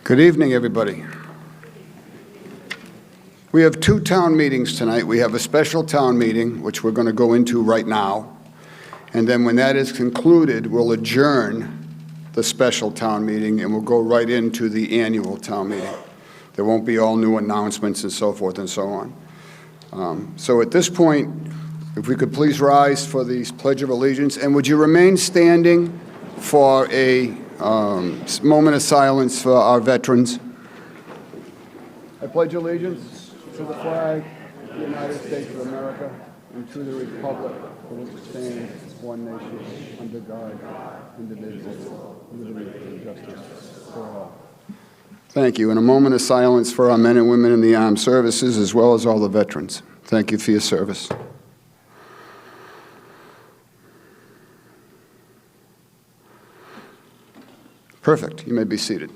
Good evening, everybody. We have two town meetings tonight. We have a special town meeting, which we're going to go into right now. And then when that is concluded, we'll adjourn the special town meeting and we'll go right into the annual town meeting. There won't be all new announcements and so forth and so on. So at this point, if we could please rise for the Pledge of Allegiance, and would you remain standing for a moment of silence for our veterans. I pledge allegiance to the flag of the United States of America and to the republic for which it stands, one nation, under God, indivisible, with liberty and justice for all. Thank you. And a moment of silence for our men and women in the armed services, as well as all the veterans. Thank you for your service. Perfect. You may be seated.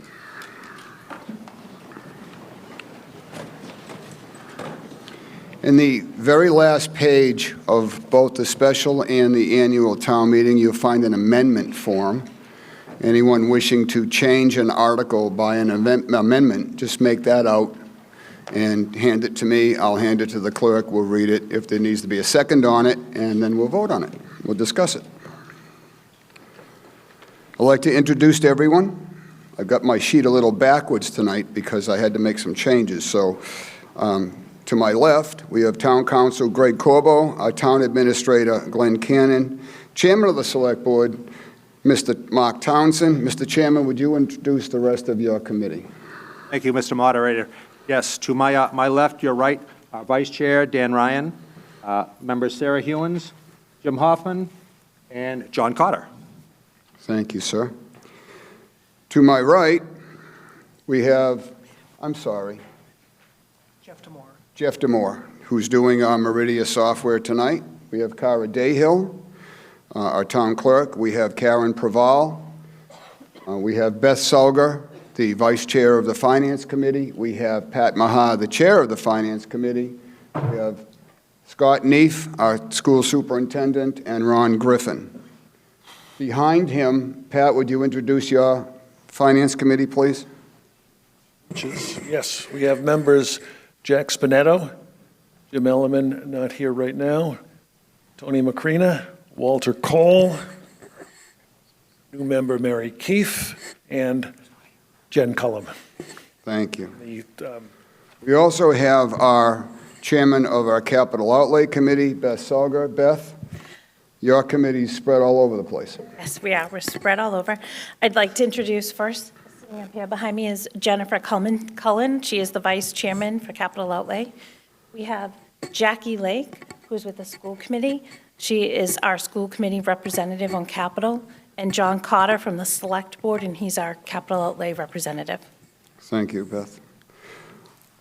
In the very last page of both the special and the annual town meeting, you'll find an amendment form. Anyone wishing to change an article by an amendment, just make that out and hand it to me. I'll hand it to the clerk. We'll read it if there needs to be a second on it, and then we'll vote on it. We'll discuss it. I'd like to introduce to everyone. I've got my sheet a little backwards tonight because I had to make some changes. So to my left, we have Town Council Greg Corbo, our Town Administrator Glenn Cannon, Chairman of the Select Board, Mr. Mark Townsend. Mr. Chairman, would you introduce the rest of your committee? Thank you, Mr. Moderator. Yes, to my left, your right, Vice Chair Dan Ryan, members Sarah Hewins, Jim Hoffman, and John Cotter. Thank you, sir. To my right, we have, Jeff DeMore, who's doing our Meridia software tonight. We have Cara Dayhill, our town clerk. We have Karen Praval. We have Beth Sulger, the vice chair of the Finance Committee. We have Pat Maha, the chair of the Finance Committee. We have Scott Neef, our school superintendent, and Ron Griffin. Behind him, Pat, would you introduce your Finance Committee, please? Yes, we have members Jack Spinetto, Jim Elliman, not here right now, Tony Macrina, Walter Cole, new member Mary Keefe, and Jen Cullum. Thank you. We also have our chairman of our Capital Outlay Committee, Beth Sulger. Beth? Your committee's spread all over the place. Yes, we are. We're spread all over. I'd like to introduce first, sitting up here behind me is Jennifer Cullen. She is the vice chairman for Capital Outlay. We have Jackie Lake, who's with the school committee. She is our school committee representative on Capital. And John Cotter from the select board, and he's our Capital Outlay representative. Thank you, Beth.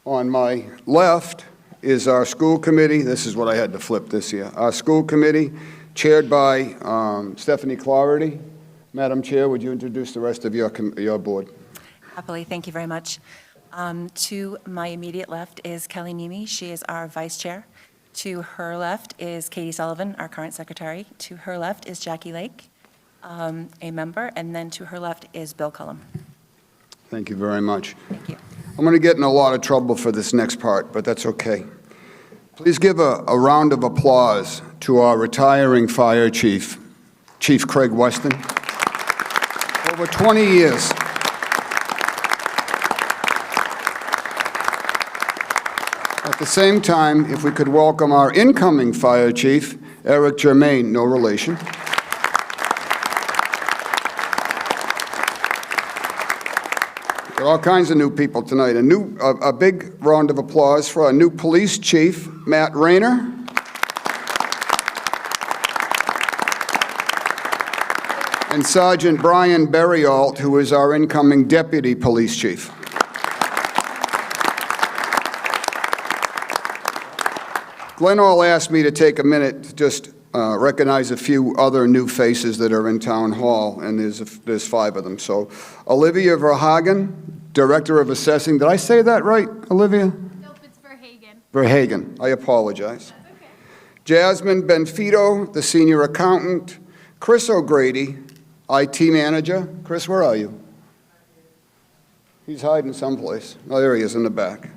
On my left is our school committee. This is what I had to flip this year. Our school committee, chaired by Stephanie Clarity. Madam Chair, would you introduce the rest of your board? Happily, thank you very much. To my immediate left is Kelly Nemi. She is our vice chair. To her left is Katie Sullivan, our current secretary. To her left is Jackie Lake, a member. And then to her left is Bill Cullum. Thank you very much. Thank you. I'm going to get in a lot of trouble for this next part, but that's okay. Please give a round of applause to our retiring fire chief, Chief Craig Weston. Over 20 years. At the same time, if we could welcome our incoming fire chief, Eric Germain, no relation. There are all kinds of new people tonight. A big round of applause for our new police chief, Matt Rayner. And Sergeant Brian Berryalt, who is our incoming deputy police chief. Glenn all asked me to take a minute to just recognize a few other new faces that are in Town Hall, and there's 5 of them. So, Olivia Verhagen, Director of Assessing. Did I say that right, Olivia? Nope, it's Verhagen. Verhagen. I apologize. That's okay. Jasmine Benfito, the Senior Accountant. Chris O'Grady, IT Manager. Chris, where are you? He's hiding someplace. Oh, there he is in the back.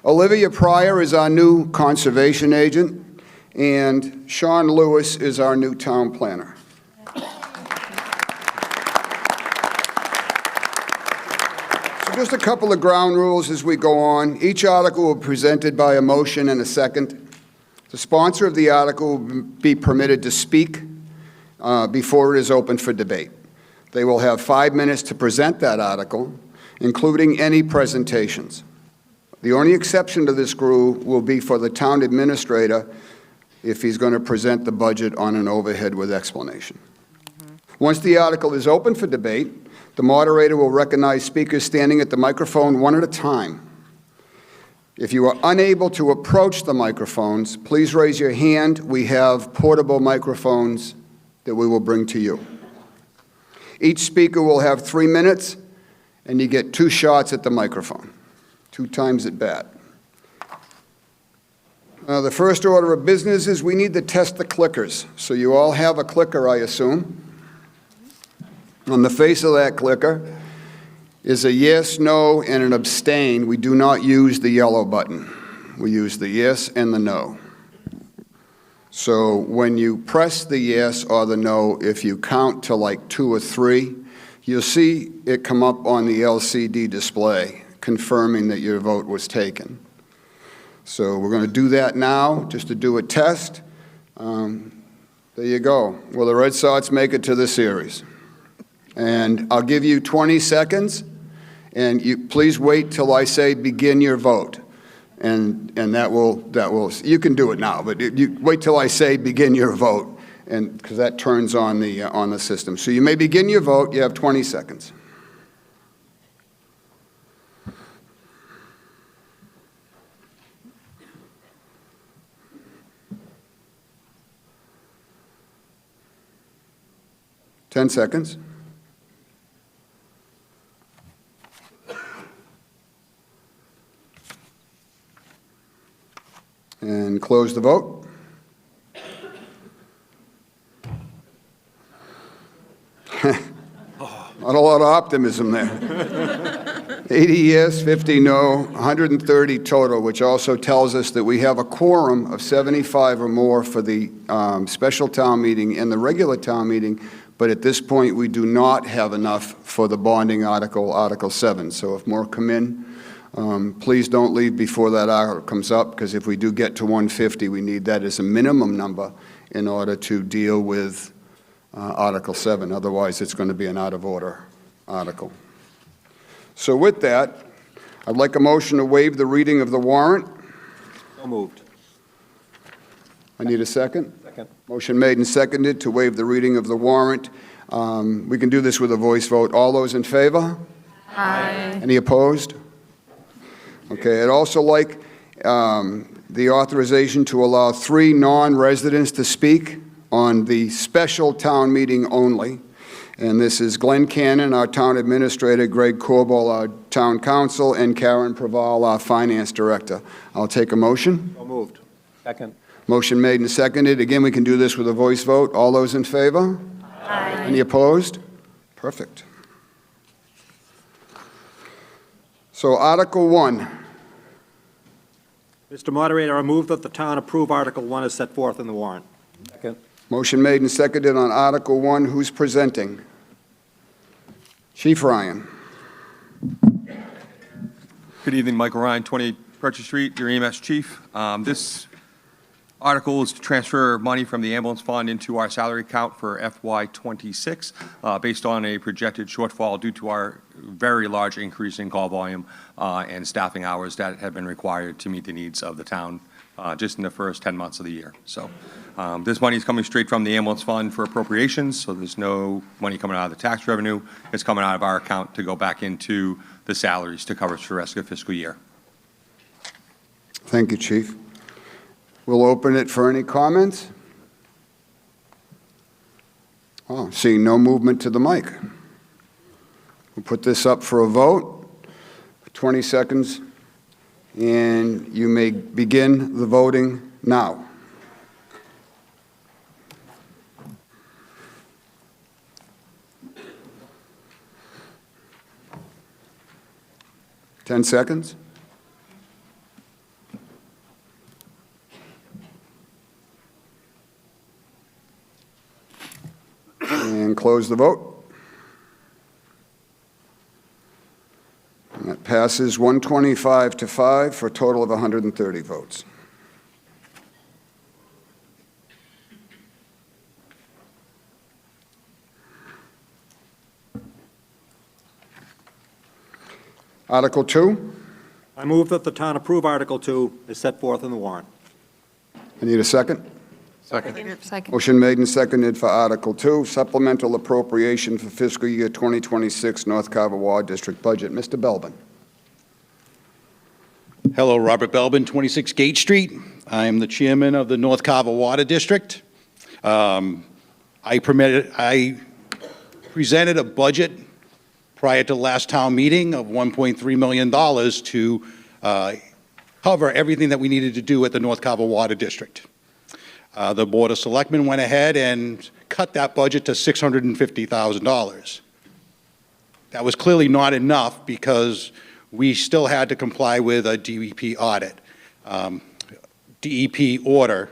Olivia Pryor is our new conservation agent, and Sean Lewis is our new town planner. So just a couple of ground rules as we go on. Each article will be presented by a motion and a second. The sponsor of the article will be permitted to speak before it is open for debate. They will have 5 minutes to present that article, including any presentations. The only exception to this rule will be for the town administrator if he's going to present the budget on an overhead with explanation. Once the article is open for debate, the moderator will recognize speakers standing at the microphone one at a time. If you are unable to approach the microphones, please raise your hand. We have portable microphones that we will bring to you. Each speaker will have 3 minutes, and you get 2 shots at the microphone, 2 times at bat. The first order of business is we need to test the clickers. So you all have a clicker, I assume. On the face of that clicker is a yes, no, and an abstain. We do not use the yellow button. We use the yes and the no. So when you press the yes or the no, if you count to like 2 or 3, you'll see it come up on the LCD display, confirming that your vote was taken. So we're going to do that now, just to do a test. There you go. Will the Red Sox make it to the series? And I'll give you 20 seconds, and you please wait till I say begin your vote. And that will, you can do it now, but you wait till I say begin your vote, and because that turns on the system. So you may begin your vote. You have 20 seconds. Ten seconds. And close the vote. Not a lot of optimism there. 80 yes, 50 no, 130 total, which also tells us that we have a quorum of 75 or more for the special town meeting and the regular town meeting, but at this point we do not have enough for the bonding article, Article 7. So if more come in, please don't leave before that article comes up, because if we do get to 150, we need that as a minimum number in order to deal with Article 7. Otherwise, it's going to be an out-of-order article. So with that, I'd like a motion to waive the reading of the warrant. So moved. I need a second. Second. Motion made and seconded to waive the reading of the warrant. We can do this with a voice vote. All those in favor? Aye. Any opposed? Okay, I'd also like the authorization to allow 3 non-residents to speak on the special town meeting only. And this is Glenn Cannon, our town administrator, Greg Corbel, our town council, and Karen Praval, our finance director. I'll take a motion. So moved. Second. Motion made and seconded. Again, we can do this with a voice vote. All those in favor? Aye. Any opposed? Perfect. So Article 1. Mr. Moderator, I move that the town approve Article 1 as set forth in the warrant. Second. Motion made and seconded on Article 1. Who's presenting? Chief Ryan. Good evening, Michael Ryan, 20 Purchase Street, your EMS chief. This article is to transfer money from the ambulance fund into our salary account for FY26 based on a projected shortfall due to our very large increase in call volume and staffing hours that have been required to meet the needs of the town just in the first 10 months of the year. So this money is coming straight from the ambulance fund for appropriations, so there's no money coming out of the tax revenue. It's coming out of our account to go back into the salaries to cover for the rest of the fiscal year. Thank you, Chief. We'll open it for any comments. Oh, seeing no movement to the mic. We'll put this up for a vote. 20 seconds, and you may begin the voting now. 10 seconds. And close the vote. And that passes 125 to 5 for a total of 130 votes. Article 2, I move that the town approve Article 2 as set forth in the warrant. I need a second. Second. Motion made and seconded for Article 2, supplemental appropriation for fiscal year 2026 North Carver Water District budget. Mr. Belbin. Hello, Robert Belbin, 26 Gate Street. I am the chairman of the North Carver Water District. I presented a budget prior to last town meeting of $1.3 million to cover everything that we needed to do at the North Carver Water District. The Board of Selectmen went ahead and cut that budget to $650,000. That was clearly not enough because we still had to comply with a DEP audit, DEP order,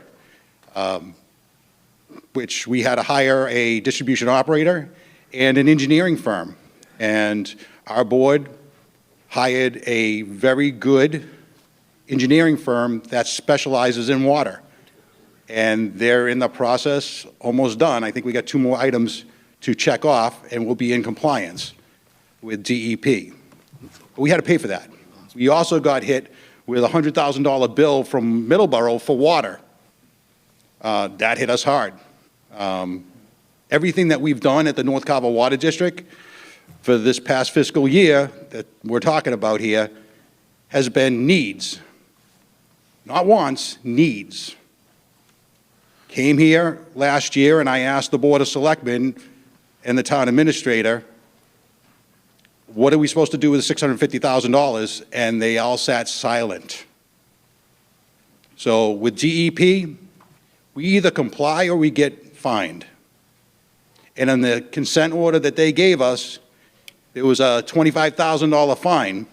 which we had to hire a distribution operator and an engineering firm. And our board hired a very good engineering firm that specializes in water. And they're in the process, almost done. I think we got 2 more items to check off, and we'll be in compliance with DEP. But we had to pay for that. We also got hit with a $100,000 bill from Middleborough for water. That hit us hard. Everything that we've done at the North Carver Water District for this past fiscal year that we're talking about here has been needs. Not wants, needs. Came here last year and I asked the Board of Selectmen and the town administrator, what are we supposed to do with the $650,000? And they all sat silent. So with DEP, we either comply or we get fined. And in the consent order that they gave us, there was a $25,000 fine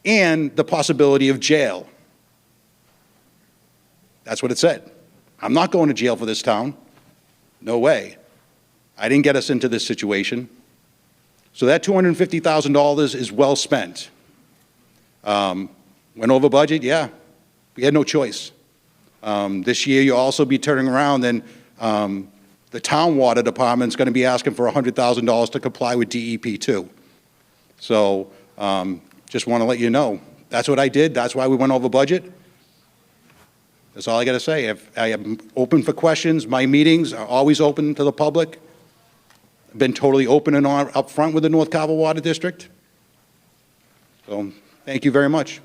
and the possibility of jail. That's what it said. I'm not going to jail for this town. No way. I didn't get us into this situation. So that $250,000 is well spent. Went over budget? Yeah. We had no choice. This year, you'll also be turning around and the town water department's going to be asking for $100,000 to comply with DEP too. So just want to let you know, that's what I did. That's why we went over budget. That's all I got to say. I am open for questions. My meetings are always open to the public. I've been totally open and up front with the North Carver Water District. So thank you very much.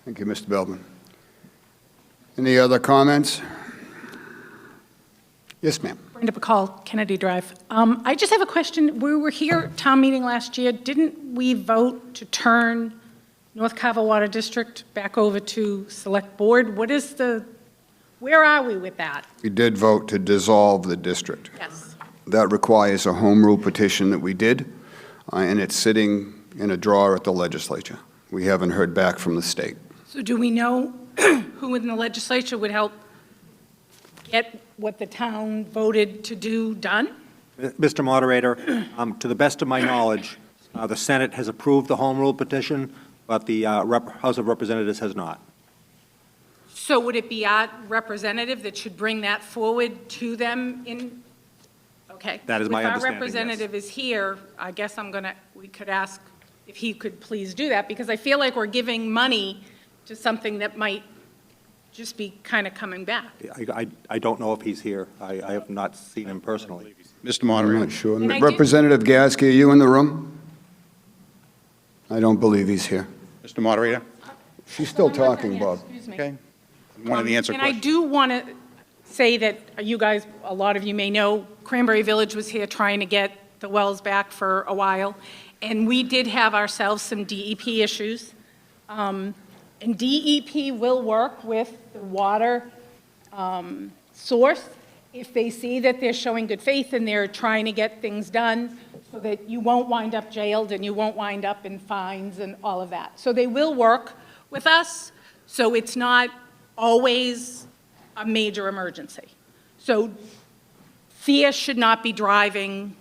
Thank you, Mr. Belbin. Any other comments? Yes, ma'am. Brenda Bacall, Kennedy Drive. I just have a question. We were here at town meeting last year. Didn't we vote to turn North Carver Water District back over to Select Board? Where are we with that? We did vote to dissolve the district. Yes. That requires a home rule petition that we did, and it's sitting in a drawer at the legislature. We haven't heard back from the state. So do we know who in the legislature would help get what the town voted to do done? Mr. Moderator, to the best of my knowledge, the Senate has approved the home rule petition, but the House of Representatives has not. So would it be our representative that should bring that forward to them in, okay. That is my understanding, If our yes. representative is here, I guess we could ask if he could please do that, because I feel like we're giving money to something that might just be kind of coming back. I don't know if he's here. I have not seen him personally. Mr. I'm Moderator. not sure. And I Representative Gasky, are you in the room? I don't believe he's here. Mr. Moderator. She's still talking, Bob. Excuse me. Okay. I wanted to answer And I questions. do want to say that you guys, a lot of you may know, Cranberry Village was here trying to get the wells back for a while, and we did have ourselves some DEP issues. And DEP will work with the water source if they see that they're showing good faith and they're trying to get things done. so that you won't wind up jailed and you won't wind up in fines and all of that. So they will work with us, so it's not always a major emergency. So fear should not be driving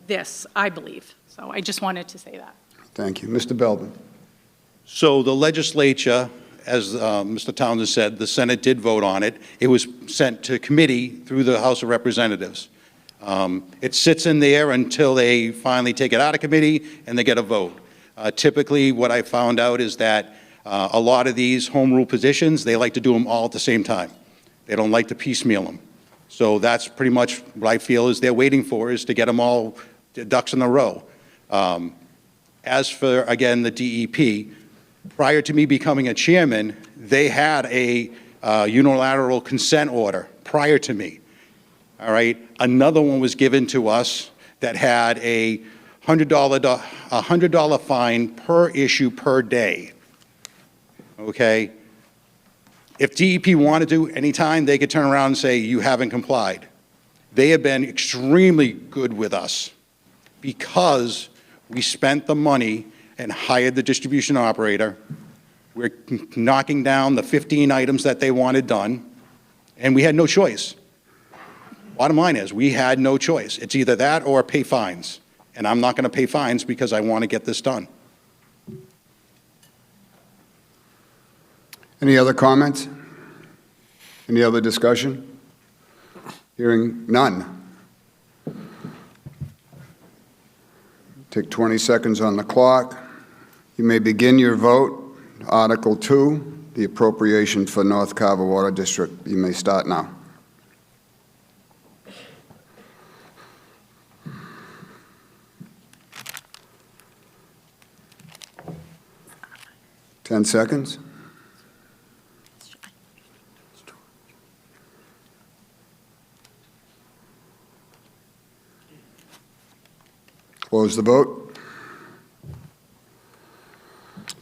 this, I believe. So I just wanted to say that. Thank you. Mr. Belbin. So the legislature, as Mr. Townsend said, the Senate did vote on it. It was sent to committee through the House of Representatives. It sits in there until they finally take it out of committee and they get a vote. Typically, what I found out is that a lot of these home rule positions, they like to do them all at the same time. They don't like to piecemeal them. So that's pretty much what I feel is they're waiting for, is to get them all ducks in a row. As for, again, the DEP, prior to me becoming a chairman, they had a unilateral consent order prior to me. All right? Another one was given to us that had a $100 fine per issue per day. Okay? If DEP wanted to, anytime, they could turn around and say, you haven't complied. They have been extremely good with us because we spent the money and hired the distribution operator. We're knocking down the 15 items that they wanted done, and we had no choice. Bottom line is, we had no choice. It's either that or pay fines, and I'm not going to pay fines because I want to get this done. Any other comments? Any other discussion? Hearing none. Take 20 seconds on the clock. You may begin your vote. Article 2, the appropriation for North Carver Water District. You may start now. Ten seconds. Close the vote.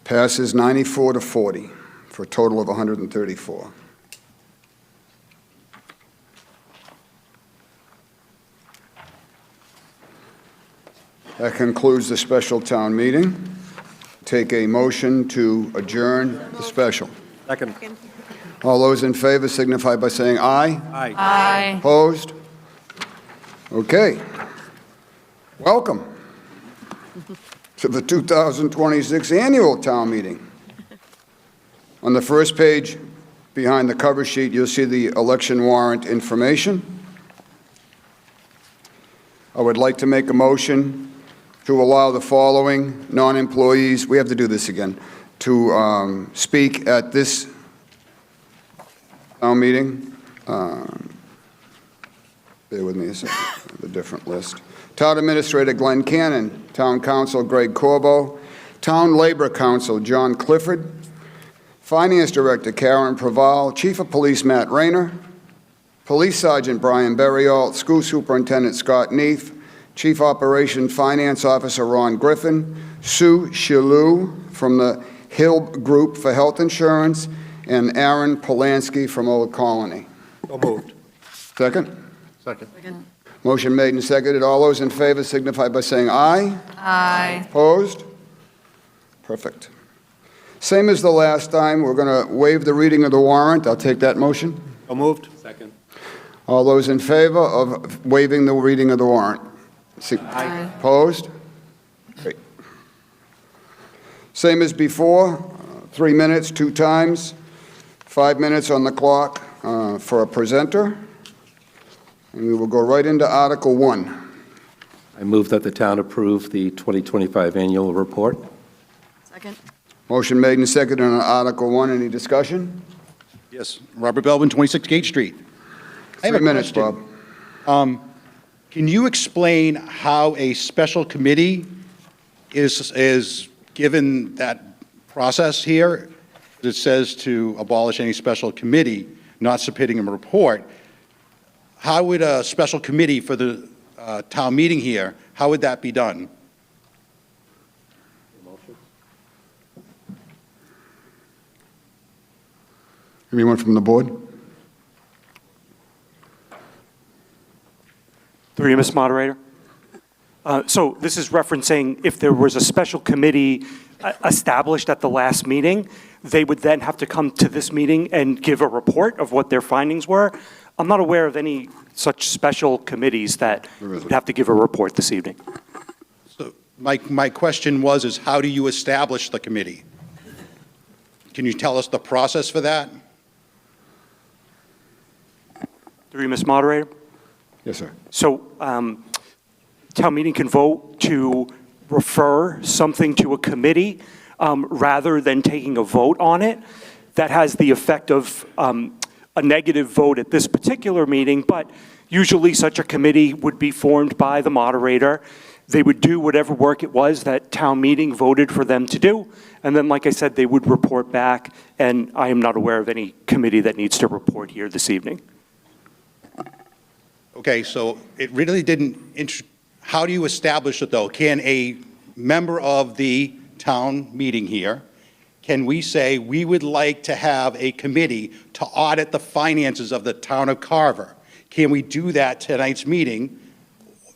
Passes 94 to 40 for a total of 134. That concludes the special town meeting. Take a motion to adjourn the special. Second. All those in favor signify by saying aye. Aye. Aye. Opposed? Okay. Welcome to the 2026 annual town meeting. On the first page, behind the cover sheet, you'll see the election warrant information. I would like to make a motion to allow the following non-employees, we have to do this again, to speak at this town meeting. Bear with me a second, I have a different list. Town Administrator Glenn Cannon, Town Council Greg Corbo, Town Labor Council John Clifford, Finance Director Karen Praval, Chief of Police Matt Rayner, Police Sergeant Brian Berrialt, School Superintendent Scott Neef, Chief Operation Finance Officer Ron Griffin, Sue Shalou from the Hill Group for Health Insurance, and Aaron Polanski from Old Colony. So moved. Second? Second. Motion made and seconded. All those in favor signify by saying aye. Aye. Opposed? Perfect. Same as the last time, we're going to waive the reading of the warrant. I'll take that motion. So moved. Second. All those in favor of waiving the reading of the warrant? Aye. Opposed? Great. Same as before, 3 minutes, 2 times, 5 minutes on the clock for a presenter. And we will go right into Article 1. I move that the town approve the 2025 annual report. Second. Motion made and seconded on Article 1. Any discussion? Yes, Robert Belvin, 26 Gate Street. I have a 3 minutes, question. Bob. Can you explain how a special committee is given that process here? It says to abolish any special committee, not submitting a report. How would a special committee for the town meeting here, how would that be done? Anyone from the board? Through you, Mr. Moderator. So this is referencing if there was a special committee established at the last meeting, they would then have to come to this meeting and give a report of what their findings were. I'm not aware of any such special committees that would have to give a report this evening. So my question is how do you establish the committee? Can you tell us the process for that? Through you, Ms. Moderator. Yes, sir. So town meeting can vote to refer something to a committee rather than taking a vote on it. That has the effect of a negative vote at this particular meeting, but usually such a committee would be formed by the moderator. They would do whatever work it was that town meeting voted for them to do, and then, like I said, they would report back, and I am not aware of any committee that needs to report here this evening. Okay, so it really didn't, how do you establish it, though? Can a member of the town meeting here, can we say we would like to have a committee to audit the finances of the town of Carver? Can we do that tonight's meeting?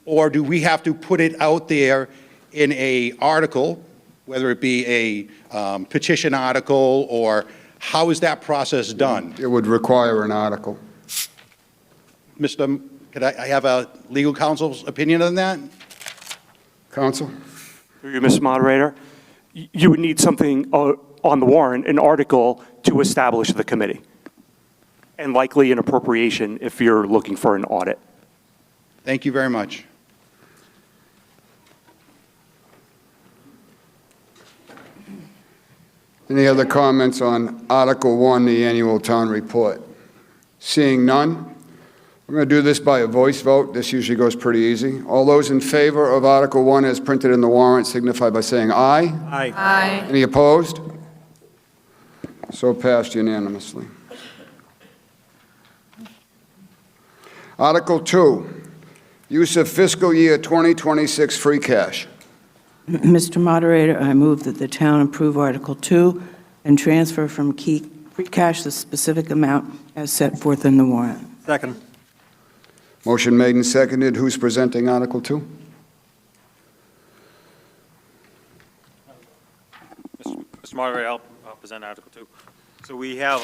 Or do we have to put it out there in a article, whether it be a petition article, or how is that process done? It would require an article. Could I have a legal counsel's opinion on that? Counsel? Through you, Mr. Moderator, you would need something on the warrant, an article to establish the committee, and likely an appropriation if you're looking for an audit. Thank you very much. Any other comments on Article 1, the annual town report? Seeing none, we're going to do this by a voice vote. This usually goes pretty easy. All those in favor of Article 1 as printed in the warrant signify by saying aye. Aye. Aye. Any opposed? So passed unanimously. Article 2, use of fiscal year 2026 free cash. Mr. Moderator, I move that the town approve Article 2 and transfer from free cash the specific amount as set forth in the warrant. Second. Motion made and seconded. Who's presenting Article 2? Mr. Moderator, I'll present Article 2. So we have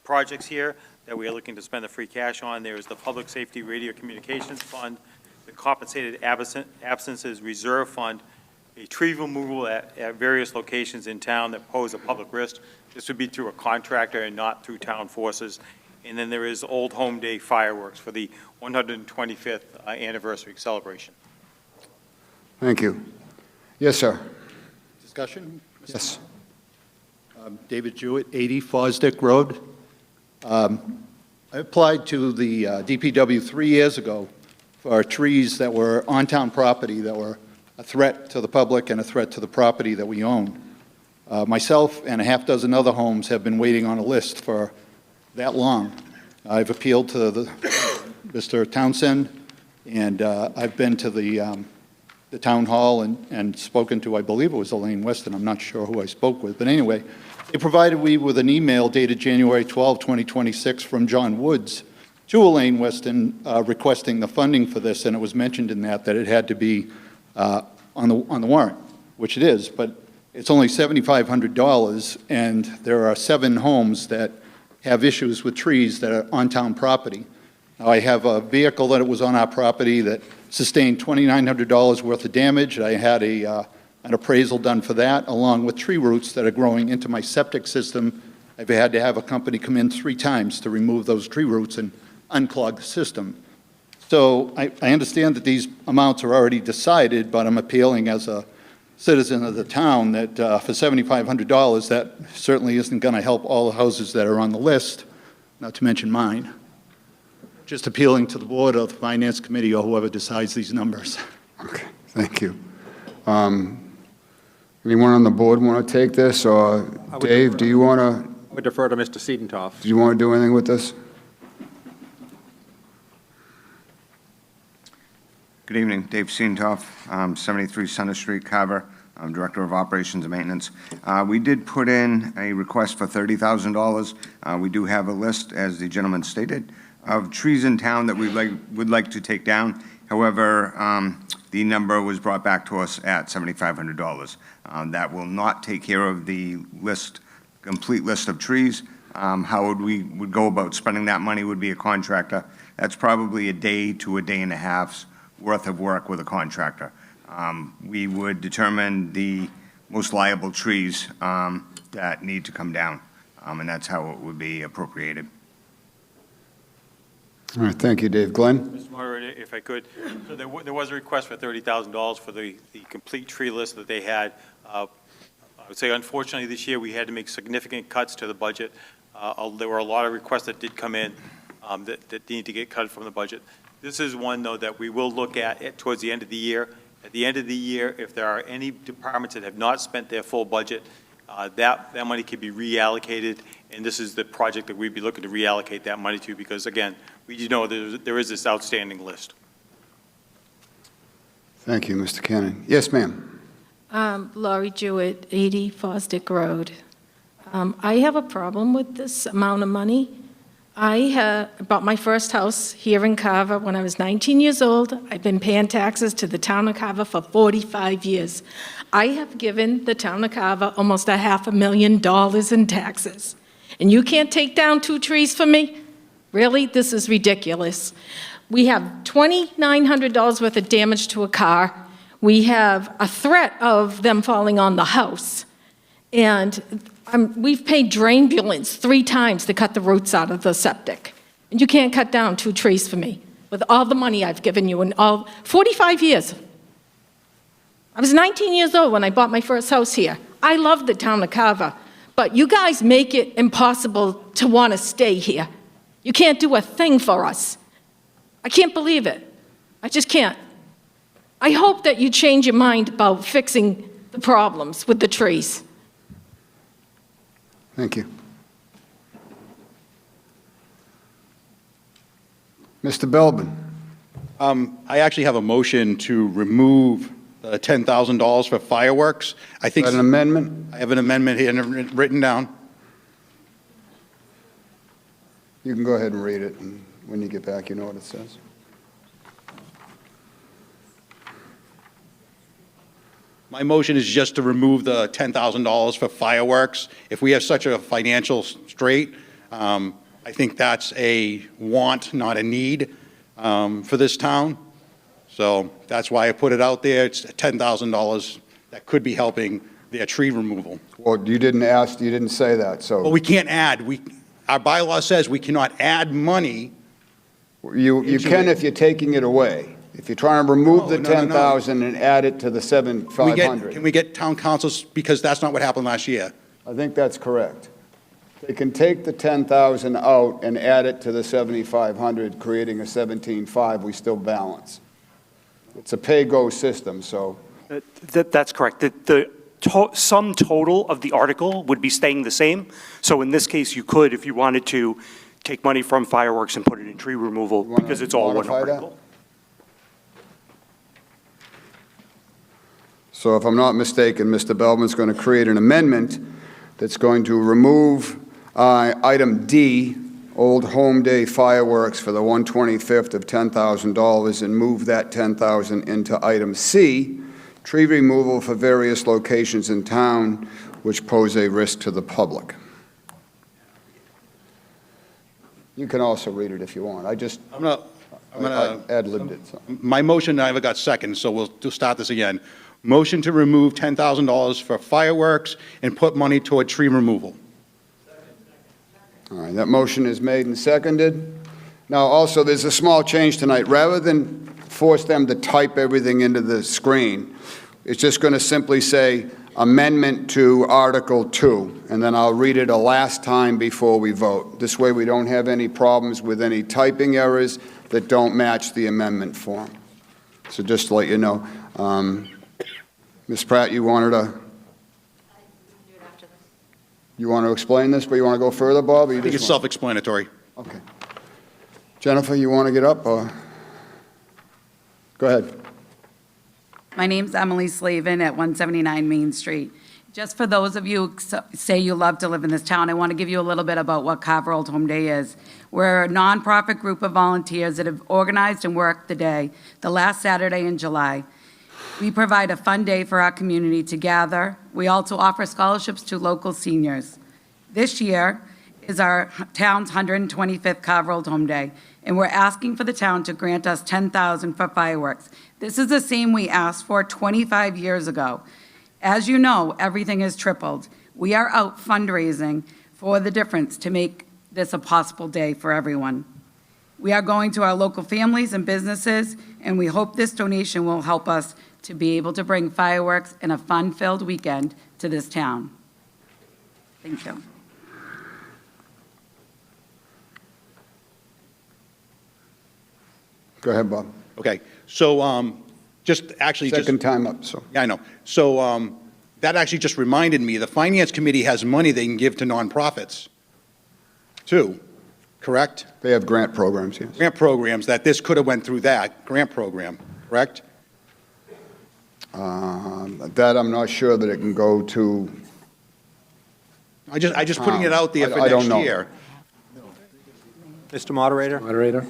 projects here that we are looking to spend the free cash on. There is the Public Safety Radio Communications Fund, the Compensated Absences Reserve Fund, a tree removal at various locations in town that pose a public risk. This would be through a contractor and not through town forces. And then there is Old Home Day fireworks for the 125th anniversary celebration. Thank you. Yes, sir. Discussion? Yes. David Jewett, 80 Fosdick Road. I applied to the DPW 3 years ago for trees that were on town property that were a threat to the public and a threat to the property that we own. Myself and a half dozen other homes have been waiting on a list for that long. I've appealed to Mr. Townsend, and I've been to the town hall and spoken to, I believe it was Elaine Weston, I'm not sure who I spoke with, but anyway, they provided me with an email dated January 12, 2026 from John Woods to Elaine Weston requesting the funding for this, and it was mentioned in that it had to be on the warrant, which it is, but it's only $7,500, and there are 7 homes that have issues with trees that are on town property. Now, I have a vehicle that was on our property that sustained $2,900 worth of damage. I had an appraisal done for that, along with tree roots that are growing into my septic system. I've had to have a company come in 3 times to remove those tree roots and unclog the system. So I understand that these amounts are already decided, but I'm appealing as a citizen of the town that for $7,500, that certainly isn't going to help all the houses that are on the list, not to mention mine. Just appealing to the board or the finance committee or whoever decides these numbers. Okay, thank you. Anyone on the board want to take this, or Dave, do you want to? I would defer to Mr. Siedentoff. Do you want to do anything with this? Good evening, Dave Siedentoff, 73 Center Street, Carver. I'm Director of Operations and Maintenance. We did put in a request for $30,000. We do have a list, as the gentleman stated, of trees in town that we would like to take down. However, the number was brought back to us at $7,500. That will not take care of the complete list of trees. How we would go about spending that money would be a contractor. That's probably a day to a day and a half's worth of work with a contractor. We would determine the most liable trees that need to come down, and that's how it would be appropriated. All right, thank you, Dave. Glenn? Mr. Moderator, if I could, so there was a request for $30,000 for the complete tree list that they had. I would say unfortunately this year we had to make significant cuts to the budget. There were a lot of requests that did come in that need to get cut from the budget. This is one, though, that we will look at towards the end of the year. At the end of the year, if there are any departments that have not spent their full budget, that money can be reallocated, and this is the project that we'd be looking to reallocate that money to, because, again, we know there is this outstanding list. Thank you, Mr. Cannon. Yes, ma'am. Laurie Jewett, 80 Fosdick Road. I have a problem with this amount of money. I bought my first house here in Carver when I was 19 years old. I've been paying taxes to the town of Carver for 45 years. I have given the town of Carver almost $500,000 in taxes. And you can't take down 2 trees for me? Really? This is ridiculous. We have $2,900 worth of damage to a car. We have a threat of them falling on the house. And we've paid drainbulance 3 times to cut the roots out of the septic. And you can't cut down 2 trees for me with all the money I've given you in all 45 years. I was 19 years old when I bought my first house here. I love the town of Carver, but you guys make it impossible to want to stay here. You can't do a thing for us. I can't believe it. I just can't. I hope that you change your mind about fixing the problems with the trees. Thank you. Mr. Belbin? I actually have a motion to remove the $10,000 for fireworks. I think. Is that an amendment? I have an amendment here written down. You can go ahead and read it, and when you get back, you know what it says. My motion is just to remove the $10,000 for fireworks. If we have such a financial strait, I think that's a want, not a need for this town. So that's why I put it out there. It's $10,000 that could be helping their tree removal. Well, you didn't say that, so. But we can't add. Our bylaw says we cannot add money. You can if you're taking it away. If you're trying to remove the 10,000 and add it to the 7,500. Can we get town councils, because that's not what happened last year. I think that's correct. They can take the 10,000 out and add it to the 7,500, creating a 17,500, we still balance. It's a pay-go system, so. That's correct. The sum total of the article would be staying the same. So in this case, you could, if you wanted to, take money from fireworks and put it in tree removal, because it's all one article. So if I'm not mistaken, Mr. Belbin's going to create an amendment that's going to remove item D, Old Home Day fireworks for the 125th of $10,000, and move that $10,000 into item C, tree removal for various locations in town which pose a risk to the public. You can also read it if you want. I ad-libbed it. So. My motion never got second, so we'll start this again. Motion to remove $10,000 for fireworks and put money toward tree removal. All right, that motion is made and seconded. Now, also, there's a small change tonight. Rather than force them to type everything into the screen, it's just going to simply say amendment to Article 2, and then I'll read it a last time before we vote. This way we don't have any problems with any typing errors that don't match the amendment form. So just to let you know. Ms. Pratt, you wanted to? You want to explain this, but you want to go further, Bob? Or you I think just it's self-explanatory. Okay. Jennifer, you want to get up? Or? Go ahead. My name's Emily Slavin at 179 Main Street. Just for those of you who say you love to live in this town, I want to give you a little bit about what Carver Old Home Day is. We're a nonprofit group of volunteers that have organized and worked the day, the last Saturday in July. We provide a fun day for our community to gather. We also offer scholarships to local seniors. This year is our town's 125th Carver Old Home Day, and we're asking for the town to grant us $10,000 for fireworks. This is the same we asked for 25 years ago. As you know, everything has tripled. We are out fundraising for the difference to make this a possible day for everyone. We are going to our local families and businesses, and we hope this donation will help us to be able to bring fireworks and a fun-filled weekend to this town. Thank you. Go ahead, Bob. Okay, so just actually just... Second time up, so. Yeah, I know. So that actually just reminded me, the Finance Committee has money they can give to nonprofits, too, correct? They have grant programs, yes. Grant programs, that this could have went through that grant program, correct? That I'm not sure that it can go to. I just putting it out there for I don't next know. year. Mr. Moderator? Moderator?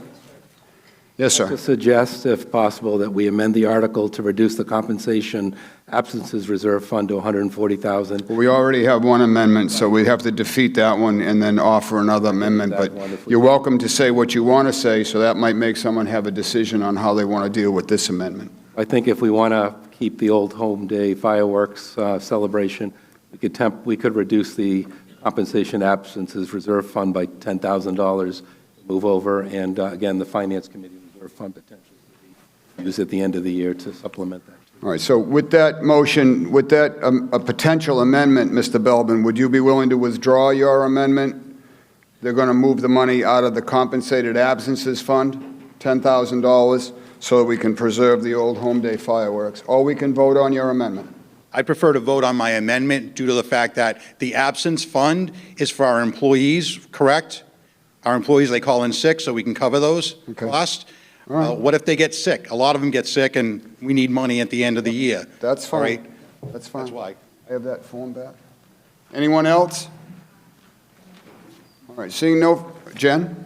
Yes, sir. To suggest, if possible, that we amend the article to reduce the compensation absences reserve fund to $140,000. We already have one amendment, so we have to defeat that one and then offer another amendment. But you're welcome to say what you want to say, so that might make someone have a decision on how they want to deal with this amendment. I think if we want to keep the Old Home Day fireworks celebration, we could reduce the compensation absences reserve fund by $10,000, move over, and again, the Finance Committee reserve fund potentially could be used at the end of the year to supplement that. All right, so with that motion, with that a potential amendment, Mr. Belbin, would you be willing to withdraw your amendment? They're going to move the money out of the compensated absences fund, $10,000, so that we can preserve the Old Home Day fireworks. Or we can vote on your amendment. I prefer to vote on my amendment due to the fact that the absence fund is for our employees, correct? Our employees, they call in sick, so we can cover those costs. All right. What if they get sick? A lot of them get sick, and we need money at the end of the year. That's fine. All right? That's fine. That's why. I have that form back. Anyone else? All right, seeing no, Jen?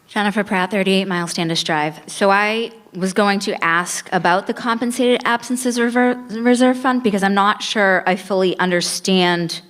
Jennifer Pratt, 38 Mile Standish Drive. So I was going to ask about the compensated absences reserve fund because I'm not sure I fully understand.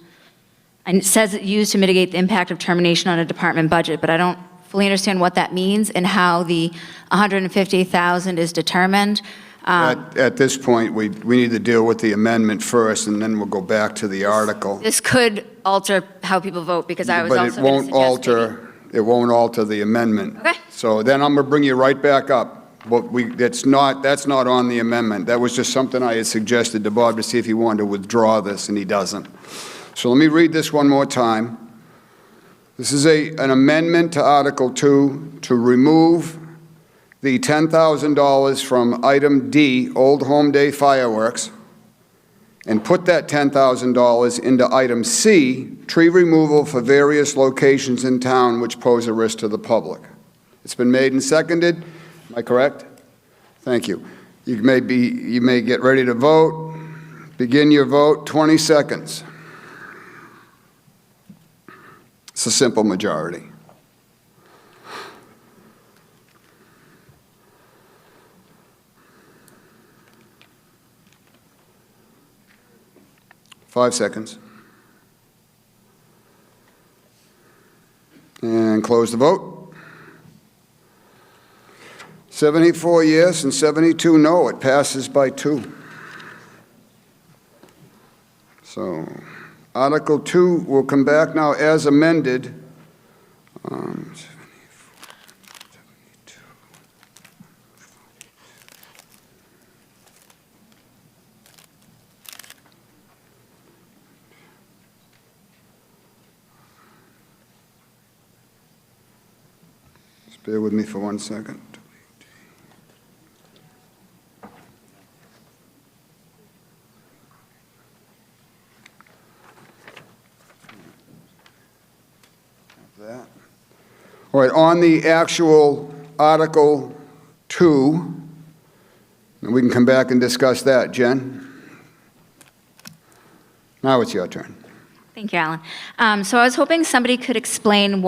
And it says it's used to mitigate the impact of termination on a department budget, but I don't fully understand what that means and how the $150,000 is determined. At this point, we need to deal with the amendment first, and then we'll go back to the article. This could alter how people vote because I was But also it going won't to suggest alter, it won't alter the amendment. Okay. So then I'm going to bring you right back up. But that's not on the amendment. That was just something I had suggested to Bob to see if he wanted to withdraw this, and he doesn't. So let me read this one more time. This is an amendment to Article 2 to remove the $10,000 from item D, Old Home Day fireworks, and put that $10,000 into item C, tree removal for various locations in town which pose a risk to the public. It's been made and seconded. Am I correct? Thank you. You may get ready to vote. Begin your vote, 20 seconds. It's a simple majority. Five seconds. And close the vote. 74 yes and 72 no. It passes by 2. So Article 2 will come back now as amended. 72. Just bear with me for 1 second. That. All right, on the actual Article 2, and we can come back and discuss that. Jen? Now it's your turn. Thank you, Alan. So I was hoping somebody could explain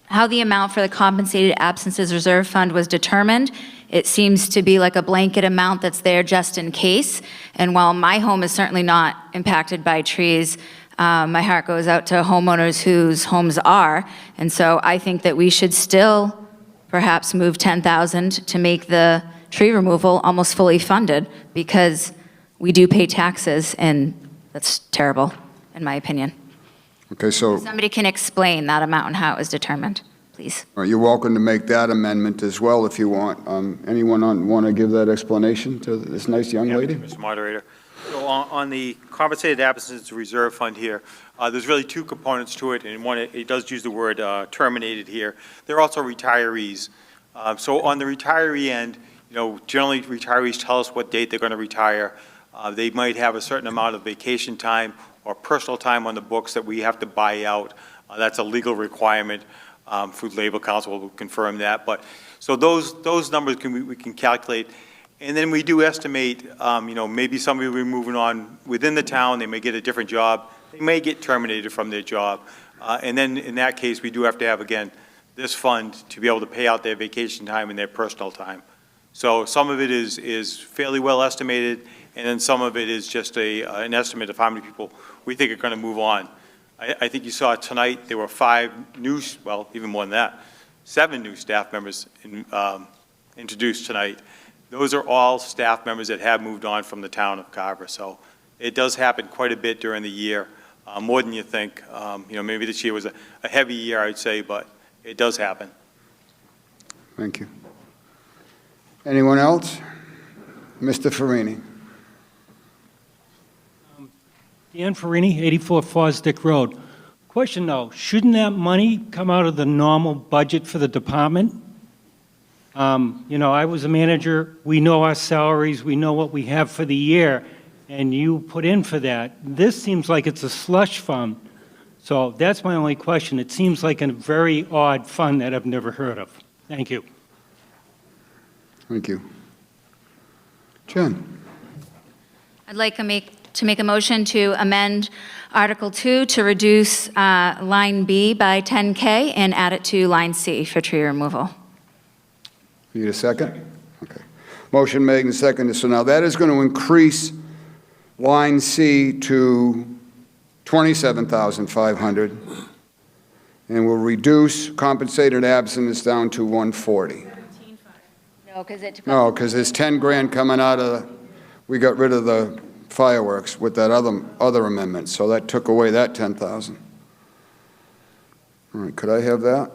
how the amount for the compensated absences reserve fund was determined. It seems to be like a blanket amount that's there just in case. And while my home is certainly not impacted by trees, my heart goes out to homeowners whose homes are. And so I think that we should still perhaps move 10,000 to make the tree removal almost fully funded, because we do pay taxes, and that's terrible, in my opinion. Okay, so Somebody can explain that amount and how it was determined, please. you're welcome to make that amendment as well if you want. Anyone want to give that explanation to this nice young lady? Mr. Moderator. So on the compensated absences reserve fund here, there's really two components to it, and one, it does use the word terminated here. There are also retirees. So on the retiree end, generally retirees tell us what date they're going to retire. They might have a certain amount of vacation time or personal time on the books that we have to buy out. That's a legal requirement. Food Labor Council will confirm that. But so those numbers we can calculate. And then we do estimate, maybe somebody will be moving on within the town. They may get a different job. They may get terminated from their job. And then in that case, we do have to have, again, this fund to be able to pay out their vacation time and their personal time. So some of it is fairly well estimated, and then some of it is just an estimate of how many people we think are going to move on. I think you saw tonight there were 5 new, well, even more than that, 7 new staff members introduced tonight. Those are all staff members that have moved on from the town of Carver. So it does happen quite a bit during the year, more than you think. Maybe this year was a heavy year, I'd say, but it does happen. Thank you. Anyone else? Mr. Farini. Dan Farini, 84 Fosdick Road. Question though, shouldn't that money come out of the normal budget for the department? I was a manager, we know our salaries, we know what we have for the year, and you put in for that. This seems like it's a slush fund. So that's my only question. It seems like a very odd fund that I've never heard of. Thank you. Thank you. Jen. I'd like to make a motion to amend Article 2 to reduce line B by 10K and add it to line C for tree removal. Need a second? Okay. Motion made and seconded. So now that is going to increase line C to $27,500, and will reduce compensated absence down to $140. No, because there's 10 grand coming out of, we got rid of the fireworks with that other amendment, so that took away that 10,000. All right, could I have that?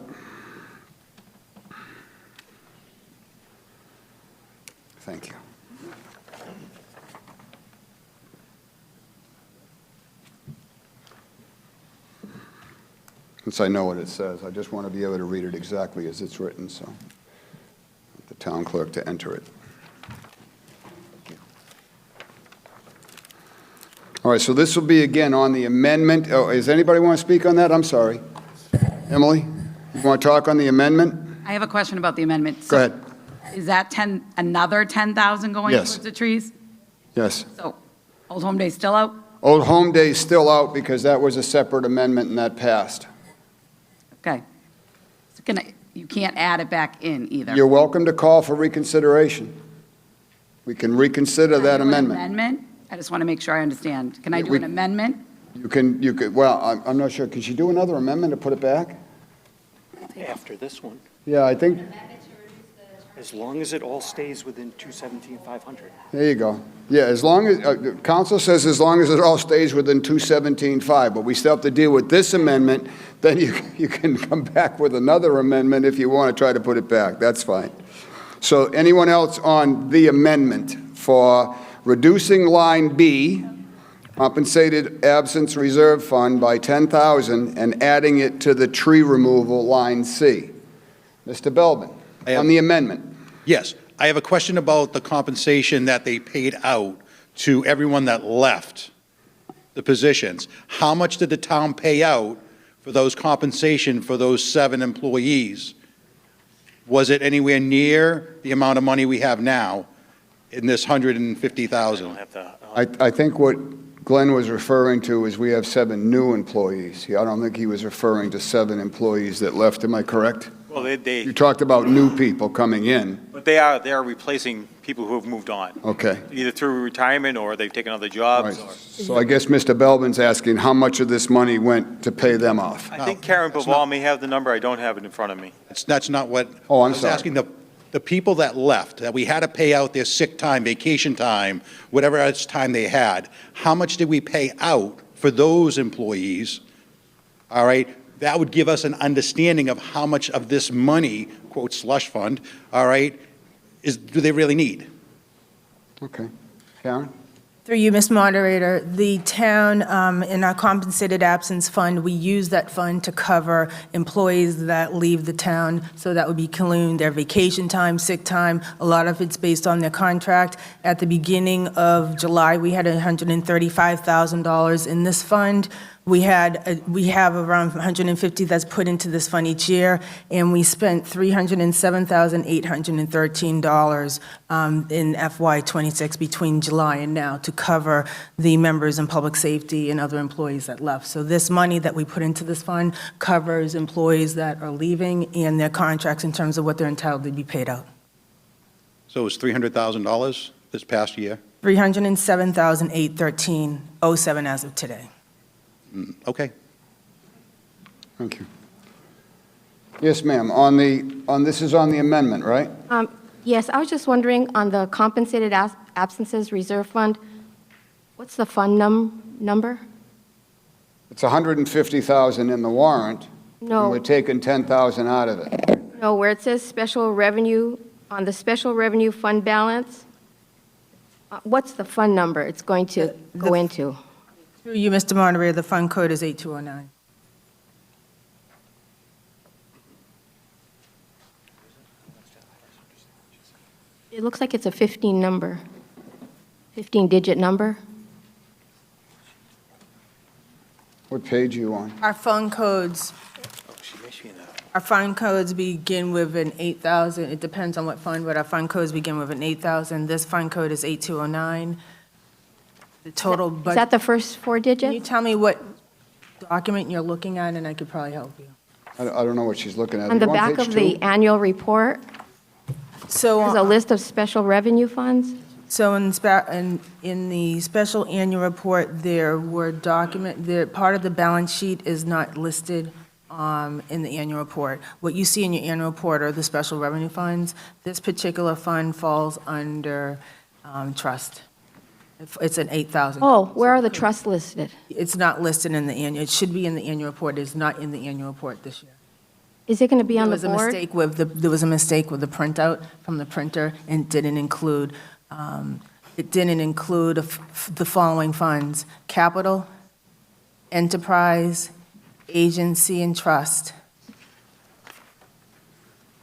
Thank you. Since I know what it says, I just want to be able to read it exactly as it's written, so the town clerk to enter it. All right, so this will be again on the amendment. Oh, does anybody want to speak on that? I'm sorry. Emily, you want to talk on the amendment? I have a question about the amendment. Go ahead. Is that another 10,000 going Yes. towards the trees? Yes. So Old Home Day still out? Old Home Day is still out because that was a separate amendment and that passed. Okay. So you can't add it back in either? You're welcome to call for reconsideration. We can reconsider that amendment. Amendment? I just want to make sure I understand. Can I do We- an amendment? You could, well, I'm not sure. Can she do another amendment to put it back? After this one, Yeah, I think, as long as it all stays within 217,500. there you go. Yeah, as long as, council says as long as it all stays within 217.5, but we still have to deal with this amendment, then you can come back with another amendment if you want to try to put it back. That's fine. So anyone else on the amendment for reducing line B, compensated absence reserve fund by 10,000 and adding it to the tree removal line C? Mr. Belbin, on the amendment. Yes, I have a question about the compensation that they paid out to everyone that left the positions. How much did the town pay out for those compensation for those 7 employees? Was it anywhere near the amount of money we have now in this $150,000? I think what Glenn was referring to is we have 7 new employees. I don't think he was referring to 7 employees that left. Am I correct? Well, You talked about new people coming in. but they are replacing people who have moved on, Okay. either through retirement or they've taken other Right. jobs. So I guess Mr. Belbin's asking how much of this money went to pay them off? I think Karen Baval may have the number. I don't have it in front of me. That's not what. Oh, I'm I was sorry. asking the people that left, that we had to pay out their sick time, vacation time, whatever else time they had, how much did we pay out for those employees? All right? That would give us an understanding of how much of this money, quote, slush fund, all right, do they really need? Okay. Karen? Through you, Ms. Moderator, the town, in our compensated absence fund, we use that fund to cover employees that leave the town. So that would be including their vacation time, sick time. A lot of it's based on their contract. At the beginning of July, we had $135,000 in this fund. We have around 150 that's put into this fund each year, and we spent $307,813 in FY26 between July and now to cover the members in public safety and other employees that left. So this money that we put into this fund covers employees that are leaving and their contracts in terms of what they're entitled to be paid out. So it was $300,000 this past year? $307,813.07 as of today. Okay. Thank you. Yes, ma'am. This is on the amendment, right? Yes, I was just wondering, on the compensated absences reserve fund, what's the fund number? It's $150,000 in the warrant. No. And we're taking $10,000 out of it. No, where it says special revenue, on the special revenue fund balance, what's the fund number it's going to go into? Through you, Mr. Moderator, the fund code is 8209. It looks like it's a 15 number, 15-digit number. What page are you on? Our fund codes begin with an 8,000. It depends on what fund, but our fund codes begin with an 8,000. This fund code is 8209. The total budget. Is that the first 4 digits? Can you tell me what document you're looking at, and I could probably help you? I don't know what she's looking at. On the You back page of 2? the annual report, So there's a list of special revenue funds. So in the special annual report, there were part of the balance sheet is not listed in the annual report. What you see in your annual report are the special revenue funds. This particular fund falls under trust. It's an 8,000. Oh, where are the trusts listed? It's not listed in the annual, it should be in the annual report, it's not in the annual report this year. Is it going to be on the There board? was a mistake with the printout from the printer, and it didn't include the following funds: capital, enterprise, agency, and trust.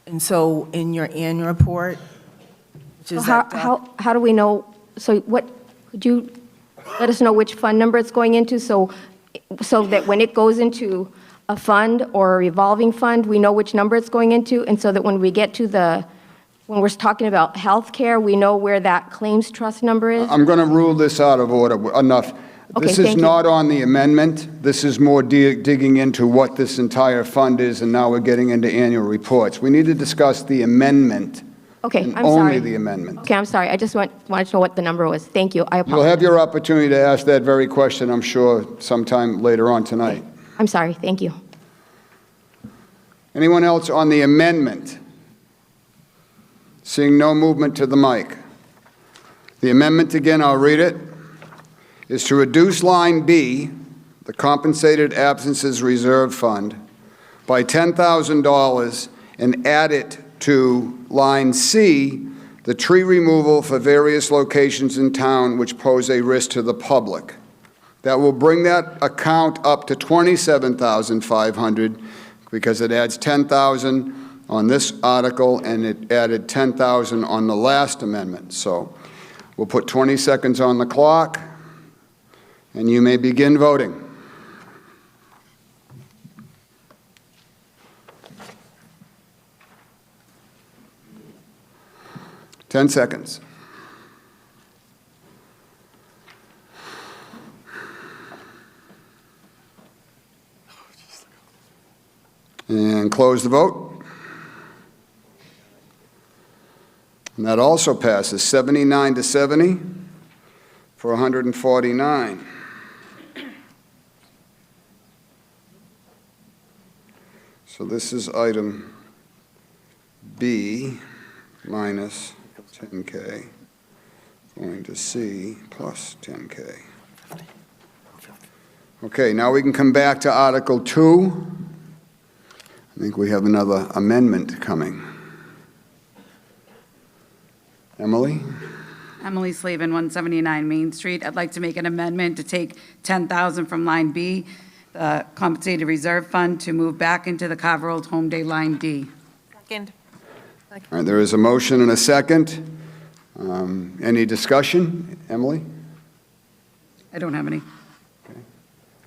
And so in your annual report, which is that How do we know, so could you let us know which fund number it's going into, so that when it goes into a fund or a revolving fund, we know which number it's going into, and so that when we get to when we're talking about healthcare, we know where that claims trust number is? I'm going to rule this out of order. Enough. Okay, This is thank you. not on the amendment. This is more digging into what this entire fund is, and now we're getting into annual reports. We need to discuss the amendment. Okay, and I'm only sorry. the amendment. Okay, I'm sorry, I just wanted to know what the number was. Thank you, I You'll apologize. have your opportunity to ask that very question, I'm sure, sometime later on tonight. I'm sorry, thank you. Anyone else on the amendment? Seeing no movement to the mic. The amendment, again, I'll read it, is to reduce line B, the compensated absences reserve fund, by $10,000 and add it to line C, the tree removal for various locations in town which pose a risk to the public. That will bring that account up to $27,500 because it adds $10,000 on this article and it added $10,000 on the last amendment. So we'll put 20 seconds on the clock and you may begin voting. $10 seconds. And close the vote. And that also passes 79 to 70 for 149. So this is item B minus 10K, going to C plus 10K. Okay, now we can come back to Article 2. I think we have another amendment coming. Emily? Emily Slavin, 179 Main Street. I'd like to make an amendment to take $10,000 from line B, the compensated reserve fund, to move back into the Carver Old Home Day line D. Second. All right, there is a motion and a second. Any discussion? Emily? I don't have any.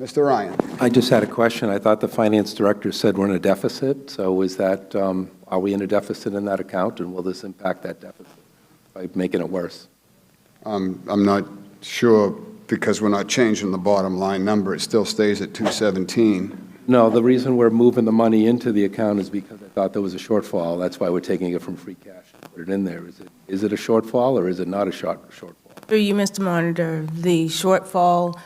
Mr. Ryan? I just had a question. I thought the finance director said we're in a deficit, so is that, are we in a deficit in that account, and will this impact that deficit by making it worse? I'm not sure, because we're not changing the bottom line number. It still stays at 217. No, the reason we're moving the money into the account is because I thought there was a shortfall. That's why we're taking it from free cash and put it in there. Is it a shortfall, or is it not a shortfall? Through you, Mr. Monitor, the shortfall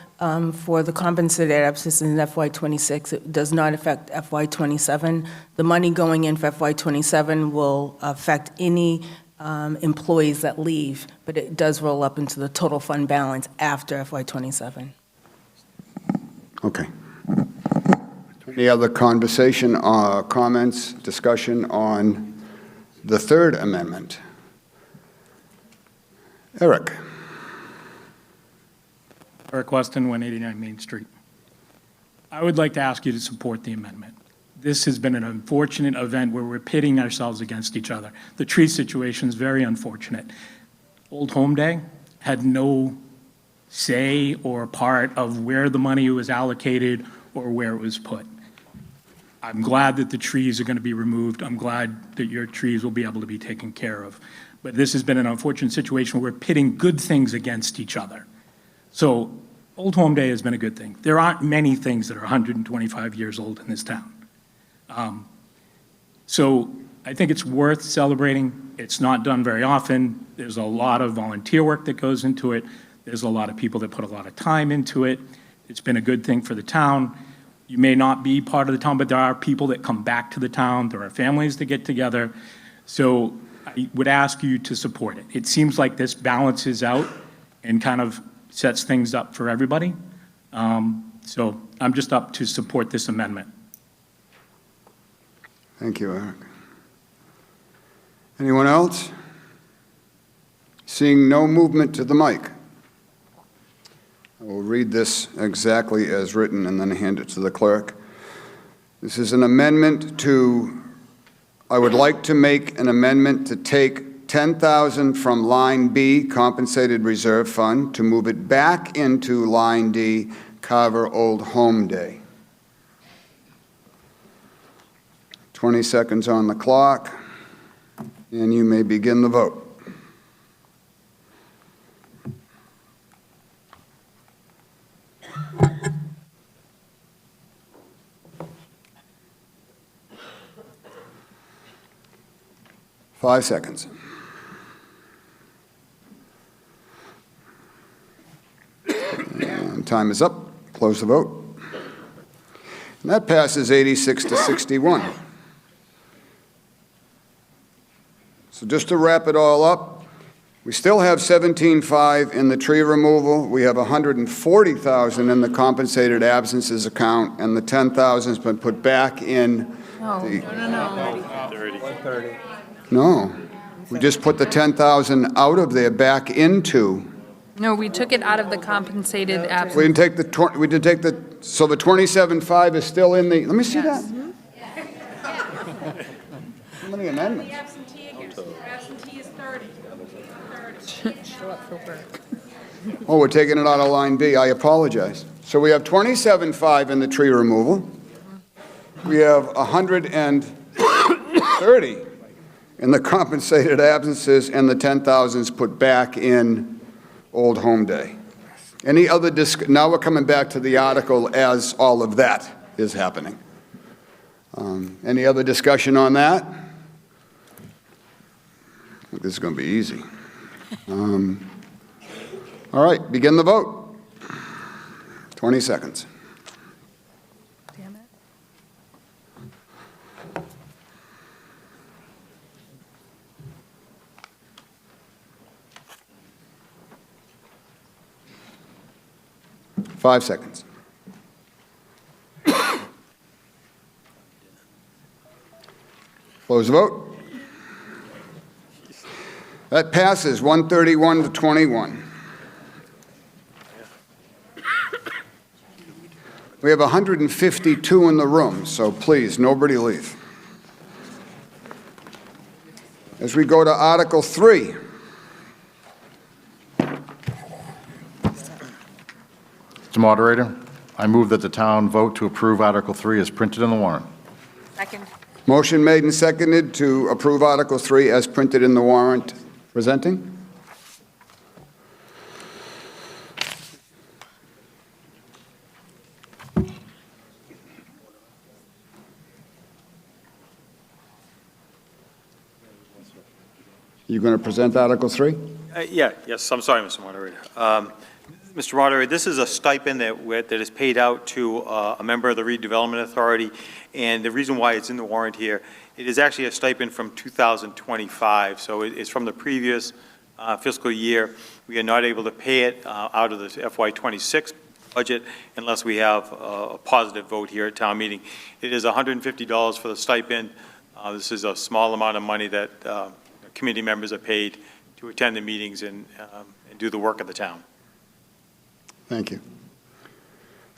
for the compensated absences in FY26, it does not affect FY27. The money going in for FY27 will affect any employees that leave, but it does roll up into the total fund balance after FY27. Okay. Any other conversation, comments, discussion on the third amendment? Eric? Eric Weston, 189 Main Street. I would like to ask you to support the amendment. This has been an unfortunate event where we're pitting ourselves against each other. The tree situation is very unfortunate. Old Home Day had no say or part of where the money was allocated or where it was put. I'm glad that the trees are going to be removed. I'm glad that your trees will be able to be taken care of. But this has been an unfortunate situation where we're pitting good things against each other. So Old Home Day has been a good thing. There aren't many things that are 125 years old in this town. So I think it's worth celebrating. It's not done very often. There's a lot of volunteer work that goes into it. There's a lot of people that put a lot of time into it. It's been a good thing for the town. You may not be part of the town, but there are people that come back to the town. There are families that get together. So I would ask you to support it. It seems like this balances out and kind of sets things up for everybody. So I'm just up to support this amendment. Thank you, Eric. Anyone else? Seeing no movement to the mic. I will read this exactly as written and then hand it to the clerk. This is an amendment to, I would like to make an amendment to take $10,000 from line B, compensated reserve fund, to move it back into line D, Carver Old Home Day. 20 seconds on the clock, and you may begin the vote. Five seconds. And time is up. Close the vote. And that passes 86 to 61. So just to wrap it all up, we still have 17.5 in the tree removal. We have 140,000 in the compensated absences account, and the 10,000 has been put back in. No, we just put the 10,000 out of there back into. No, we took it out of the compensated absence. We didn't take the, we did take the, so the 27.5 is still in the, let me see that. How many amendments? Absentee is 30. Show up for work. Oh, we're taking it out of line B. I apologize. So we have 27.5 in the tree removal. We have 130 in the compensated absences, and the 10,000 is put back in Old Home Day. Any other now we're coming back to the article as all of that is happening. Any other discussion on that? I think this is going to be easy. All right, begin the vote. 20 seconds. Damn it. Five seconds. Close the vote. That passes 131 to 21. We have 152 in the room, so please, nobody leave. As we go to Article 3. Mr. Moderator, I move that the town vote to approve Article 3 as printed in the warrant. Second. Motion made and seconded to approve Article 3 as printed in the warrant. Presenting? You going to present Article 3? Yes, I'm sorry, Mr. Moderator. Mr. Moderator, this is a stipend that is paid out to a member of the Redevelopment Authority, and the reason why it's in the warrant here, it is actually a stipend from 2025, so it's from the previous fiscal year. We are not able to pay it out of the FY26 budget unless we have a positive vote here at town meeting. It is $150 for the stipend. This is a small amount of money that committee members are paid to attend the meetings and do the work of the town. Thank you.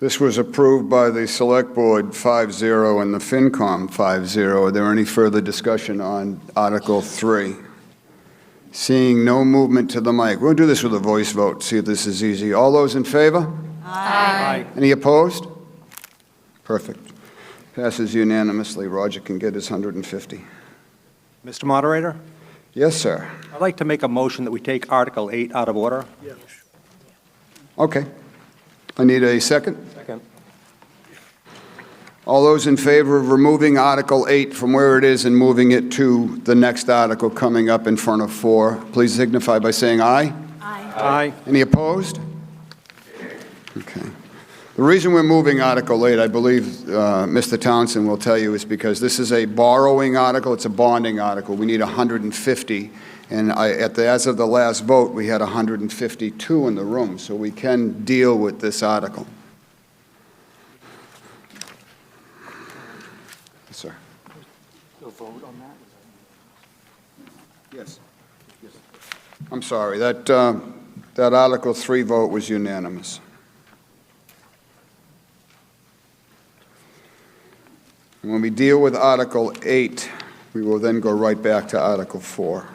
This was approved by the Select Board 5-0 and the FinCom 5-0. Are there any further discussion on Article 3? Seeing no movement to the mic. We'll do this with a voice vote, see if this is easy. All those in favor? Aye. Any opposed? Perfect. Passes unanimously. Roger can get his 150. Mr. Moderator, Yes, sir. I'd like to make a motion that we take Article 8 out of order. Okay. I need a second. Second. All those in favor of removing Article 8 from where it is and moving it to the next article coming up in front of 4, please signify by saying aye. Aye. Any opposed? Okay. The reason we're moving Article 8, I believe Mr. Townsend will tell you, is because this is a borrowing article. It's a bonding article. We need 150. And as of the last vote, we had 152 in the room, so we can deal with this article. Yes, sir. vote on that? Yes. I'm sorry. That Article 3 vote was unanimous. And when we deal with Article 8, we will then go right back to Article 4.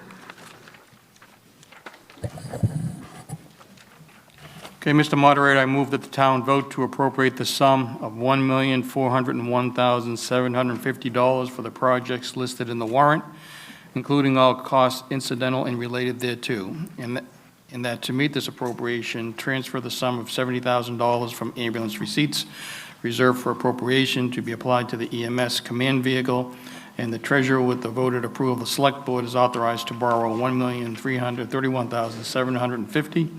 Okay, Mr. Moderator, I move that the town vote to appropriate the sum of $1,401,750 for the projects listed in the warrant, including all costs incidental and related thereto, and that to meet this appropriation, transfer the sum of $70,000 from ambulance receipts reserved for appropriation to be applied to the EMS command vehicle, and the treasurer, with the voted approval of the Select Board, is authorized to borrow $1,331,750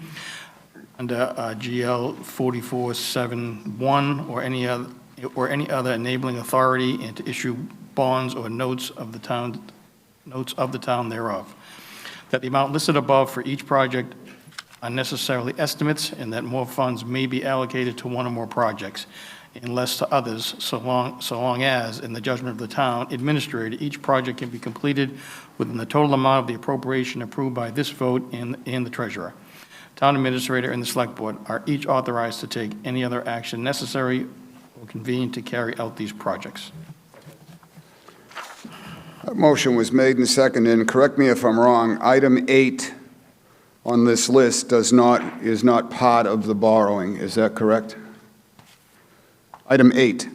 under GL 4471 or any other enabling authority, and to issue bonds or notes of the town thereof. That the amount listed above for each project are necessarily estimates, and that more funds may be allocated to one or more projects, and less to others, so long as, in the judgment of the town administrator, each project can be completed within the total amount of the appropriation approved by this vote and the treasurer. Town administrator and the Select Board are each authorized to take any other action necessary or convenient to carry out these projects. That motion was made and seconded, and correct me if I'm wrong, item 8 on this list is not part of the borrowing. Is that correct? Item 8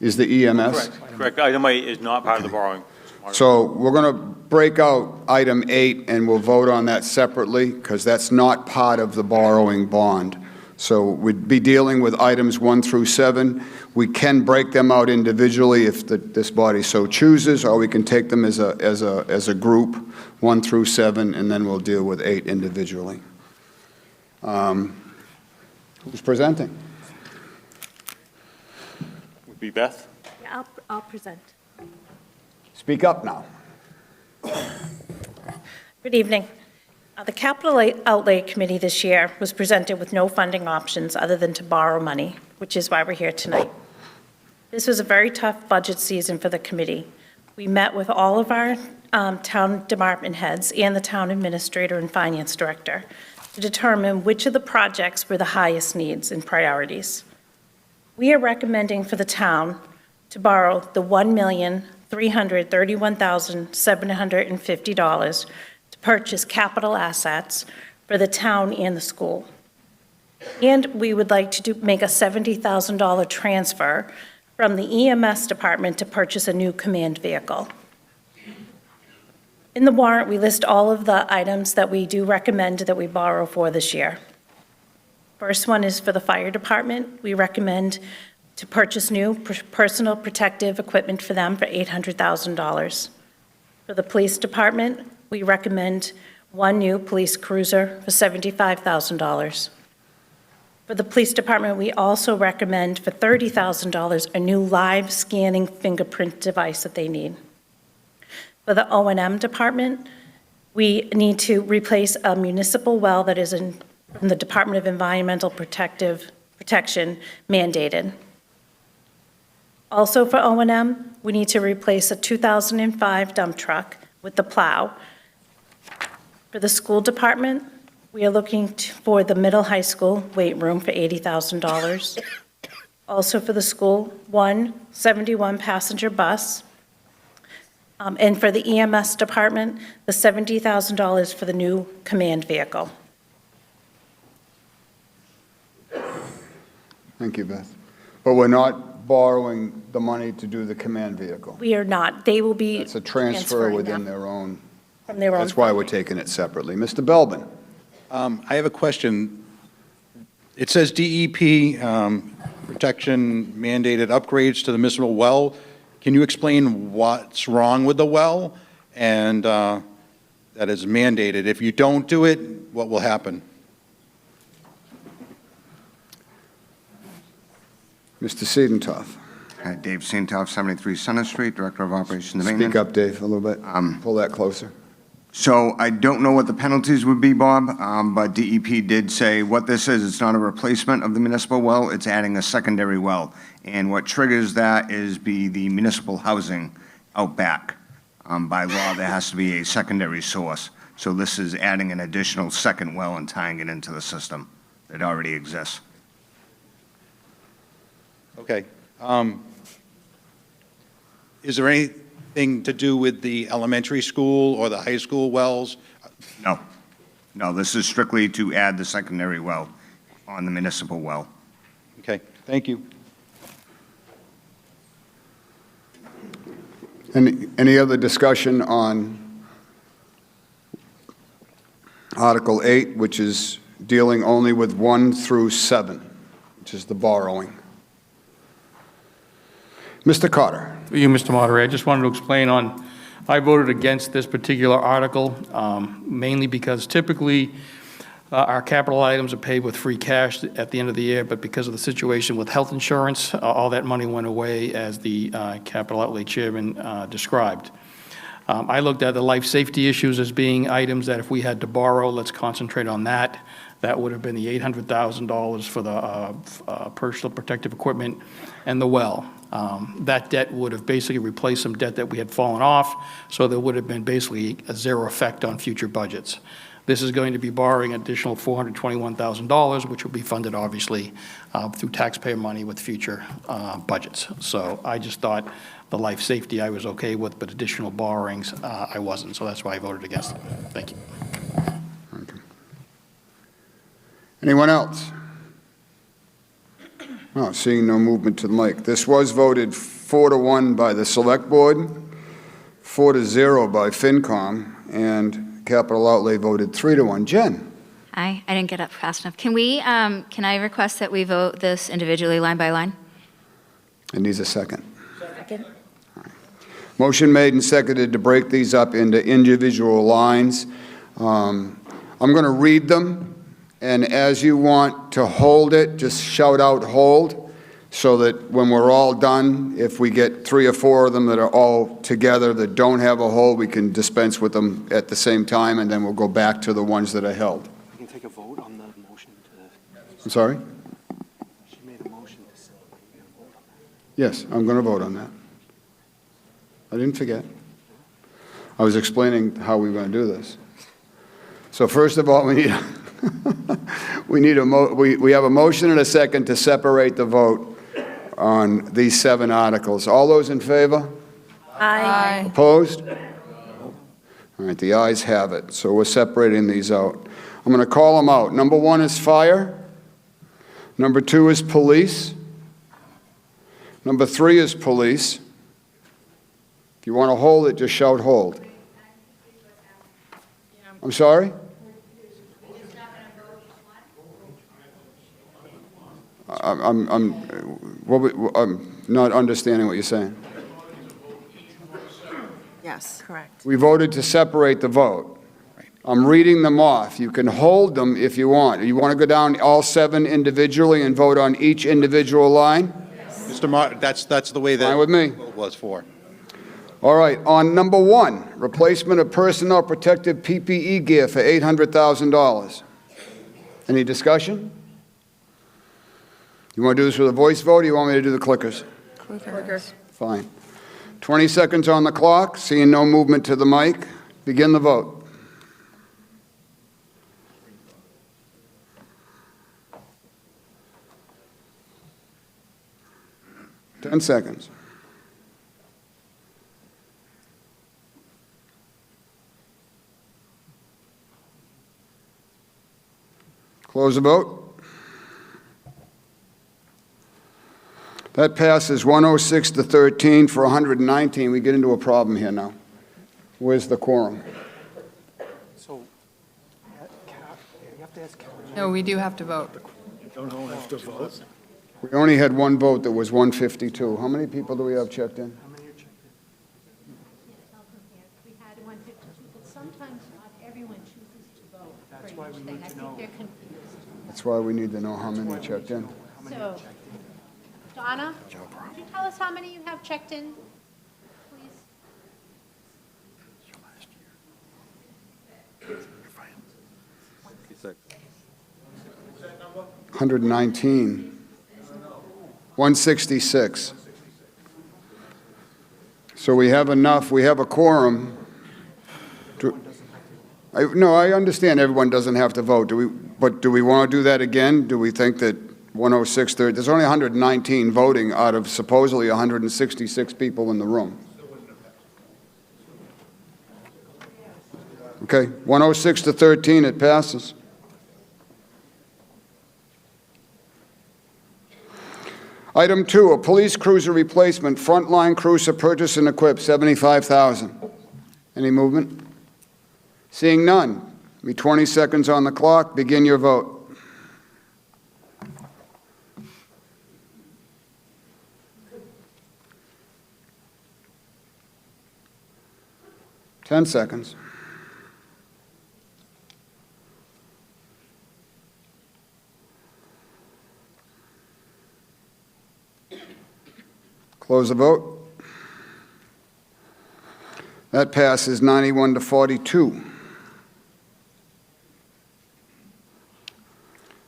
is the EMS? Correct. Item 8 is not part of the borrowing. So we're going to break out item 8, and we'll vote on that separately, because that's not part of the borrowing bond. So we'd be dealing with items 1 through 7. We can break them out individually if this body so chooses, or we can take them as a group, 1 through 7, and then we'll deal with 8 individually. Who's presenting? Would be Beth? Yeah, I'll present. Speak up now. Good evening. The Capital Outlay Committee this year was presented with no funding options other than to borrow money, which is why we're here tonight. This was a very tough budget season for the committee. We met with all of our town department heads and the town administrator and finance director to determine which of the projects were the highest needs and priorities. We are recommending for the town to borrow the $1,331,750 to purchase capital assets for the town and the school. And we would like to make a $70,000 transfer from the EMS department to purchase a new command vehicle. In the warrant, we list all of the items that we do recommend that we borrow for this year. First one is for the fire department. We recommend to purchase new personal protective equipment for them for $800,000. For the police department, we recommend 1 new police cruiser for $75,000. For the police department, we also recommend for $30,000 a new live scanning fingerprint device that they need. For the O&M department, we need to replace a municipal well that is from the Department of Environmental Protection mandated. Also for O&M, we need to replace a 2005 dump truck with the plow. For the school department, we are looking for the middle high school weight room for $80,000. Also for the school, 1 71-passenger bus. And for the EMS department, the $70,000 for the new command vehicle. Thank you, Beth. But we're not borrowing the money to do the command vehicle. We are not. They will be It's a transfer transferring within them their own. from their own. That's why we're taking it separately. Mr. Belbin? I have a question. It says DEP protection mandated upgrades to the municipal well. Can you explain what's wrong with the well and that is mandated? If you don't do it, what will happen? Mr. Siedentoff? Dave Siedentoff, 73 Center Street, Director of Operations and Maintenance. Speak up, Dave, a little bit. Pull that closer. So I don't know what the penalties would be, Bob, but DEP did say what this is, it's not a replacement of the municipal well, it's adding a secondary well. And what triggers that is the municipal housing out back. By law, there has to be a secondary source. So this is adding an additional second well and tying it into the system that already exists. Okay. Is there anything to do with the elementary school or the high school wells? No. No, this is strictly to add the secondary well on the municipal well. Okay, thank you. Any other discussion on Article 8, which is dealing only with 1 through 7, which is the borrowing? Mr. Carter. Through you, Mr. Moderator, I just wanted to explain I voted against this particular article, mainly because typically our capital items are paid with free cash at the end of the year, but because of the situation with health insurance, all that money went away as the capital outlay chairman described. I looked at the life safety issues as being items that if we had to borrow, let's concentrate on that. That would have been the $800,000 for the personal protective equipment and the well. That debt would have basically replaced some debt that we had fallen off, so there would have been basically a zero effect on future budgets. This is going to be borrowing an additional $421,000, which will be funded, obviously, through taxpayer money with future budgets. So I just thought the life safety I was okay with, but additional borrowings I wasn't. So that's why I voted against it. Thank you. Okay. Anyone else? No, seeing no movement to the mic. This was voted 4-1 by the Select Board, 4-0 by FinCom, and Capital Outlay voted 3-1. Jen? Hi, I didn't get up fast enough. Can I request that we vote this individually, line by line? It needs a second. Second. Motion made and seconded to break these up into individual lines. I'm going to read them, and as you want to hold it, just shout out "hold," so that when we're all done, if we get 3 or 4 of them that are all together that don't have a hold, we can dispense with them at the same time, and then we'll go back to the ones that are held. We can take a vote on the motion to... I'm sorry? She made a motion to separate. Yes, I'm going to vote on that. I didn't forget. I was explaining how we were going to do this. So first of all, we need we have a motion and a second to separate the vote on these 7 articles. All those in favor? Aye. Opposed? All right, the ayes have it. So we're separating these out. I'm going to call them out. Number 1 is fire. Number 2 is police. Number 3 is police. If you want to hold it, just shout hold. I'm sorry? I'm not understanding what you're saying. Yes. Correct. We voted to separate the vote. I'm reading them off. You can hold them if you want. You want to go down all 7 individually and vote on each individual line? Mr. Martin, that's the way that Fine with me. it was for. All right, on number 1, replacement of personnel protective PPE gear for $800,000. Any discussion? You want to do this with a voice vote, or you want me to do the clickers? Clickers. Fine. 20 seconds on the clock, seeing no movement to the mic. Begin the vote. Ten seconds. Close the vote. That passes 106 to 13 for 119. We get into a problem here now. Where's the quorum? So, you have to ask Karen. No, we do have to vote. We only had 1 vote that was 152. How many people do we have checked in? We had 152, but sometimes not everyone chooses to vote. That's why we need to know. They're confused. That's why we need to know how many checked in. So, Donna, could you tell us how many you have checked in, please? 119. 166. So we have enough, we have a quorum. No, I understand everyone doesn't have to vote. But do we want to do that again? Do we think that 106, there's only 119 voting out of supposedly 166 people in the room? Okay, 106 to 13, it passes. Item 2, a police cruiser replacement, frontline cruiser purchase and equip, $75,000. Any movement? Seeing none, be 20 seconds on the clock. Begin your vote. Ten seconds. Close the vote. That passes 91 to 42.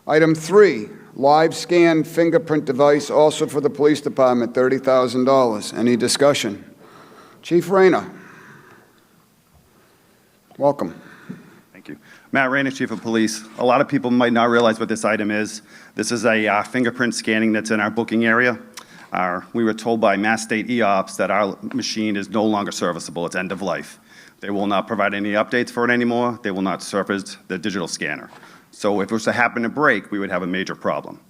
Item 3, live scan fingerprint device, also for the police department, $30,000. Any discussion? Chief Rayner. Welcome. Thank you. Matt Rayner, Chief of Police. A lot of people might not realize what this item is. This is a fingerprint scanning that's in our booking area. We were told by Mass State EOPS that our machine is no longer serviceable. It's end of life. They will not provide any updates for it anymore. They will not service the digital scanner. So if it was to happen to break, we would have a major problem.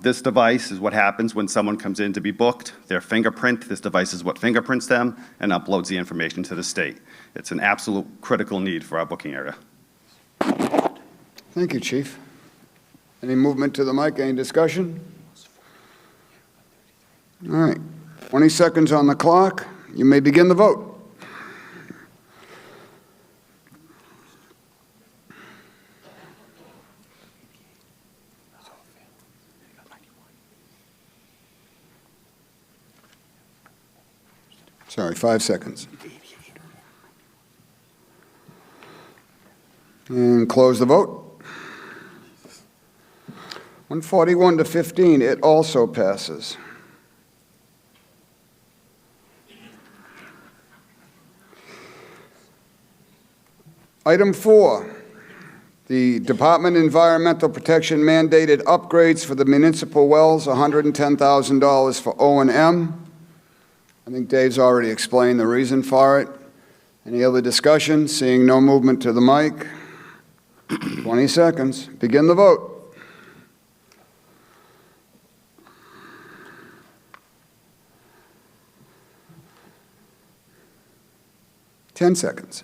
This device is what happens when someone comes in to be booked. Their fingerprint, this device is what fingerprints them and uploads the information to the state. It's an absolute critical need for our booking area. Thank you, Chief. Any movement to the mic, any discussion? All right, 20 seconds on the clock. You may begin the vote. Sorry, 5 seconds. And close the vote. 141 to 15, it also passes. Item 4, the Department of Environmental Protection mandated upgrades for the municipal wells, $110,000 for O&M. I think Dave's already explained the reason for it. Any other discussion? Seeing no movement to the mic. 20 seconds. Begin the vote. Ten seconds.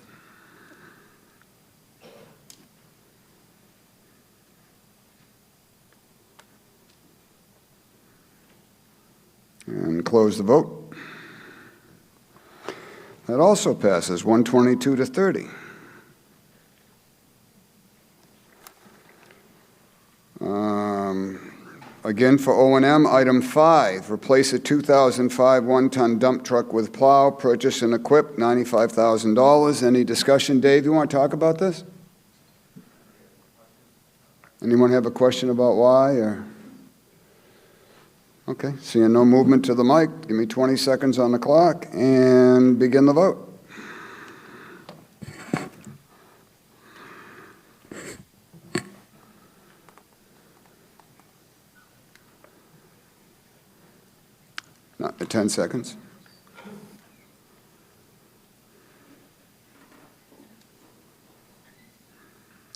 And close the vote. That also passes, 122 to 30. Again, for O&M, item 5, replace a 2005 one-ton dump truck with plow, purchase and equip, $95,000. Any discussion? Dave, you want to talk about this? Anyone have a question about why, or? Okay, seeing no movement to the mic, give me 20 seconds on the clock and begin the vote. Not the 10 seconds.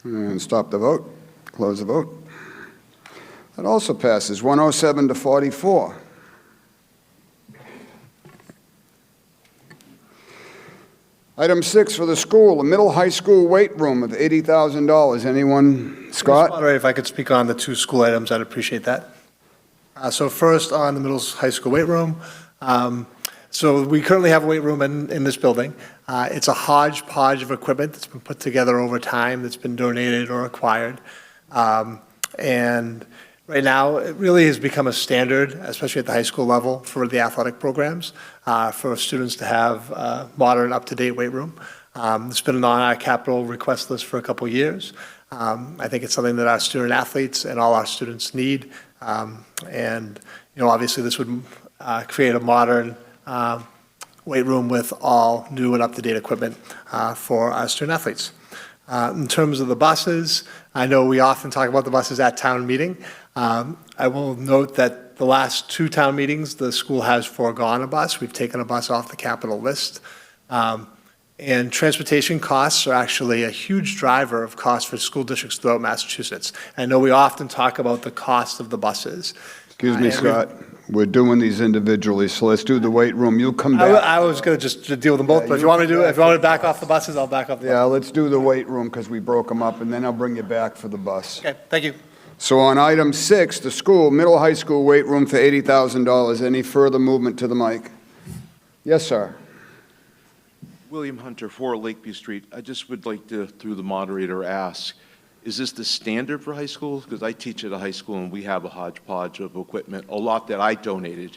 And stop the vote, close the vote. That also passes, 107 to 44. Item 6 for the school, a middle high school weight room of $80,000. Anyone? Scott? Mr. Moderator, if I could speak on the two school items, I'd appreciate that. So first, on the middle high school weight room. So we currently have a weight room in this building. It's a hodgepodge of equipment that's been put together over time, that's been donated or acquired. And right now, it really has become a standard, especially at the high school level, for the athletic programs, for students to have a modern, up-to-date weight room. It's been on our capital request list for a couple of years. I think it's something that our student athletes and all our students need. And, you know, obviously this would create a modern weight room with all new and up-to-date equipment for our student athletes. In terms of the buses, I know we often talk about the buses at town meeting. I will note that the last 2 town meetings, the school has foregone a bus. We've taken a bus off the capital list. And transportation costs are actually a huge driver of costs for school districts throughout Massachusetts. I know we often talk about the cost of the buses. Excuse me, Scott. We're doing these individually, so let's do the weight room. You'll come back. I was going to just deal with them both, but if you want me to back off the buses, I'll back off the buses. Yeah, let's do the weight room because we broke them up, and then I'll bring you back for the bus. Okay, thank you. So on item 6, the school, middle high school weight room for $80,000. Any further movement to the mic? Yes, sir. William Hunter, 4 Lakeview Street. I just would like to, through the moderator, ask, is this the standard for high schools? Because I teach at a high school and we have a hodgepodge of equipment, a lot that I donated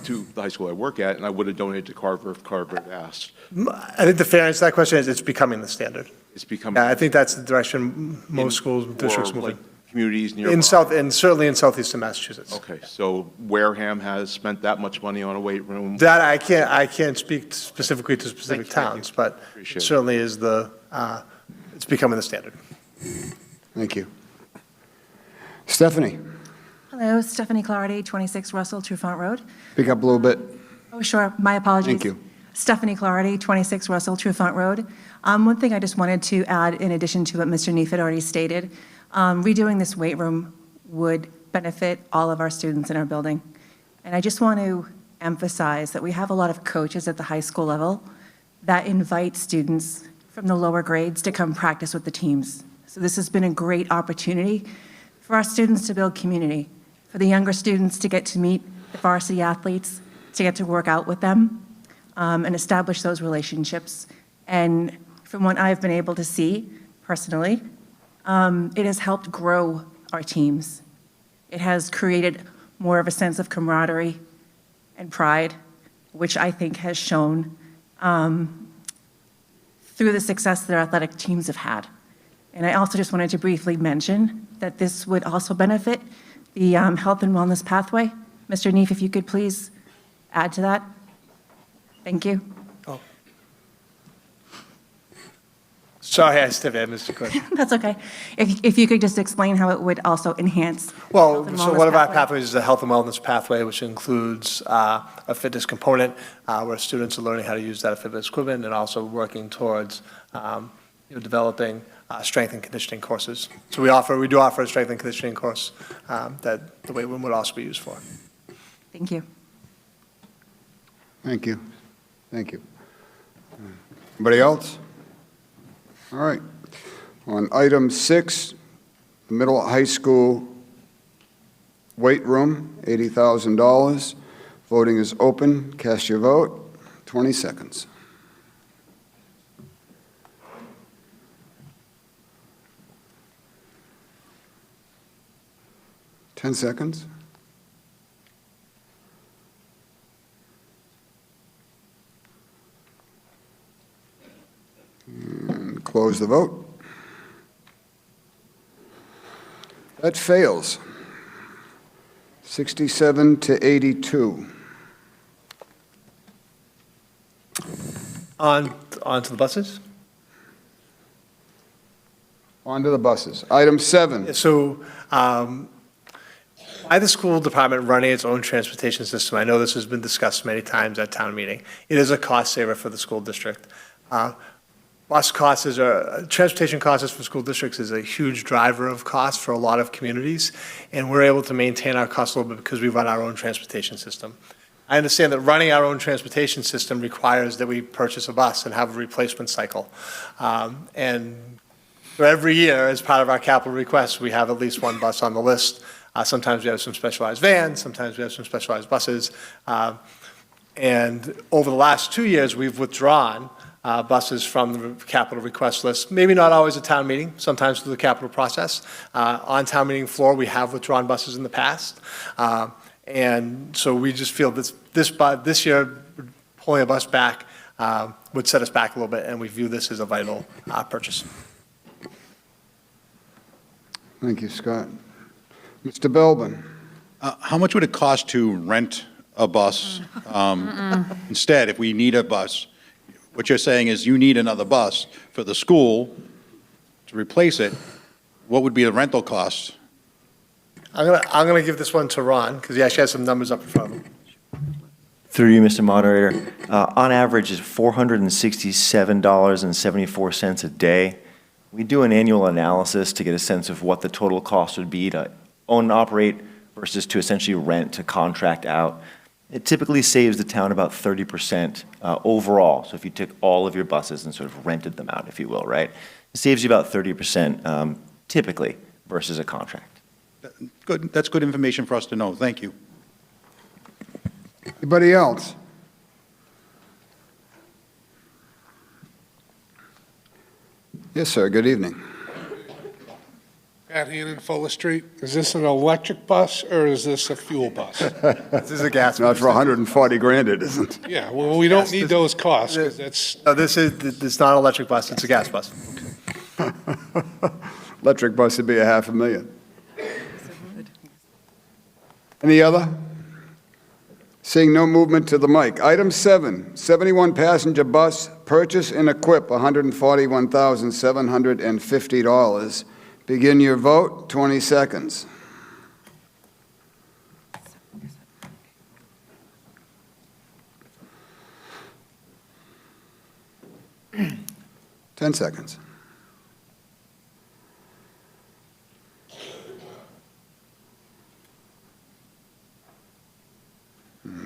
to the high school I work at, and I would have donated to Carver if Carver had asked. I think the fairness to that question is it's becoming the standard. It's becoming. Yeah, I think that's the direction most schools, districts moving. Like communities nearby. And certainly in southeastern Massachusetts. Okay, so Wareham has spent that much money on a weight room. That I can't speak specifically to specific towns, but it certainly is it's becoming the standard. Thank you. Stephanie, Hello, Stephanie Clardy, 26 Russell, Trufant Road. pick up a little bit. Oh, sure, my apologies. Thank you. Stephanie Clardy, 26 Russell, Trufant Road. One thing I just wanted to add, in addition to what Mr. Neef had already stated, redoing this weight room would benefit all of our students in our building. And I just want to emphasize that we have a lot of coaches at the high school level that invite students from the lower grades to come practice with the teams. So So this has been a great opportunity for our students to build community, for the younger students to get to meet the varsity athletes, to get to work out with them, and establish those relationships. And from what I've been able to see personally, it has helped grow our teams. It has created more of a sense of camaraderie and pride, which I think has shown through the success that our athletic teams have had. And I also just wanted to briefly mention that this would also benefit the health and wellness pathway. Mr. Neef, if you could please add to that. Thank you. Sorry, I stepped in, Mr. Clerk. That's okay. If you could just explain how it would also enhance. Well, health and so wellness one of our pathway. pathways is the health and wellness pathway, which includes a fitness component where students are learning how to use that fitness equipment and also working towards developing strength and conditioning courses. So we do offer a strength and conditioning course that the weight room would also be used for. Thank you. Thank you. Thank you. Anybody else? All right. On item 6, the middle high school weight room, $80,000. Voting is open. Cast your vote. 20 seconds. Ten seconds. And close the vote. That fails. 67 to 82. On to the buses? On to the buses. Item 7. So, by the school department running its own transportation system, I know this has been discussed many times at town meeting. It is a cost saver for the school district. Bus costs transportation costs for school districts is a huge driver of cost for a lot of communities, and we're able to maintain our costs a little bit because we run our own transportation system. I understand that running our own transportation system requires that we purchase a bus and have a replacement cycle. And so every year, as part of our capital requests, we have at least one bus on the list. Sometimes we have some specialized vans, sometimes we have some specialized buses. And over the last 2 years, we've withdrawn buses from the capital request list, maybe not always at town meeting, sometimes through the capital process. On town meeting floor, we have withdrawn buses in the past. And so we just feel this year, pulling a bus back would set us back a little bit, and we view this as a vital purchase. Thank you, Scott. Mr. Belbin. How much would it cost to rent a bus instead if we need a bus? What you're saying is you need another bus for the school to replace it. What would be the rental cost? I'm gonna give this one to Ron, because he actually has some numbers up in front of him. Through you, Mr. Moderator, on average is $467.74 a day. We do an annual analysis to get a sense of what the total cost would be to own and operate versus to essentially rent, to contract out. It typically saves the town about 30% overall. So if you took all of your buses and sort of rented them out, if you will, right? It saves you about 30% typically versus a contract. Good. That's good information for us to know. Thank you. Anybody else? Yes, sir. Good evening. Pat Hannon, Fuller Street. Is this an electric bus or is this a fuel bus? This is a gas. Not for 140 grand, it isn't. Yeah, well, we don't need those costs, 'cause that's, No, this is not an electric bus, it's a gas bus. Electric bus would be $500,000. Any other? Seeing no movement to the mic. Item 7, 71-passenger bus, purchase and equip, $141,750. Begin your vote, 20 seconds. Ten seconds.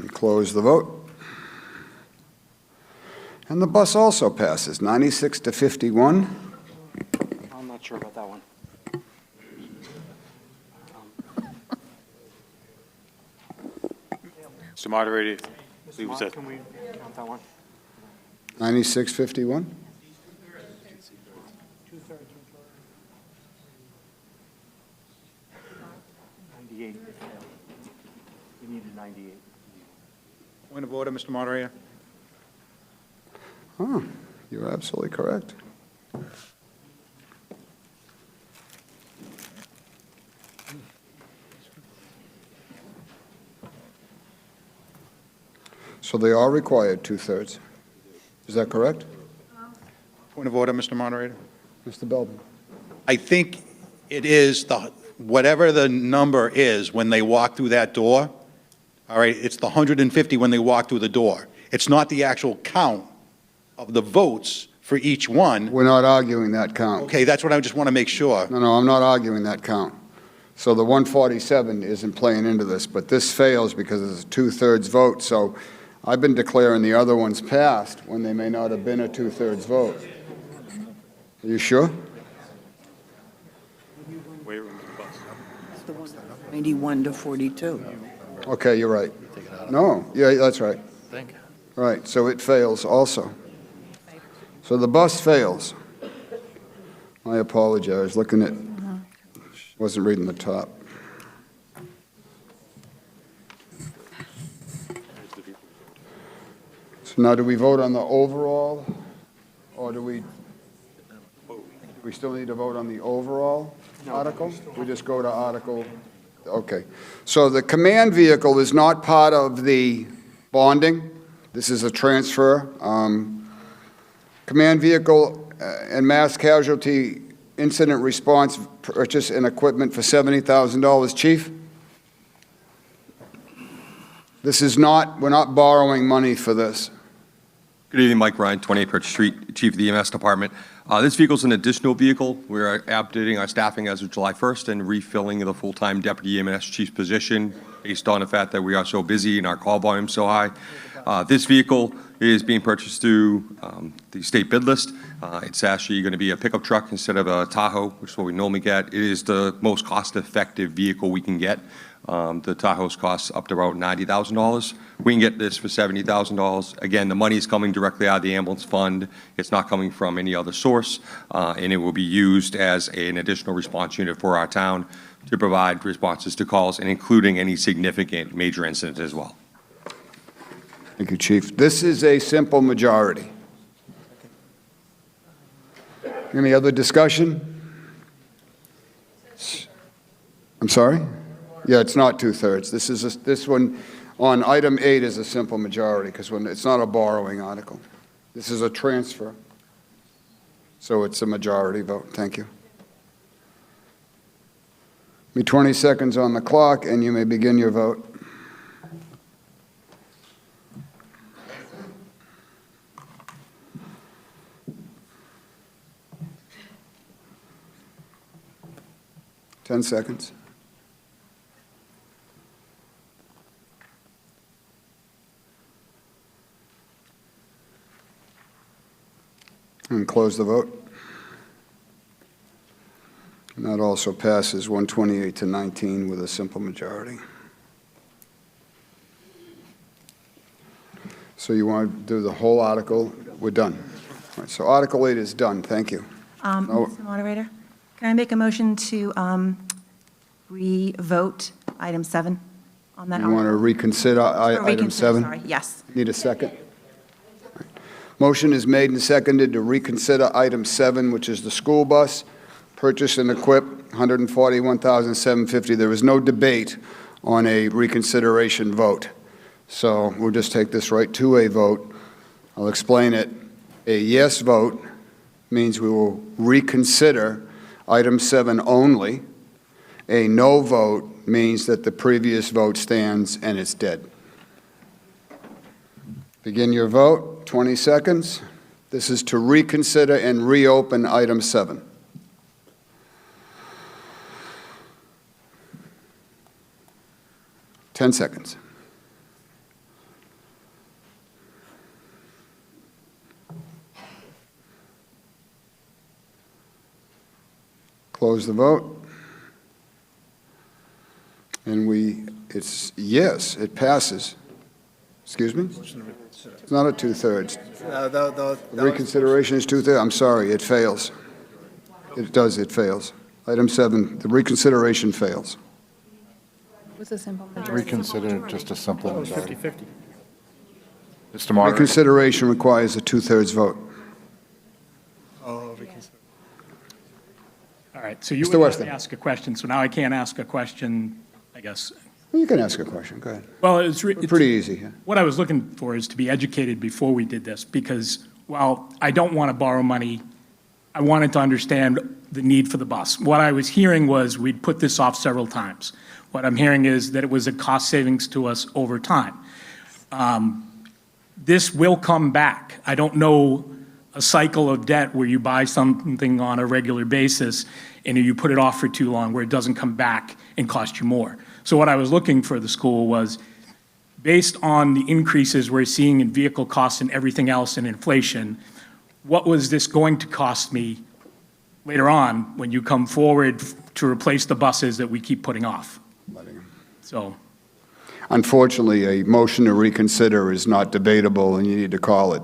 Close the vote. And the bus also passes, 96 to 51. How much Not sure about that one. Mr. Moderator, Mr. Mott, can we count that one? 9651? You needed 98. Point of order, Mr. Moderator. Huh, you're absolutely correct. So they are required two-thirds. Is that correct? Point of order, Mr. Moderator. Mr. Belbin? I think it is whatever the number is when they walk through that door, all right, it's the 150 when they walk through the door. It's not the actual count of the votes for each one. We're not arguing that count. Okay, that's what I just want to make sure. No, I'm not arguing that count. So the 147 isn't playing into this, but this fails because it's a two-thirds vote. So I've been declaring the other ones passed when they may not have been a two-thirds vote. Are you sure? Wait, room bus. 91 to 42. Okay, you're right. No, yeah, that's right. Right, so it fails also. So the bus fails. I apologize, looking at, wasn't reading the top. So now do we vote on the overall, or do we still need to vote on the overall article? We just go to article, okay. So the command vehicle is not part of the bonding. This is a transfer. Command vehicle and mass casualty incident response purchase and equipment for $70,000. Chief? This is not, we're not borrowing money for this. Good evening, Mike Ryan, 28 Perch Street, Chief of the EMS Department. This vehicle is an additional vehicle. We're updating our staffing as of July 1st and refilling the full-time Deputy EMS Chief's position based on the fact that we are so busy and our call volume is so high. This vehicle is being purchased through the state bid list. It's actually going to be a pickup truck instead of a Tahoe, which is what we normally get. It is the most cost-effective vehicle we can get. The Tahoe's costs up to about $90,000. We can get this for $70,000. Again, the money is coming directly out of the ambulance fund. It's not coming from any other source, and it will be used as an additional response unit for our town to provide responses to calls, and including any significant major incidents as well. Thank you, Chief. This is a simple majority. Any other discussion? I'm sorry? Yeah, it's not two-thirds. This one on item 8 is a simple majority because it's not a borrowing article. This is a transfer. So it's a majority vote. Thank you. Be 20 seconds on the clock and you may begin your vote. Ten seconds. And close the vote. And that also passes 128 to 19 with a simple majority. So you want to do the whole article? We're done. All right, so Article 8 is done. Thank you. Mr. Moderator, can I make a motion to re-vote item 7 on that? You want to reconsider item 7? Sorry, yes. Need a second? Motion is made and seconded to reconsider item 7, which is the school bus, purchase and equip, $141,750. There is no debate on a reconsideration vote. So we'll just take this right to a vote. I'll explain it. A yes vote means we will reconsider item 7 only. A no vote means that the previous vote stands and it's dead. Begin your vote, 20 seconds. This is to reconsider and reopen item 7. Ten seconds. Close the vote. And yes, it passes. Excuse me? It's not a two-thirds. Reconsideration is two-thirds. I'm sorry, it fails. It fails. Item 7, the reconsideration fails. What's a simple majority? Reconsider just a simple majority. 50-50. Mr. Moderator. Reconsideration requires a two-thirds vote. Oh, reconsider. All right, so you Mr. would Weston. ask a question, so now I can't ask a question, I guess. You can ask a question, go ahead. Well, it's Pretty easy, yeah. what I was looking for is to be educated before we did this, because while I don't want to borrow money, I wanted to understand the need for the bus. What I was hearing was we'd put this off several times. What I'm hearing is that it was a cost savings to us over time. This will come back. I don't know a cycle of debt where you buy something on a regular basis and you put it off for too long where it doesn't come back and cost you more. So what I was looking for the school was, based on the increases we're seeing in vehicle costs and everything else and inflation, what was this going to cost me later on when you come forward to replace the buses that we keep putting off? So, Unfortunately, a motion to reconsider is not debatable, and you need to call it.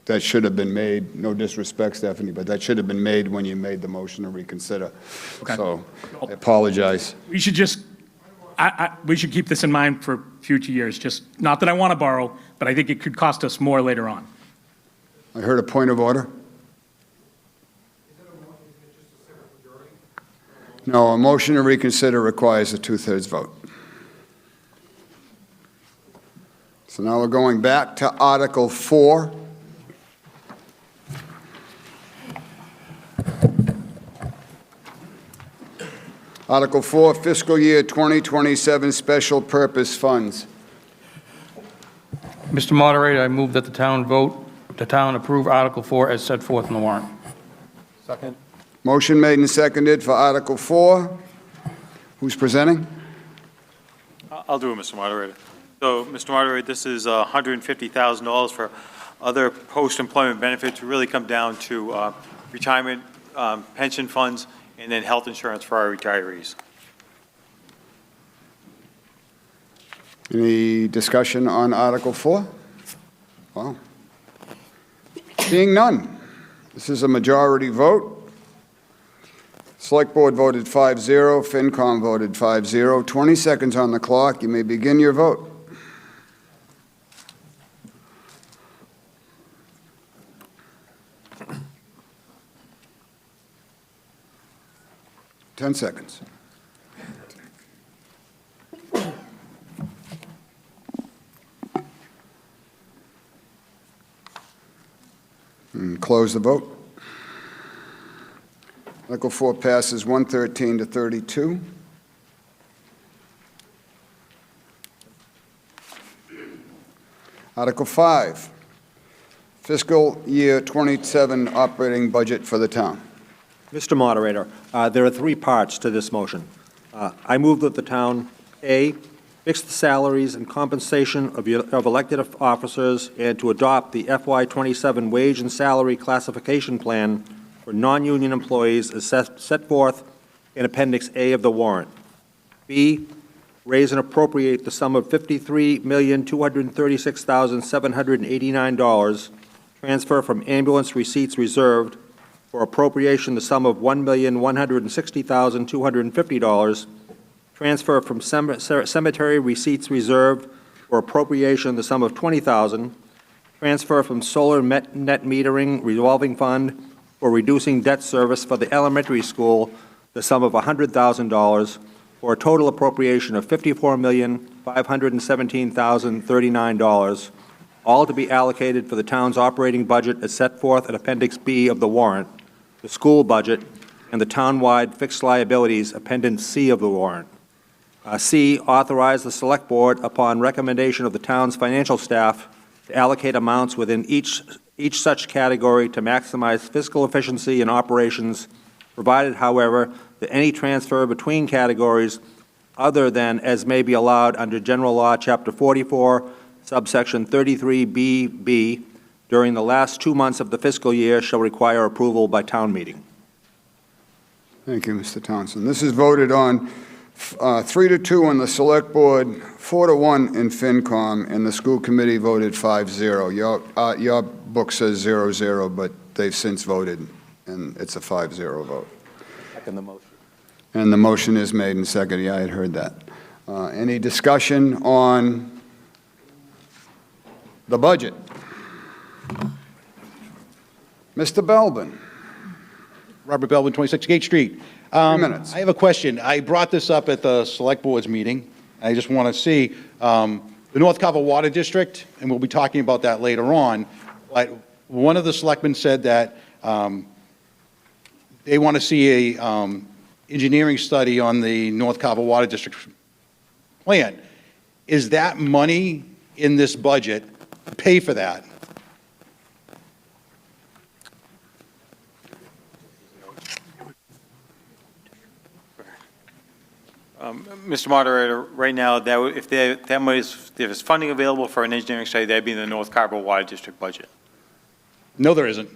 That should have been made, no disrespect, Stephanie, but that should have been made when you made the motion to reconsider. Okay. So, I apologize. we should just, we should keep this in mind for future years. Just, not that I want to borrow, but I think it could cost us more later on. I heard a point of order. No, a motion to reconsider requires a two-thirds vote. So now we're going back to Article 4. Article 4, fiscal year 2027 special purpose funds. Mr. Moderator, I move that the town approve Article 4 as set forth in the warrant. Second. Motion made and seconded for Article 4. Who's presenting? I'll do it, Mr. Moderator. So, Mr. Moderator, this is $150,000 for other post-employment benefits to really come down to retirement pension funds and then health insurance for our retirees. Any discussion on Article 4? Well, seeing none. This is a majority vote. Select Board voted 5-0, FinCom voted 5-0. 20 seconds on the clock. You may begin your vote. Ten seconds. And close the vote. Article 4 passes 113 to 32. Article 5, fiscal year 27 operating budget for the town. Mr. Moderator, there are three parts to this motion. I move that the town, A, fix the salaries and compensation of elected officers and to adopt the FY27 wage and salary classification plan for non-union employees as set forth in Appendix A of the warrant. B, raise and appropriate the sum of $53,236,789, transfer from ambulance receipts reserved for appropriation the sum of $1,160,250, transfer from cemetery receipts reserved for appropriation the sum of $20,000, transfer from solar net metering revolving fund for reducing debt service for the elementary school the sum of $100,000, for a total appropriation of $54,517,039, all to be allocated for the town's operating budget as set forth in Appendix B of the warrant, the school budget, and the townwide fixed liabilities, Appendix C of the warrant. C, authorize the Select Board, upon recommendation of the town's financial staff, to allocate amounts within each such category to maximize fiscal efficiency in operations, provided, however, that any transfer between categories other than as may be allowed under General Law, Chapter 44, subsection 33BB, during the last 2 months of the fiscal year shall require approval by town meeting. Thank you, Mr. Townsend. This is voted on 3-2 on the Select Board, 4-1 in FinCom, and the school committee voted 5-0. Your book says 0-0, but they've since voted, and it's a 5-0 vote. Second the motion. And the motion is made and seconded. Yeah, I had heard that. Any discussion on the budget? Mr. Belbin. Robert Belvin, 26 Gate Street. 3 minutes. I have a question. I brought this up at the Select Board's meeting. I just want to see the North Carver Water District, and we'll be talking about that later on, but one of the selectmen said that they want to see a engineering study on the North Carver Water District plan. Is that money in this budget to pay for that? Mr. Moderator, right now, if there's funding available for an engineering study, that'd be in the North Carver Water District budget. No, there isn't.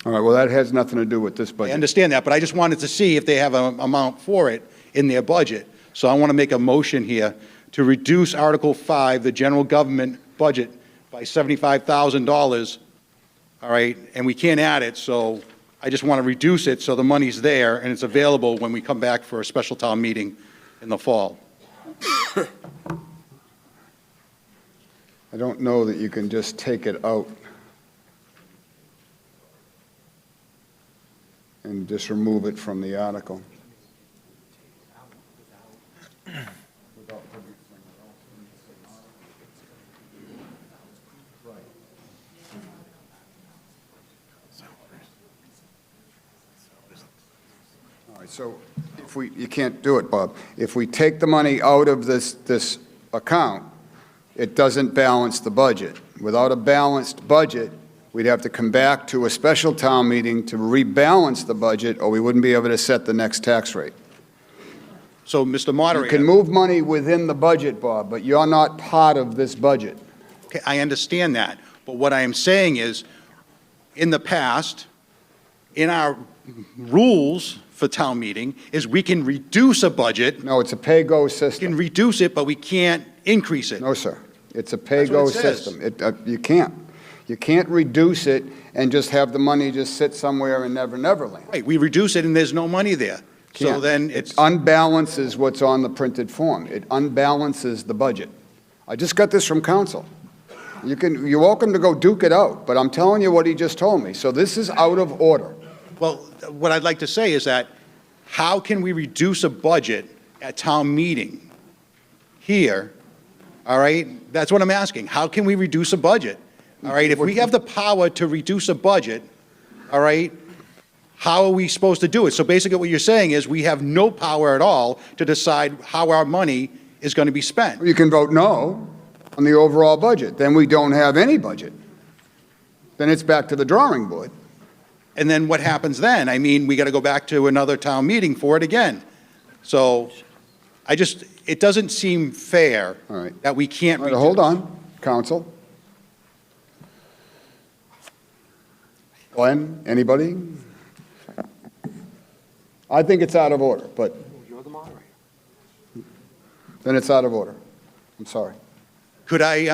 All right, well, that has nothing to do with this I budget. understand that, but I just wanted to see if they have an amount for it in their budget. So I want to make a motion here to reduce Article 5, the general government budget, by $75,000, all right? And we can't add it, so I just want to reduce it so the money's there and it's available when we come back for a special town meeting in the fall. I don't know that you can just take it out and just remove it from the article. All right, so you can't do it, Bob. If we take the money out of this account, it doesn't balance the budget. Without a balanced budget, we'd have to come back to a special town meeting to rebalance the budget, or we wouldn't be able to set the next tax rate. So, Mr. You Moderator. can move money within the budget, Bob, but you're not part of this budget. Okay, I understand that. But what I am saying is, in the past, in our rules for town meeting, is we can reduce a budget. No, it's a pay-go We system. can reduce it, but we can't increase it. No, sir. It's a That's pay-go what it says. system. You can't. You can't reduce it and just have the money just sit somewhere in Never Land. Right, we reduce it and there's no money there. So Can't. then It it's, unbalances what's on the printed form. It unbalances the budget. I just got this from council. You're welcome to go duke it out, but I'm telling you what he just told me. So this is out of order. well, what I'd like to say is that, how can we reduce a budget at town meeting here, all right? That's what I'm asking. How can we reduce a budget? All right, if we have the power to reduce a budget, all right, how are we supposed to do it? So basically what you're saying is we have no power at all to decide how our money is going to be spent. You can vote no on the overall budget. Then we don't have any budget. Then it's back to the drawing board. And then what happens then? I mean, we got to go back to another town meeting for it again. So it doesn't seem fair All right. that we can't All right, reduce. hold on, council. Glenn, anybody? I think it's out of order, but You're the moderator. then it's out of order. I'm sorry. Could I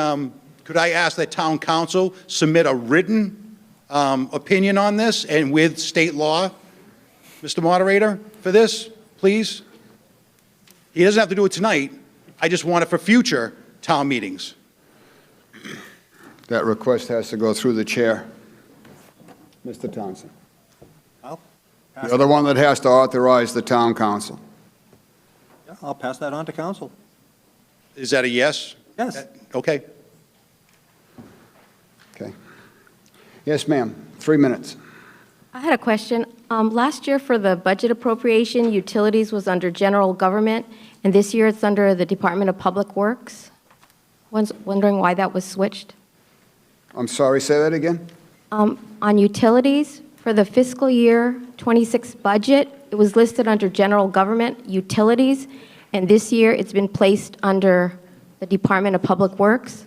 ask that town council submit a written opinion on this and with state law, Mr. Moderator, for this, please? He doesn't have to do it tonight. I just want it for future town meetings. That request has to go through the chair. Mr. Townsend. You're the one that has to authorize the town council. Yeah, I'll pass that on to council. Is that a yes? Yes. Okay. Okay. Yes, ma'am. 3 minutes. I had a question. Last year for the budget appropriation, utilities was under general government, and this year it's under the Department of Public Works. Wondering why that was switched. I'm sorry, say that again? On utilities, for the fiscal year 26 budget, it was listed under general government, utilities, and this year it's been placed under the Department of Public Works.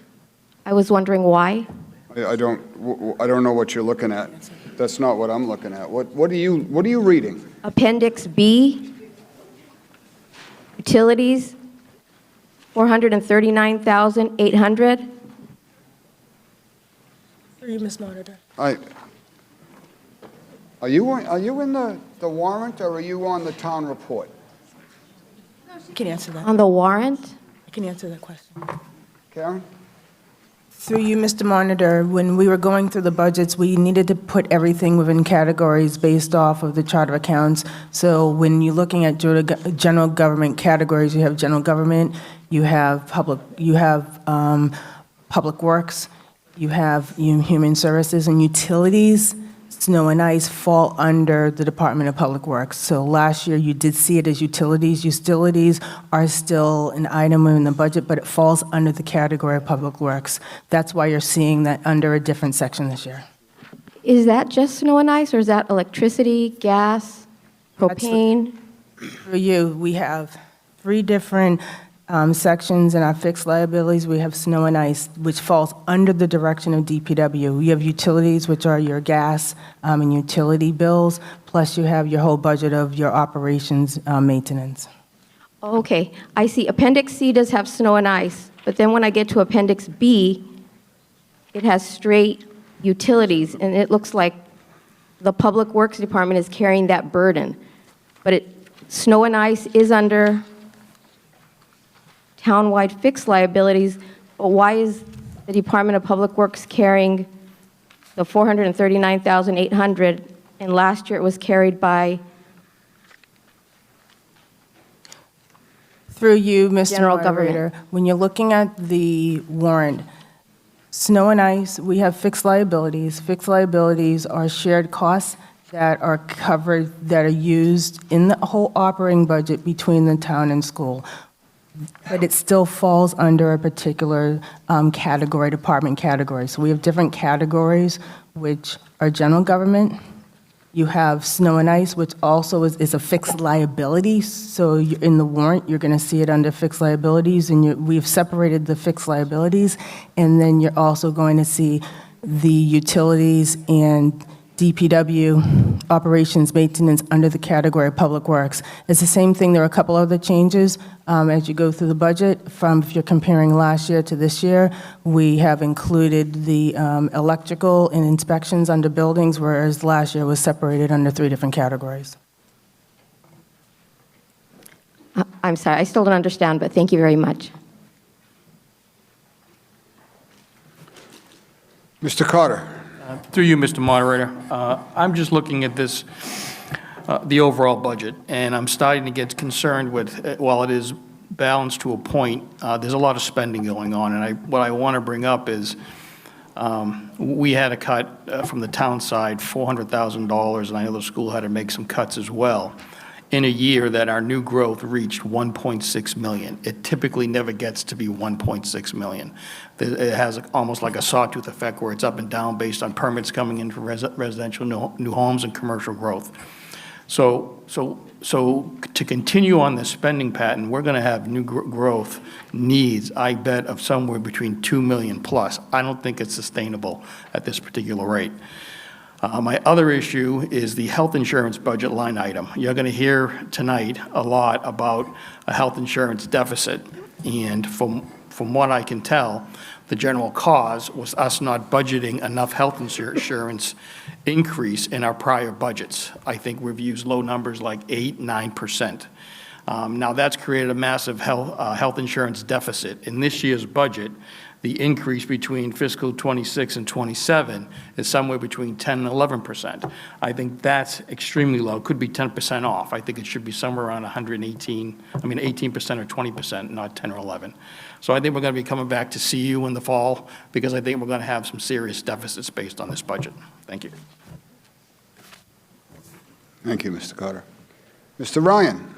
I was wondering why. I don't know what you're looking at. That's not what I'm looking at. What are you reading? Appendix B, utilities, 439,800. Through you, Ms. Monitor. Are you in the warrant, or are you on the town report? You can answer that. On the warrant? I can answer that question. Karen? Through you, Mr. Monitor, when we were going through the budgets, we needed to put everything within categories based off of the chart of accounts. So when you're looking at general government categories, you have general government, you have public works, you have human services, and utilities. Snow and ice fall under the Department of Public Works. So last year, you did see it as utilities. Utilities are still an item in the budget, but it falls under the category of Public Works. That's why you're seeing that under a different section this year. Is that just snow and ice, or is that electricity, gas, propane? For you, we have 3 different sections in our fixed liabilities. We have snow and ice, which falls under the direction of DPW. We have utilities, which are your gas and utility bills, plus you have your whole budget of your operations maintenance. Okay, I see Appendix C does have snow and ice, but then when I get to Appendix B, it has straight utilities, and it looks like the Public Works Department is carrying that burden. But snow and ice is under townwide fixed liabilities, but why is the Department of Public Works carrying the 439,800, and last year it was carried by? Through you, Mr. General Moderator, government. when you're looking at the warrant, snow and ice, we have fixed liabilities. Fixed liabilities are shared costs that are covered, that are used in the whole operating budget between the town and school. But it still falls under a particular category, department category. So we have different categories, which are general government. You have snow and ice, which also is a fixed liability. So in the warrant, you're going to see it under fixed liabilities, and we've separated the fixed liabilities. And then you're also going to see the utilities and DPW operations maintenance under the category of Public Works. It's the same thing. There are a couple other changes as you go through the budget. If you're comparing last year to this year, we have included the electrical and inspections under buildings, whereas last year was separated under 3 different categories. I'm sorry, I still don't understand, but thank you very much. Mr. Carter? Through you, Mr. Moderator, I'm just looking at this, the overall budget, and I'm starting to get concerned with, while it is balanced to a point, there's a lot of spending going on, and what I want to bring up is we had a cut from the town side, $400,000, and I know the school had to make some cuts as well, in a year that our new growth reached 1.6 million. It typically never gets to be 1.6 million. It has almost like a sawtooth effect where it's up and down based on permits coming in for residential new homes and commercial growth. So to continue on this spending pattern, we're going to have new growth needs, I bet, of somewhere between 2 million plus. I don't think it's sustainable at this particular rate. My other issue is the health insurance budget line item. You're going to hear tonight a lot about a health insurance deficit, and from what I can tell, the general cause was us not budgeting enough health insurance increase in our prior budgets. I think we've used low numbers like 8-9%. Now that's created a massive health insurance deficit. In this year's budget, the increase between fiscal 26 and 27 is somewhere between 10 and 11%. I think that's extremely low, could be 10% off. I think it should be somewhere around 18% or 20%, not 10 or 11. So I think we're going to be coming back to see you in the fall, because I think we're going to have some serious deficits based on this budget. Thank you. Thank you, Mr. Carter. Mr. Ryan?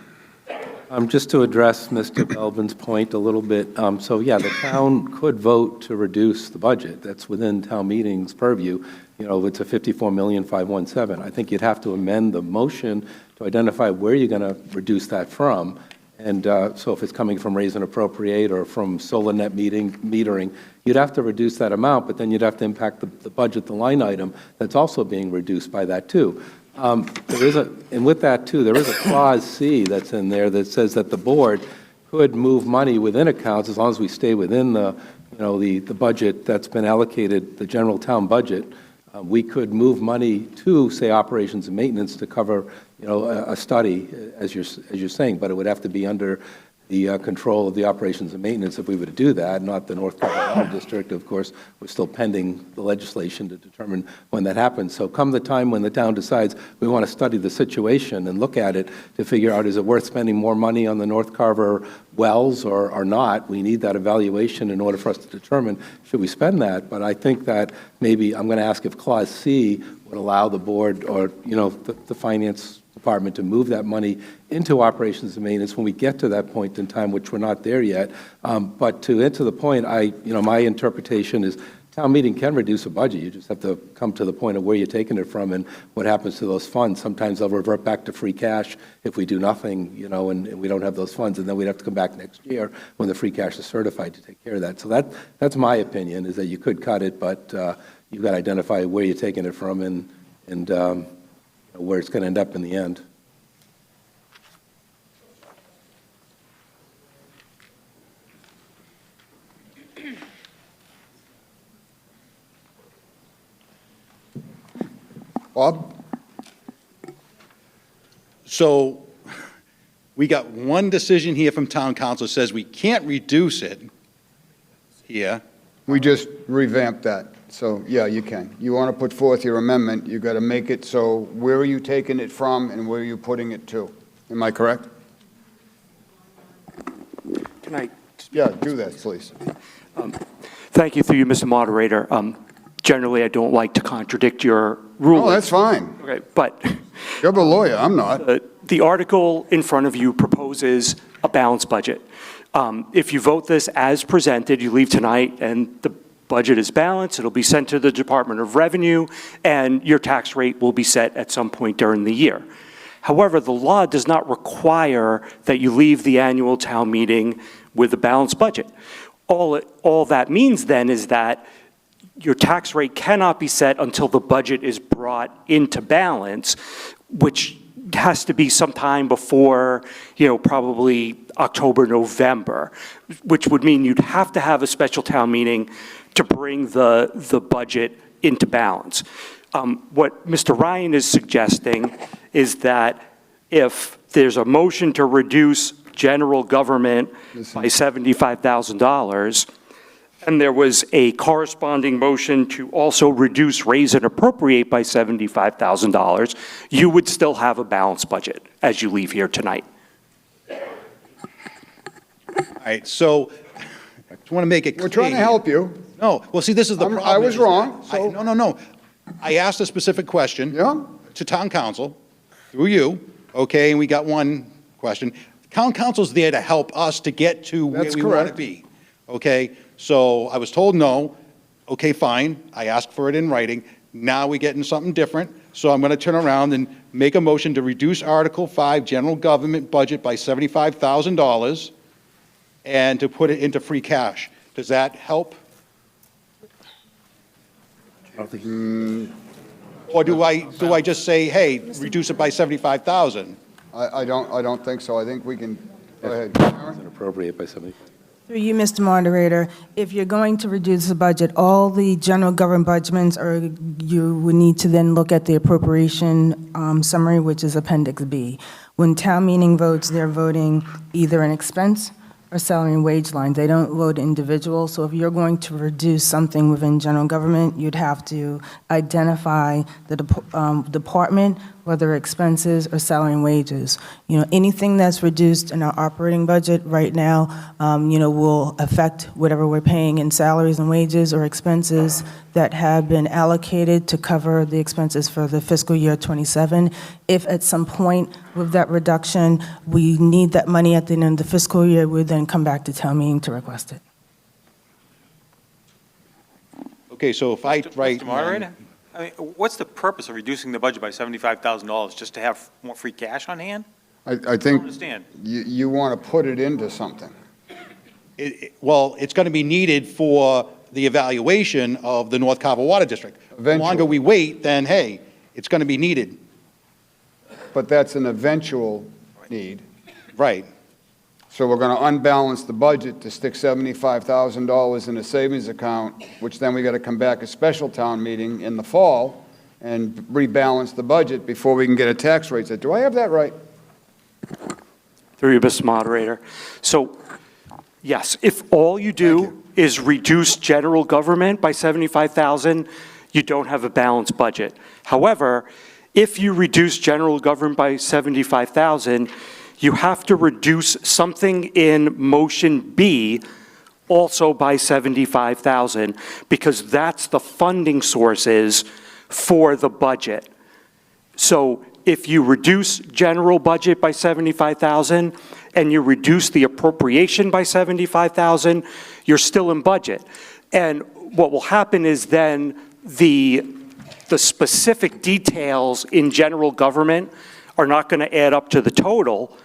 Just to address Mr. Belvin's point a little bit, so yeah, the town could vote to reduce the budget. That's within town meeting's purview. You know, it's a $54,517. I think you'd have to amend the motion to identify where you're going to reduce that from, And so if it's coming from raise and appropriate or from solar net metering, you'd have to reduce that amount, but then you'd have to impact the budget, the line item that's also being reduced by that too. And with that too, there is a clause C that's in there that says that the board could move money within accounts as long as we stay within the budget that's been allocated, the general town budget. We could move money to, say, operations and maintenance to cover, a study, as you're saying, but it would have to be under the control of the operations and maintenance if we were to do that, not the North Carver Water District. Of course, we're still pending the legislation to determine when that happens. So come the time when the town decides we want to study the situation and look at it to figure out, is it worth spending more money on the North Carver wells or not? We need that evaluation in order for us to determine, should we spend that? But I think that maybe I'm going to ask if Clause C would allow the board or, the finance department to move that money into operations and maintenance when we get to that point in time, which we're not there yet. But to get to the point, my interpretation is town meeting can reduce a budget. You just have to come to the point of where you're taking it from and what happens to those funds. Sometimes they'll revert back to free cash if we do nothing, and we don't have those funds, and then we'd have to come back next year when the free cash is certified to take care of that. So that's my opinion, is that you could cut it, but you've got to identify where you're taking it from and where it's going to end up in the end. Bob? So we got one decision here from town council says we can't reduce it here. We just revamped that. So, yeah, you can. You want to put forth your amendment, you got to make it so where are you taking it from and where are you putting it to? Am I correct? Can I? Yeah, do that, please. Thank you, through you, Mr. Moderator. Generally, I don't like to contradict your ruling. Oh, that's fine. Okay, but You're the lawyer, I'm not. the article in front of you proposes a balanced budget. If you vote this as presented, you leave tonight and the budget is balanced, it'll be sent to the Department of Revenue, and your tax rate will be set at some point during the year. However, the law does not require that you leave the annual town meeting with a balanced budget. All that means then is that your tax rate cannot be set until the budget is brought into balance, which has to be sometime before, probably October, November, which would mean you'd have to have a special town meeting to bring the budget into balance. What Mr. Ryan is suggesting is that if there's a motion to reduce general government by $75,000, and there was a corresponding motion to also reduce raise and appropriate by $75,000, you would still have a balanced budget as you leave here tonight. All right, so I just want to make it clear. We're trying to help you. No, well, see, this is the problem. I was wrong. So. No. I asked a specific question to town council, through you, okay, and we got one question. Town council's there to help us to get to where we want to be, okay? So I was told no. Okay, fine. I asked for it in writing. Now we're getting something different. So I'm going to turn around and make a motion to reduce Article 5 general government budget by $75,000 and to put it into free cash. Does that help? Or do I just say, hey, reduce it by 75,000? I don't think so. I think we can, go ahead. And appropriate by 75. Through you, Mr. Moderator, if you're going to reduce the budget, all the general government budgets you would need to then look at the appropriation summary, which is Appendix B. When town meeting votes, they're voting either an expense or salary and wage line. They don't vote individual. So if you're going to reduce something within general government, you'd have to identify the department, whether expenses or salary and wages. Anything that's reduced in our operating budget right now, will affect whatever we're paying in salaries and wages or expenses that have been allocated to cover the expenses for the fiscal year 27. If at some point with that reduction, we need that money at the end of the fiscal year, we then come back to town meeting to request it. Okay, so if I write... Mr. Moderator, what's the purpose of reducing the budget by $75,000? Just to have more free cash on hand? I think understand. you want to put it into something. Well, it's going to be needed for the evaluation of the North Carver Water District. The longer we wait, then, hey, it's going to be needed. But that's an eventual need. Right. So we're going to unbalance the budget to stick $75,000 in a savings account, which then we got to come back a special town meeting in the fall and rebalance the budget before we can get a tax rate. Do I have that right? Through you, Mr. Moderator. So, yes, if all you do is reduce general government by 75,000, you don't have a balanced budget. However, if you reduce general government by 75,000, you have to reduce something in motion B also by 75,000, because that's the funding sources for the budget. So if you reduce general budget by 75,000 and you reduce the appropriation by 75,000, you're still in budget. And what will happen is then the specific details in general government are not going to add up to the total,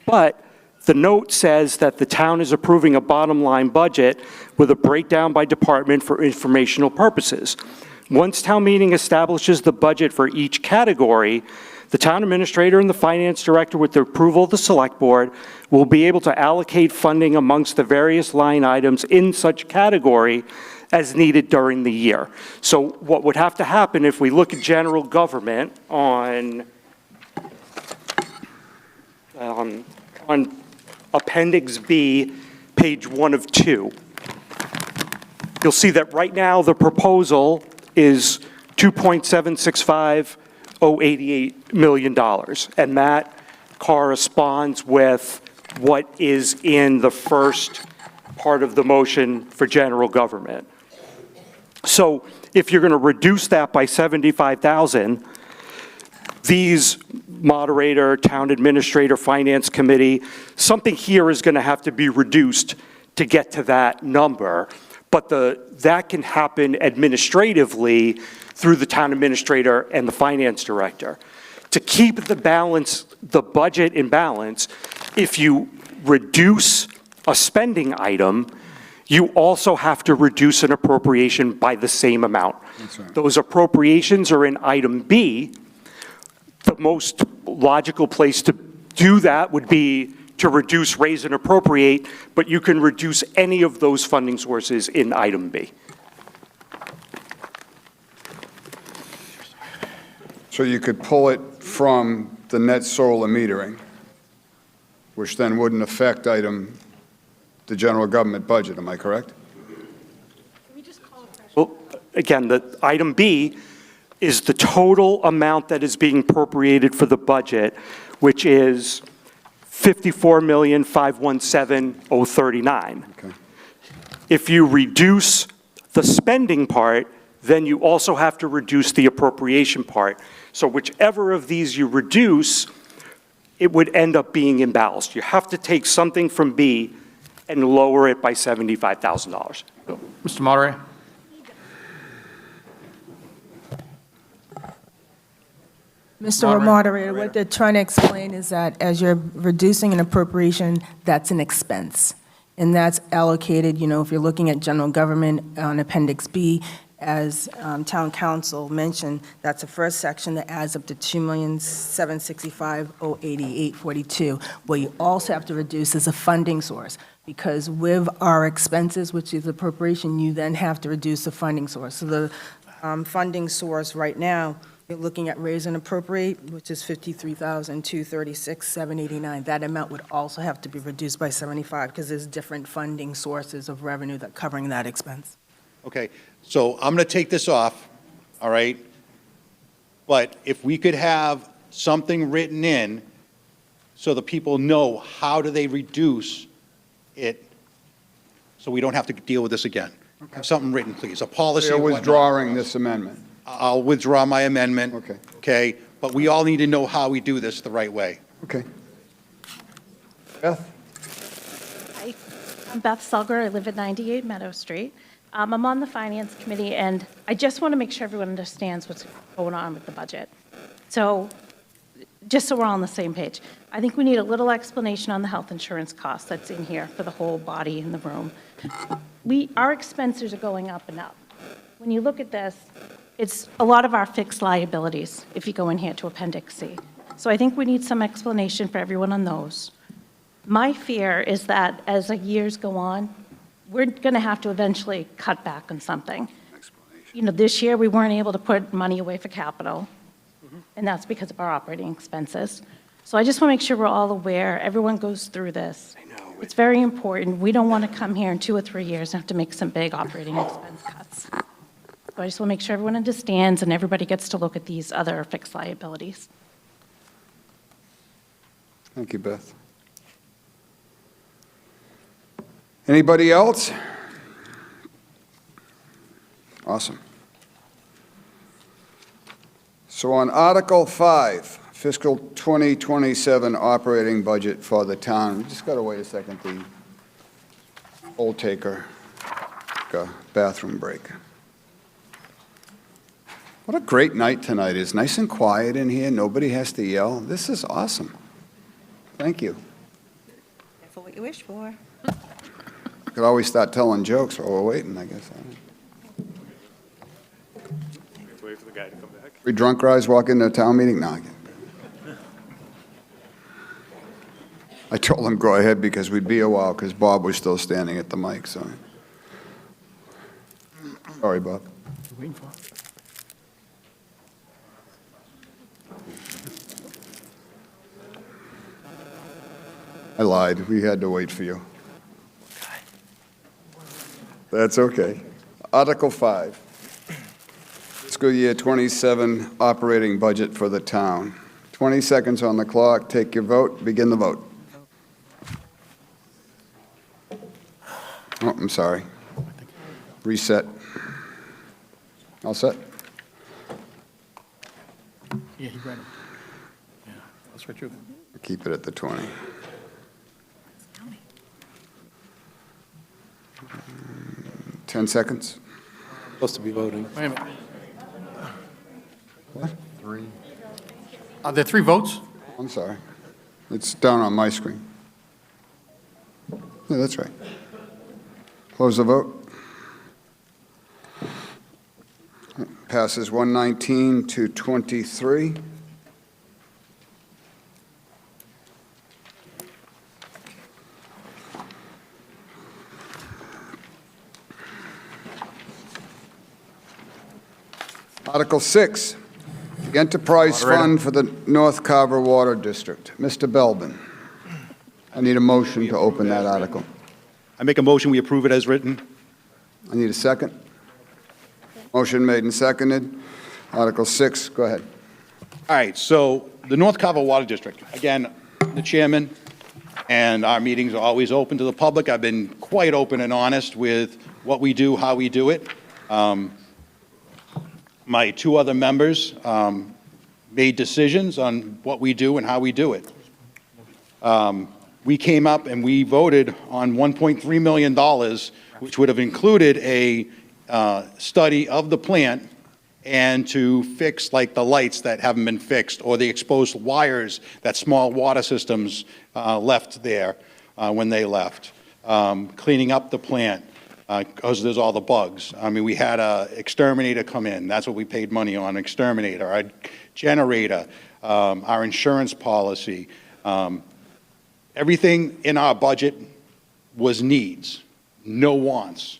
but the note says that the town is approving a bottom line budget with a breakdown by department for informational purposes. Once town meeting establishes the budget for each category, the town administrator and the finance director, with the approval of the select board, will be able to allocate funding amongst the various line items in such category as needed during the year. So what would have to happen if we look at general government on Appendix B, page 1 of 2, you'll see that right now the proposal is $2.765088 million, and that corresponds with what is in the first part of the motion for general government. So if you're going to reduce that by 75,000, these moderator, town administrator, finance committee, something here is going to have to be reduced to get to that number. But that can happen administratively through the town administrator and the finance director. To keep the budget in balance, if you reduce a spending item, you also have to reduce an appropriation by the same amount. That's right. Those appropriations are in item B. The most logical place to do that would be to reduce, raise, and appropriate, but you can reduce any of those funding sources in item B. So you could pull it from the net solar metering, which then wouldn't affect the general government budget, am I correct? Well, again, the item B is the total amount that is being appropriated for the budget, which is $54,517,039. Okay. If you reduce the spending part, then you also have to reduce the appropriation part. So whichever of these you reduce, it would end up being imbalanced. You have to take something from B and lower it by $75,000. Mr. Moderator? Mr. Moderator, what they're trying to explain is that as you're reducing an appropriation, that's an expense. And that's allocated, if you're looking at general government on Appendix B, as town council mentioned, that's the first section that adds up to $2,765,088.42. What you also have to reduce is a funding source, because with our expenses, which is appropriation, you then have to reduce the funding source. So the funding source right now, you're looking at raise and appropriate, which is $53,236,789. That amount would also have to be reduced by 75, because there's different funding sources of revenue that covering that expense. Okay, so I'm going to take this off, all right? But if we could have something written in so the people know how do they reduce it, so we don't have to deal with this again. Have something written, please, a policy. You're and whatnot. withdrawing this amendment. I'll withdraw my amendment. Okay. Okay, but we all need to know how we do this the right way. Okay. Beth? Hi, I'm Beth Selger. I live at 98 Meadow Street. I'm on the Finance Committee, and I just want to make sure everyone understands what's going on with the budget. So just so we're all on the same page, I think we need a little explanation on the health insurance cost that's in here for the whole body in the room. Our expenses are going up and up. When you look at this, it's a lot of our fixed liabilities, if you go in here to Appendix C. So I think we need some explanation for everyone on those. My fear is that as the years go on, we're going to have to eventually cut back on something. You know, this year, we weren't able to put money away for capital, and that's because of our operating expenses. So I just want to make sure we're all aware, everyone goes through this. It's very important. We don't want to come here in 2 or 3 years and have to make some big operating expense cuts. So I just want to make sure everyone understands and everybody gets to look at these other fixed liabilities. Thank you, Beth. Anybody else? Awesome. So on Article 5, fiscal 2027 operating budget for the town, we just got to wait a second, the poll taker, a bathroom break. What a great night tonight. It's nice and quiet in here. Nobody has to yell. This is awesome. Thank you. For what you wish for. Could always start telling jokes while we're waiting, I guess. Wait for the guy to come back. We drunk guys walk into a town meeting? No, I told him go ahead because we'd be a while because Bob was still standing at the mic, so. Sorry, Bob. I lied. We had to wait for you. That's okay. Article 5, fiscal year 27 operating budget for the town. 20 seconds on the clock. Take your vote. Begin the vote. Oh, I'm sorry. Reset. All set? Yeah, he read them. Yeah, that's right, you. Keep it at the 20. Tell me. 10 seconds. Supposed to be voting. Wait a minute. What? 3. Are there 3 votes? I'm sorry. It's down on my screen. Yeah, that's right. Close the vote. Passes 119 to 23. Article 6, the Enterprise Fund for the North Carver Water District. Mr. Belbin, I need a motion to open that article. I make a motion, we approve it as written. I need a second. Motion made and seconded. Article 6, go ahead. All right, so the North Carver Water District, again, the chairman, and our meetings are always open to the public. I've been quite open and honest with what we do, how we do it. My 2 other members made decisions on what we do and how we do it. We came up and we voted on $1.3 million, which would have included a study of the plant and to fix like the lights that haven't been fixed or the exposed wires that small water systems left there when they left. Cleaning up the plant because there's all the bugs. I mean, we had a exterminator come in. That's what we paid money on, exterminator, our generator, our insurance policy. Everything in our budget was needs, no wants.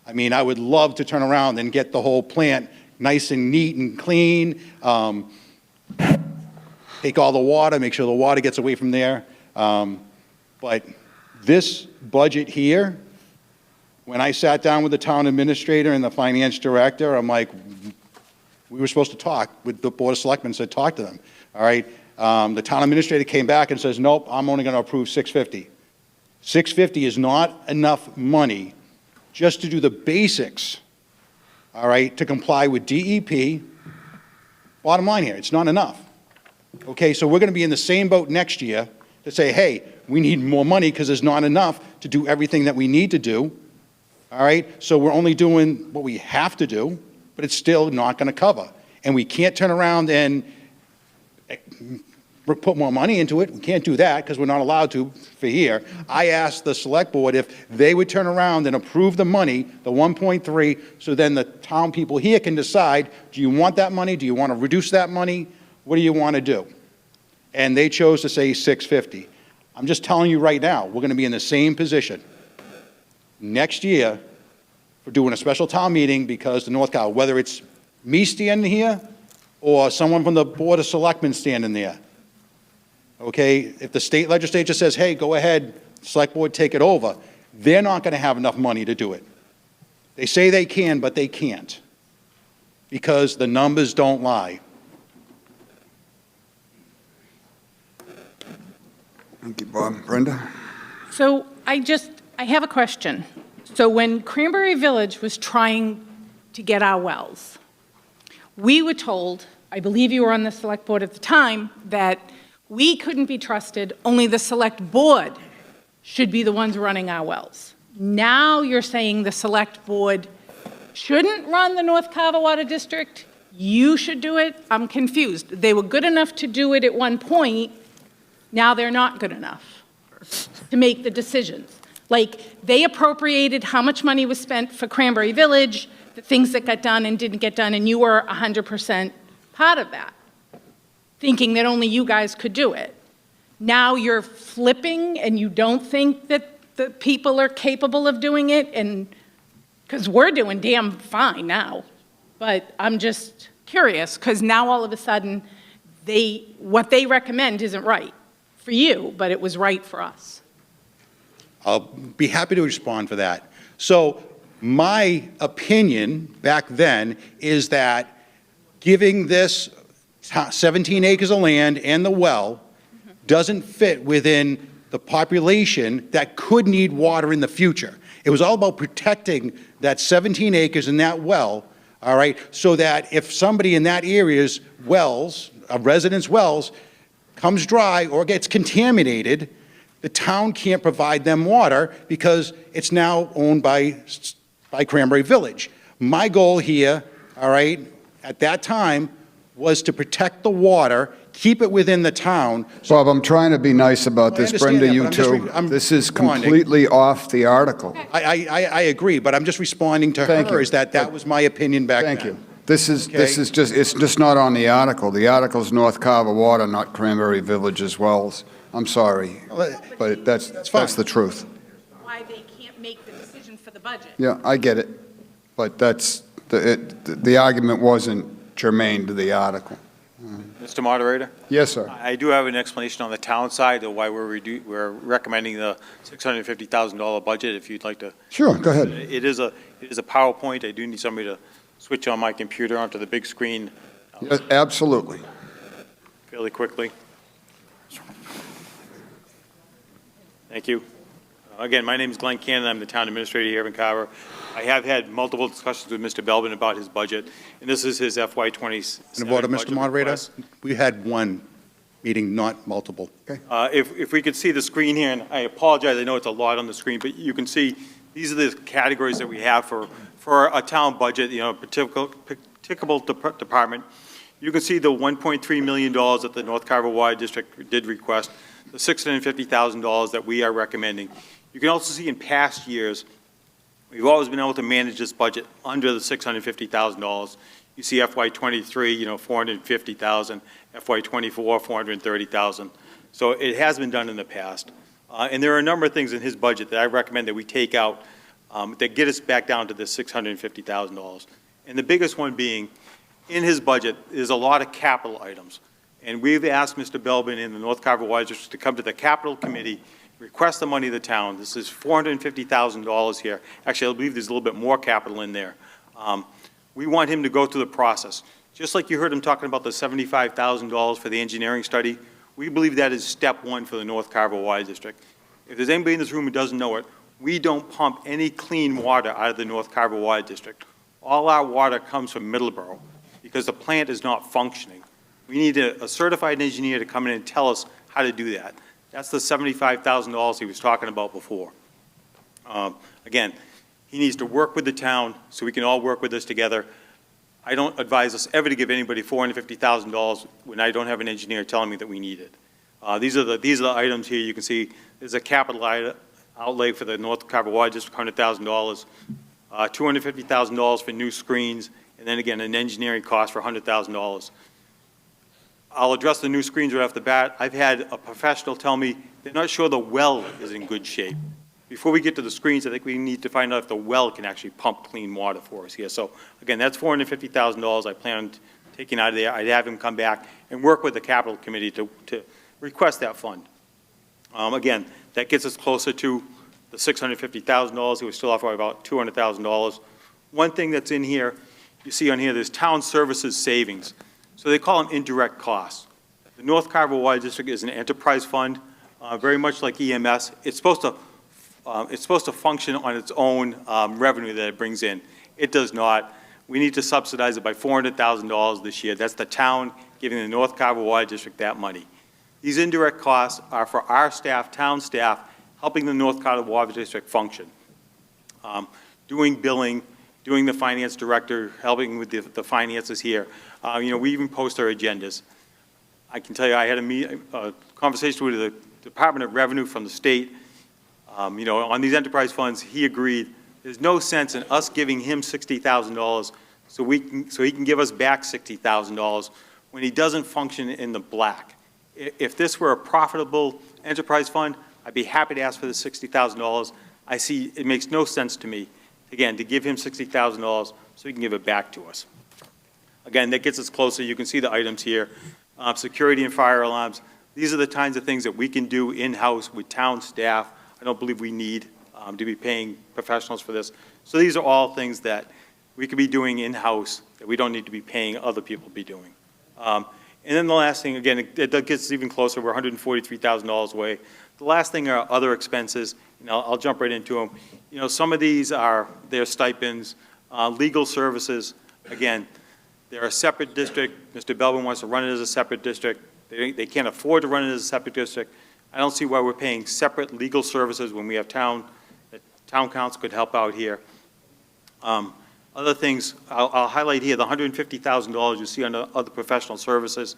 I mean, I would love to turn around and get the whole plant nice and neat and clean, take all the water, make sure the water gets away from there. But this budget here, when I sat down with the town administrator and the finance director, I'm like, we were supposed to talk with the Board of Selectmen, said talk to them, all right? The town administrator came back and says, nope, I'm only going to approve $650. $650 is not enough money just to do the basics, all right, to comply with DEP. Bottom line here, it's not enough. Okay, so we're going to be in the same boat next year to say, hey, we need more money because there's not enough to do everything that we need to do, all right? So we're only doing what we have to do, but it's still not going to cover. And we can't turn around and put more money into it. We can't do that because we're not allowed to for here. I asked the select board if they would turn around and approve the money, the 1.3, so then the town people here can decide, do you want that money? Do you want to reduce that money? What do you want to do? And they chose to say 650. I'm just telling you right now, we're going to be in the same position next year for doing a special town meeting because the North Carver, whether it's me standing here or someone from the Board of Selectmen standing there. Okay, if the state legislature says, hey, go ahead, select board, take it over, they're not going to have enough money to do it. They say they can, but they can't because the numbers don't lie. Thank you, Bob. Brenda? So I have a question. So when Cranberry Village was trying to get our wells, we were told, I believe you were on the select board at the time, that we couldn't be trusted, only the select board should be the ones running our wells. Now you're saying the select board shouldn't run the North Carver Water District? You should do it? I'm confused. They were good enough to do it at one point, now they're not good enough to make the decisions. Like, they appropriated how much money was spent for Cranberry Village, the things that got done and didn't get done, and you were 100% part of that, thinking that only you guys could do it. Now you're flipping and you don't think that the people are capable of doing it, and because we're doing damn fine now. But I'm just curious, because now all of a sudden, what they recommend isn't right for you, but it was right for us. I'll be happy to respond for that. So my opinion back then is that giving this 17 acres of land and the well doesn't fit within the population that could need water in the future. It was all about protecting that 17 acres and that well, all right, so that if somebody in that area's wells, a resident's wells, comes dry or gets contaminated, the town can't provide them water because it's now owned by Cranberry Village. My goal here, all right, at that time was to protect the water, keep it within the town. Bob, I'm trying to be nice about this. Brenda, you too. This is completely off the article. I agree, but I'm just responding to her, is that was my opinion back then. Thank you. This is just, it's just not on the article. The article's North Carver Water, not Cranberry Village as wells. I'm sorry, but that's the truth. Why they can't make the decision for the budget. Yeah, I get it, but that's, the argument wasn't germane to the article. Mr. Moderator? Yes, sir. I do have an explanation on the town side of why we're recommending the $650,000 budget, if you'd like to. Sure, go ahead. It is a PowerPoint. I do need somebody to switch on my computer onto the big screen. Yes, absolutely. Fairly quickly. Thank you. Again, my name is Glenn Cannon. I'm the town administrator here in Carver. I have had multiple discussions with Mr. Belbin about his budget, and this is his FY27 In the order, Mr. Moderator, request. we had one meeting, not multiple. Okay. If we could see the screen here, and I apologize, I know it's a lot on the screen, but you can see these are the categories that we have for a town budget, particular department. You can see the $1.3 million that the North Carver Water District did request, the $650,000 that we are recommending. You can also see in past years, we've always been able to manage this budget under the $650,000. You see FY23, $450,000, FY24, $430,000. So it has been done in the past. And there are a number of things in his budget that I recommend that we take out that get us back down to the $650,000. And the biggest one being, in his budget, is a lot of capital items. And we've asked Mr. Belbin in the North Carver Water District to come to the capital committee, request the money of the town. This is $450,000 here. Actually, I believe there's a little bit more capital in there. We want him to go through the process. Just like you heard him talking about the $75,000 for the engineering study, we believe that is step one for the North Carver Water District. If there's anybody in this room who doesn't know it, we don't pump any clean water out of the North Carver Water District. All our water comes from Middleborough because the plant is not functioning. We need a certified engineer to come in and tell us how to do that. That's the $75,000 he was talking about before. Again, he needs to work with the town so we can all work with this together. I don't advise us ever to give anybody $450,000 when I don't have an engineer telling me that we need it. These are the items here. You can see there's a capital outlay for the North Carver Water District, $100,000, $250,000 for new screens, and then again, an engineering cost for $100,000. I'll address the new screens right off the bat. I've had a professional tell me they're not sure the well is in good shape. Before we get to the screens, I think we need to find out if the well can actually pump clean water for us here. So again, that's $450,000 I plan on taking out of there. I'd have him come back and work with the capital committee to request that fund. Again, that gets us closer to the $650,000. He was still off by about $200,000. One thing that's in here, you see on here, there's town services savings. So they call them indirect costs. The North Carver Water District is an enterprise fund, very much like EMS. It's supposed to function on its own revenue that it brings in. It does not. We need to subsidize it by $400,000 this year. That's the town giving the North Carver Water District that money. These indirect costs are for our staff, town staff, helping the North Carver Water District function. Doing billing, doing the finance director, helping with the finances here. We even post our agendas. I can tell you I had a conversation with the Department of Revenue from the state. On these enterprise funds, he agreed there's no sense in us giving him $60,000 so he can give us back $60,000 when he doesn't function in the black. If this were a profitable enterprise fund, I'd be happy to ask for the $60,000. I see it makes no sense to me, again, to give him $60,000 so he can give it back to us. Again, that gets us closer. You can see the items here. Security and fire alarms. These are the kinds of things that we can do in-house with town staff. I don't believe we need to be paying professionals for this. So these are all things that we could be doing in-house that we don't need to be paying other people to be doing. And then the last thing, again, it gets us even closer. We're $143,000 away. The last thing are other expenses. I'll jump right into them. Some of these are their stipends, legal services. Again, they're a separate district. Mr. Belvin wants to run it as a separate district. They can't afford to run it as a separate district. I don't see why we're paying separate legal services when we have town council could help out here. Other things, I'll highlight here, the $150,000 you see under other professional services.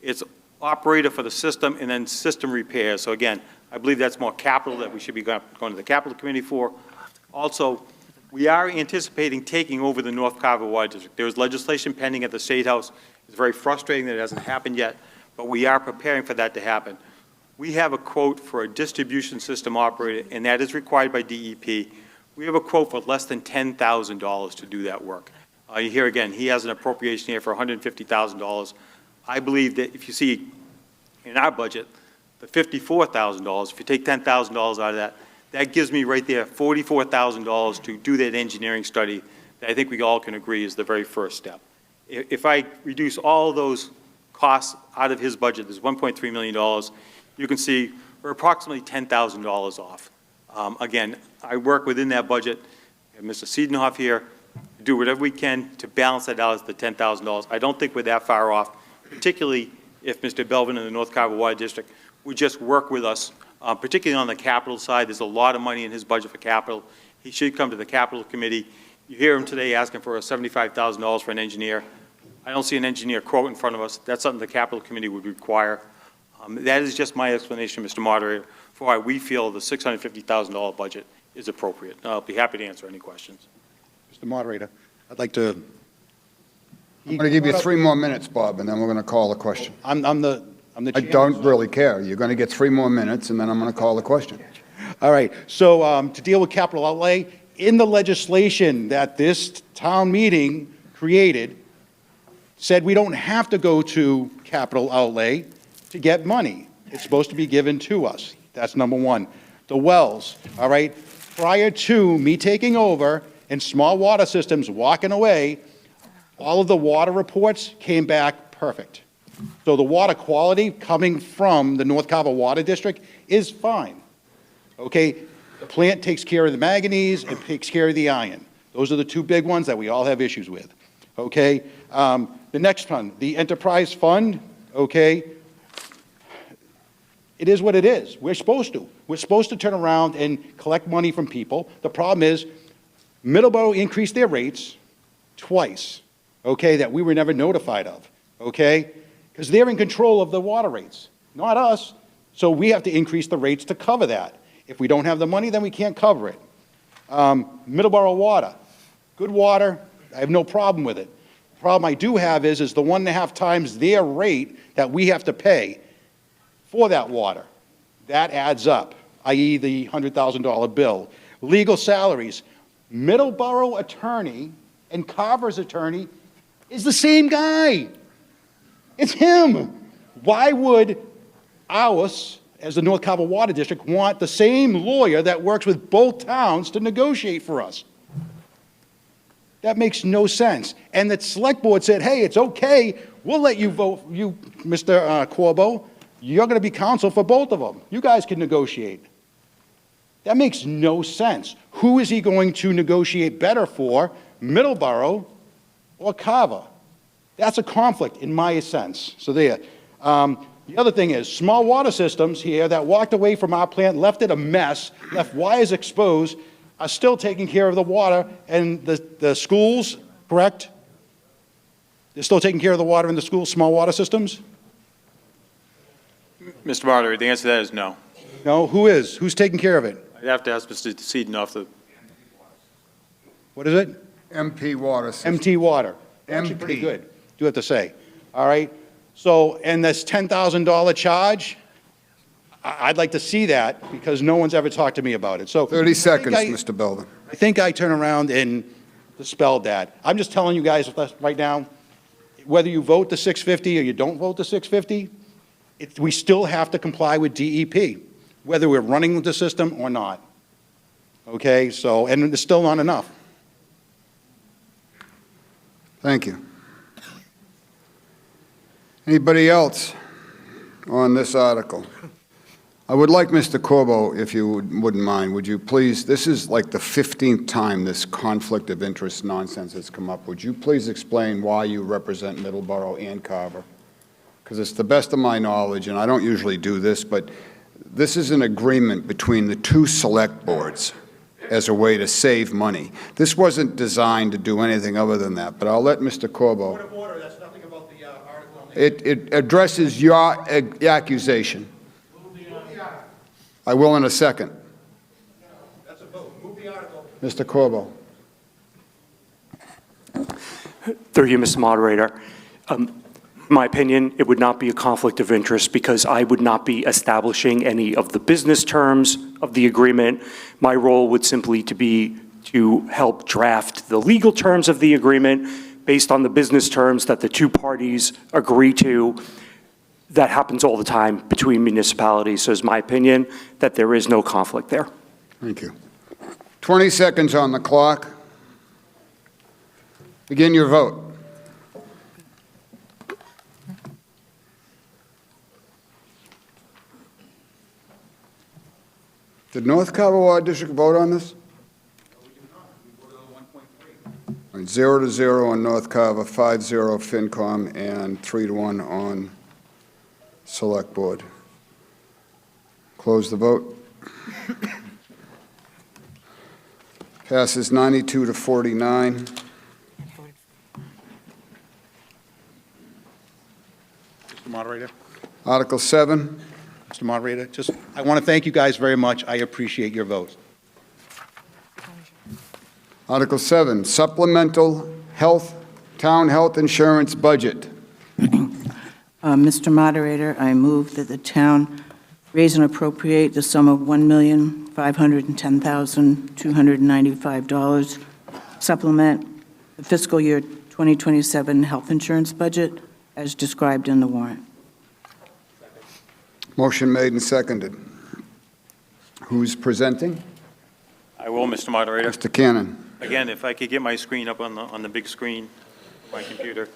It's operator for the system and then system repairs. So again, I believe that's more capital that we should be going to the capital committee for. Also, we are anticipating taking over the North Carver Water District. There is legislation pending at the State House. It's very frustrating that it hasn't happened yet, but we are preparing for that to happen. We have a quote for a distribution system operator, and that is required by DEP. We have a quote for less than $10,000 to do that work. Here again, he has an appropriation here for $150,000. I believe that if you see in our budget, the $54,000, if you take $10,000 out of that, that gives me right there $44,000 to do that engineering study that I think we all can agree is the very first step. If I reduce all of those costs out of his budget, there's $1.3 million, you can see we're approximately $10,000 off. Again, I work within that budget. Mr. Siedenhoff here, do whatever we can to balance that out as the $10,000. I don't think we're that far off, particularly if Mr. Belvin in the North Carver Water District would just work with us, particularly on the capital side. There's a lot of money in his budget for capital. He should come to the capital committee. You hear him today asking for $75,000 for an engineer. I don't see an engineer quote in front of us. That's something the capital committee would require. That is just my explanation, Mr. Moderator, for why we feel the $650,000 budget is appropriate. I'll be happy to answer any questions. Mr. Moderator, I'd like to... I'm going to give you 3 more minutes, Bob, and then we're going to call the question. I'm the I chairman. don't really care. You're going to get 3 more minutes, and then I'm going to call the question. All right, so to deal with capital outlay, in the legislation that this town meeting created, said we don't have to go to capital outlay to get money. It's supposed to be given to us. That's number one. The wells, all right, prior to me taking over and small water systems walking away, all of the water reports came back perfect. So the water quality coming from the North Carver Water District is fine. Okay, the plant takes care of the manganese, it takes care of the iron. Those are the 2 big ones that we all have issues with. Okay, the next one, the enterprise fund, okay, it is what it is. We're supposed to. We're supposed to turn around and collect money from people. The problem is, Middleborough increased their rates twice. okay, that we were never notified of, okay? Because they're in control of the water rates, not us. So we have to increase the rates to cover that. If we don't have the money, then we can't cover it. Middleborough water, good water, I have no problem with it. The problem I do have is the 1.5 times their rate that we have to pay for that water. That adds up, i.e. the $100,000 bill. Legal salaries, Middleborough attorney and Carver's attorney is the same guy. It's him. Why would ours, as the North Carver Water District, want the same lawyer that works with both towns to negotiate for us? That makes no sense. And the select board said, hey, it's okay, we'll let you vote, you, Mr. Corbo, you're going to be counsel for both of them. You guys can negotiate. That makes no sense. Who is he going to negotiate better for, Middleborough or Carver? That's a conflict in my sense. So there. The other thing is, small water systems here that walked away from our plant, left it a mess, left wires exposed, are still taking care of the water, and the schools, correct? They're still taking care of the water in the schools, small water systems? Mr. Moderator, the answer to that is no. No? Who is? Who's taking care of it? I'd have to ask Mr. Seaton off the... What is it? MP Water System. MT Water. Actually pretty good, do have to say. All right? So, and this $10,000 charge, I'd like to see that because no one's ever talked to me about it. So 30 seconds, Mr. Belden. I think I turn around and dispelled that. I'm just telling you guys right now, whether you vote the 650 or you don't vote the 650, we still have to comply with DEP, whether we're running the system or not. Okay, so, and it's still not enough. Thank you. Anybody else on this article? I would like Mr. Corbo, if you wouldn't mind, would you please, this is like the 15th time this conflict of interest nonsense has come up. Would you please explain why you represent Middleborough and Carver? Because it's the best of my knowledge, and I don't usually do this, but this is an agreement between the two select boards as a way to save money. This wasn't designed to do anything other than that, but I'll let Mr. Corbo. Point of order, that's nothing about the article. It addresses your accusation. I will in a second. That's a vote. Move the article. Mr. Corbo. Through you, Mr. Moderator. In my opinion, it would not be a conflict of interest because I would not be establishing any of the business terms of the agreement. My role would simply be to help draft the legal terms of the agreement based on the business terms that the two parties agree to. That happens all the time between municipalities, so it's my opinion that there is no conflict there. Thank you. 20 seconds on the clock. Begin your vote. Did North Carver Water District vote on this? We voted on 1.3. 0-0 on North Carver, 5-0 FinCom, and 3-1 on Select Board. Close the vote. Passes 92-49. Mr. Moderator. Article 7. Mr. Moderator, I want to thank you guys very much. I appreciate your vote. Article 7, supplemental town health insurance budget. Mr. Moderator, I move that the town raise and appropriate the sum of $1,510,295, supplement the fiscal year 2027 health insurance budget as described in the warrant. Motion made and seconded. Who's presenting? I will, Mr. Moderator. Mr. Cannon. Again, if I could get my screen up on the big screen, of my computer.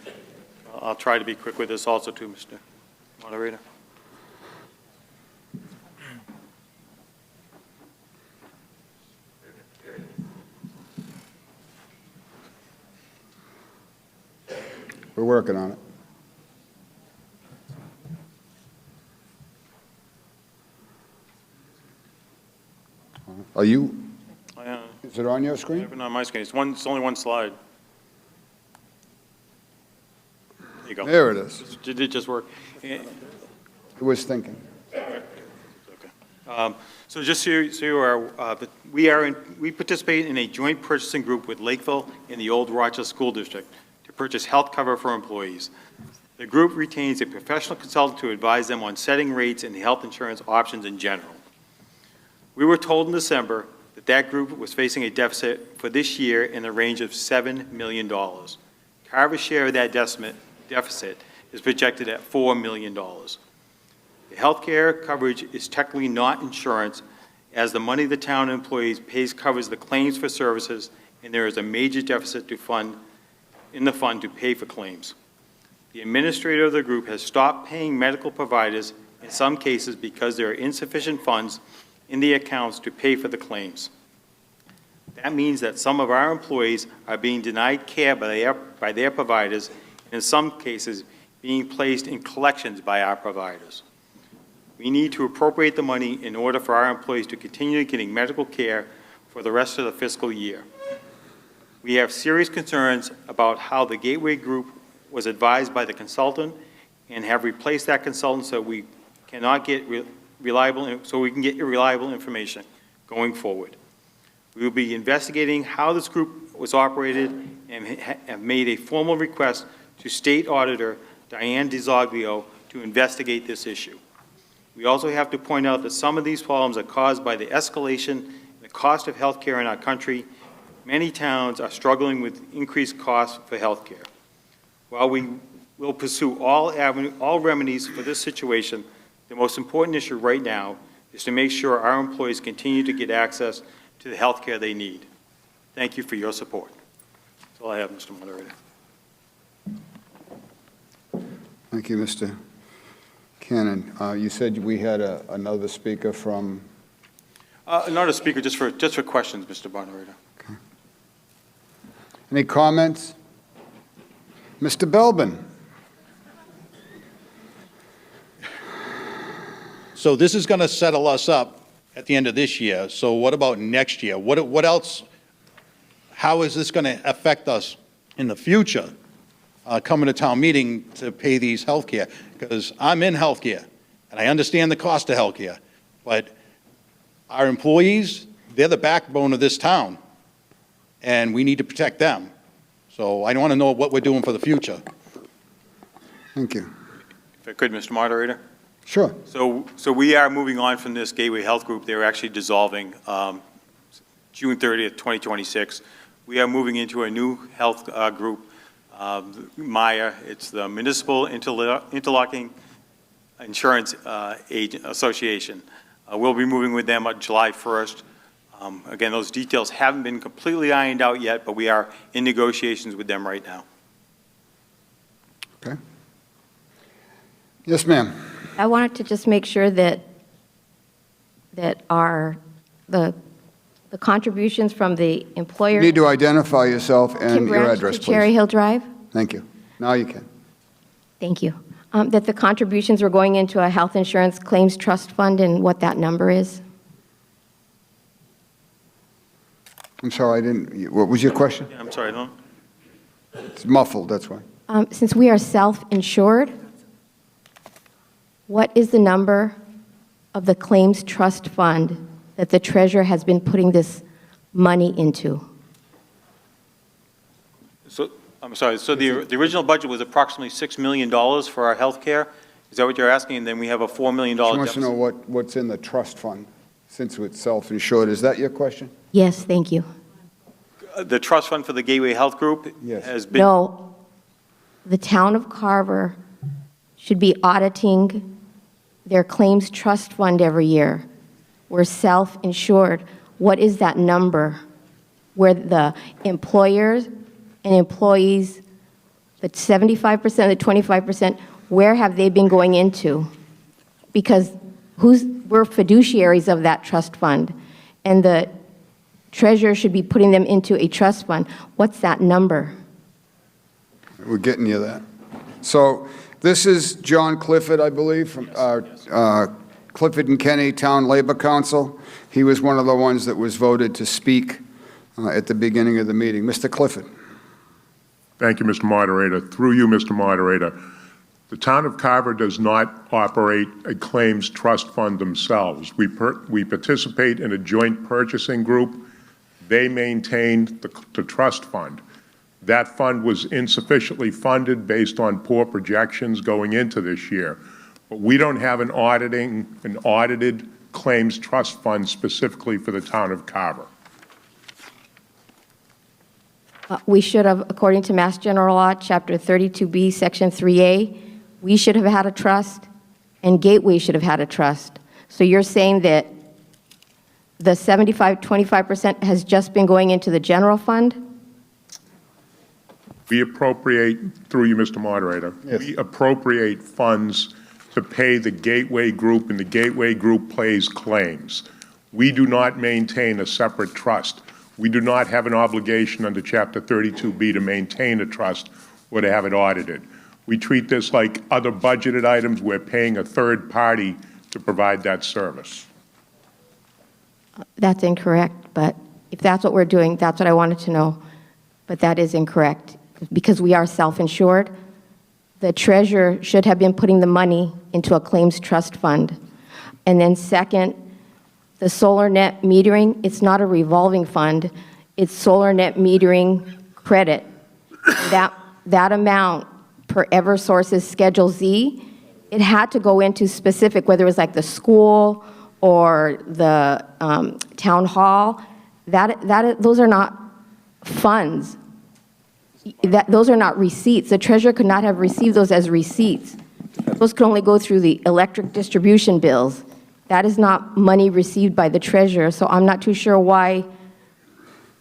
I'll try to be quick with this also too, Mr. Moderator. We're working on it. Are you? Is it on your screen? Even on my screen. It's only one slide. There you go. There it is. Did it just work? It was thinking. So just so you are, we participate in a joint purchasing group with Lakeville and the Old Rochester School District to purchase health cover for employees. The group retains a professional consultant to advise them on setting rates and health insurance options in general. We were told in December that that group was facing a deficit for this year in the range of $7 million. Carver's share of that deficit is projected at $4 million. The health care coverage is technically not insurance, as the money the town employees pays covers the claims for services, and there is a major deficit in the fund to pay for claims. The administrator of the group has stopped paying medical providers in some cases because there are insufficient funds in the accounts to pay for the claims. That means that some of our employees are being denied care by their providers, and in some cases, being placed in collections by our providers. We need to appropriate the money in order for our employees to continue getting medical care for the rest of the fiscal year. We have serious concerns about how the Gateway Group was advised by the consultant and have replaced that consultant so we cannot get reliable information going forward. We will be investigating how this group was operated and have made a formal request to State Auditor Diane DiZoglio to investigate this issue. We also have to point out that some of these problems are caused by the escalation in the cost of health care in our country. Many towns are struggling with increased costs for health care. While we will pursue all remedies for this situation, the most important issue right now is to make sure our employees continue to get access to the health care they need. Thank you for your support. That's all I have, Mr. Moderator. Thank you, Mr. Cannon. You said we had another speaker from... Not a speaker, just for questions, Mr. Moderator. Okay. Any comments? Mr. Belbin. So this is going to settle us up at the end of this year. So what about next year? What else? How is this going to affect us in the future, coming to town meeting to pay these health care? Because I'm in health care, and I understand the cost of health care. But our employees, they're the backbone of this town, and we need to protect them. So I want to know what we're doing for the future. Thank you. If I could, Mr. Moderator. Sure. So we are moving on from this Gateway Health Group. They're actually dissolving June 30th, 2026. We are moving into a new health group, MIA. It's the Municipal Interlocking Insurance Association. We'll be moving with them on July 1st. Again, those details haven't been completely ironed out yet, but we are in negotiations with them right now. Okay. Yes, ma'am. I wanted to just make sure that the contributions from the You employer. need to identify yourself and Kim your Branch address, to Cherry please. Hill Drive. Thank you. Now you can. Thank you. That the contributions were going into a health insurance claims trust fund and what that number is. I'm sorry, I didn't, what was your question? Yeah, I'm sorry, I don't. It's muffled, that's why. Since we are self-insured, what is the number of the claims trust fund that the treasurer has been putting this money into? So, I'm sorry, so the original budget was approximately $6 million for our health care? Is that what you're asking? And then we have a $4 million She wants deficit? to know what's in the trust fund, since it's self-insured. Is that your question? Yes, thank you. The trust fund for the Gateway Health Group Yes. has been... No, the town of Carver should be auditing their claims trust fund every year. We're self-insured. What is that number where the employers and employees, the 75%, the 25%, where have they been going into? Because we're fiduciaries of that trust fund, and the treasurer should be putting them into a trust fund. What's that number? We're getting you that. So this is John Clifford, I believe, from Clifford and Kenny Town Labor Council. He was one of the ones that was voted to speak at the beginning of the meeting. Mr. Clifford. Thank you, Mr. Moderator. Through you, Mr. Moderator, the town of Carver does not operate a claims trust fund themselves. We participate in a joint purchasing group. They maintain the trust fund. That fund was insufficiently funded based on poor projections going into this year. But we don't have an audited claims trust fund specifically for the town of Carver. We should have, according to Mass General Law, Chapter 32B, Section 3A, we should have had a trust, and Gateway should have had a trust. So you're saying that the 25% has just been going into the general fund? We appropriate, through you, Mr. Moderator, we appropriate funds to pay the Gateway Group, and the Gateway Group pays claims. We do not maintain a separate trust. We do not have an obligation under Chapter 32B to maintain a trust or to have it audited. We treat this like other budgeted items. We're paying a third party to provide that service. That's incorrect, but if that's what we're doing, that's what I wanted to know. But that is incorrect, because we are self-insured. The treasurer should have been putting the money into a claims trust fund. And then second, the solar net metering, it's not a revolving fund, it's solar net metering credit. That amount per Eversource's Schedule Z, it had to go into specific, whether it was like the school or the town hall. Those are not funds. Those are not receipts. The treasurer could not have received those as receipts. Those could only go through the electric distribution bills. That is not money received by the treasurer, so I'm not too sure why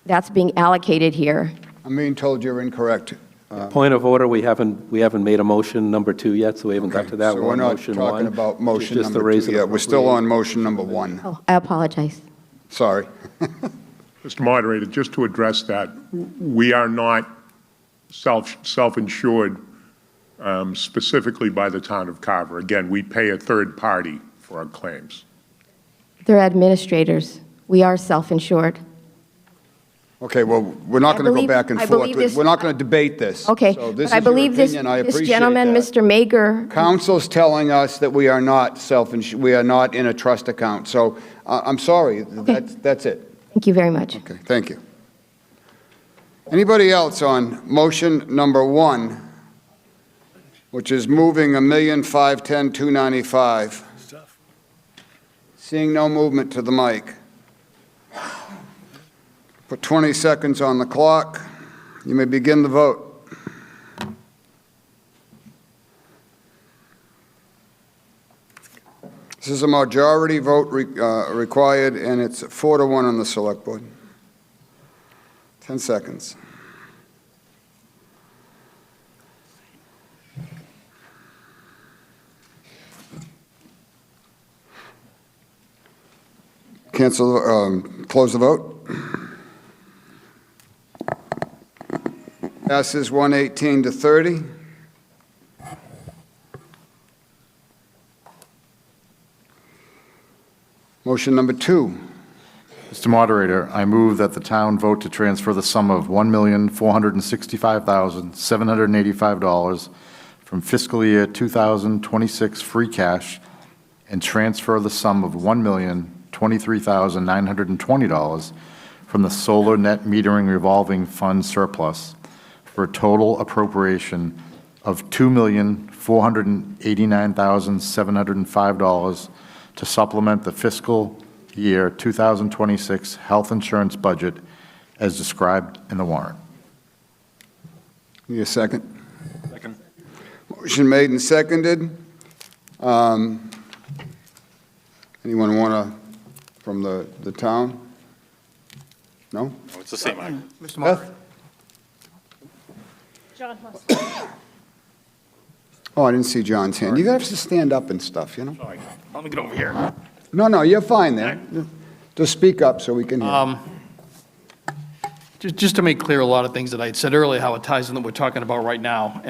that's being allocated here. I'm being told you're incorrect. Point of order, we haven't made a motion number 2 yet, so we haven't got to that So one. we're not Motion talking one, about motion just to number raise 2 it yet. We're still appropriate. on motion number 1. Oh, I apologize. Sorry. Mr. Moderator, just to address that, we are not self-insured specifically by the town of Carver. Again, we pay a third party for our claims. They're administrators. We are self-insured. Okay, well, we're not going to go back and I forth. believe this- We're not going to debate this. Okay, So this but I is your believe this opinion. I this appreciate gentleman, that. Mr. Mager, Council's telling us that we are not self-insured, we are not in a trust account. So I'm sorry, that's it. thank you very much. Okay, thank you. Anybody else on motion number 1, which is moving $1,510,295? Seeing no movement to the mic. Put 20 seconds on the clock. You may begin the vote. This is a majority vote required, and it's 4-1 on the Select Board. 10 seconds. Close the vote. Passes 118 to 30. Motion number 2. Mr. Moderator, I move that the town vote to transfer the sum of $1,465,785 from fiscal year 2026 free cash and transfer the sum of $1,023,920 from the solar net metering revolving fund surplus for a total appropriation of $2,489,705 to supplement the fiscal year 2026 health insurance budget as described in the warrant. Need a second? Second. Motion made and seconded. Anyone want to, from the town? No? Oh, it's the same item. Mr. Moderator. John wants Oh, I didn't see John's hand. You guys have to stand up and stuff, you know? Sorry, let me get over here. No, you're fine there. Just speak up so we can hear. Just to make clear a lot of things that I had said earlier, how it ties in that we're talking about right now,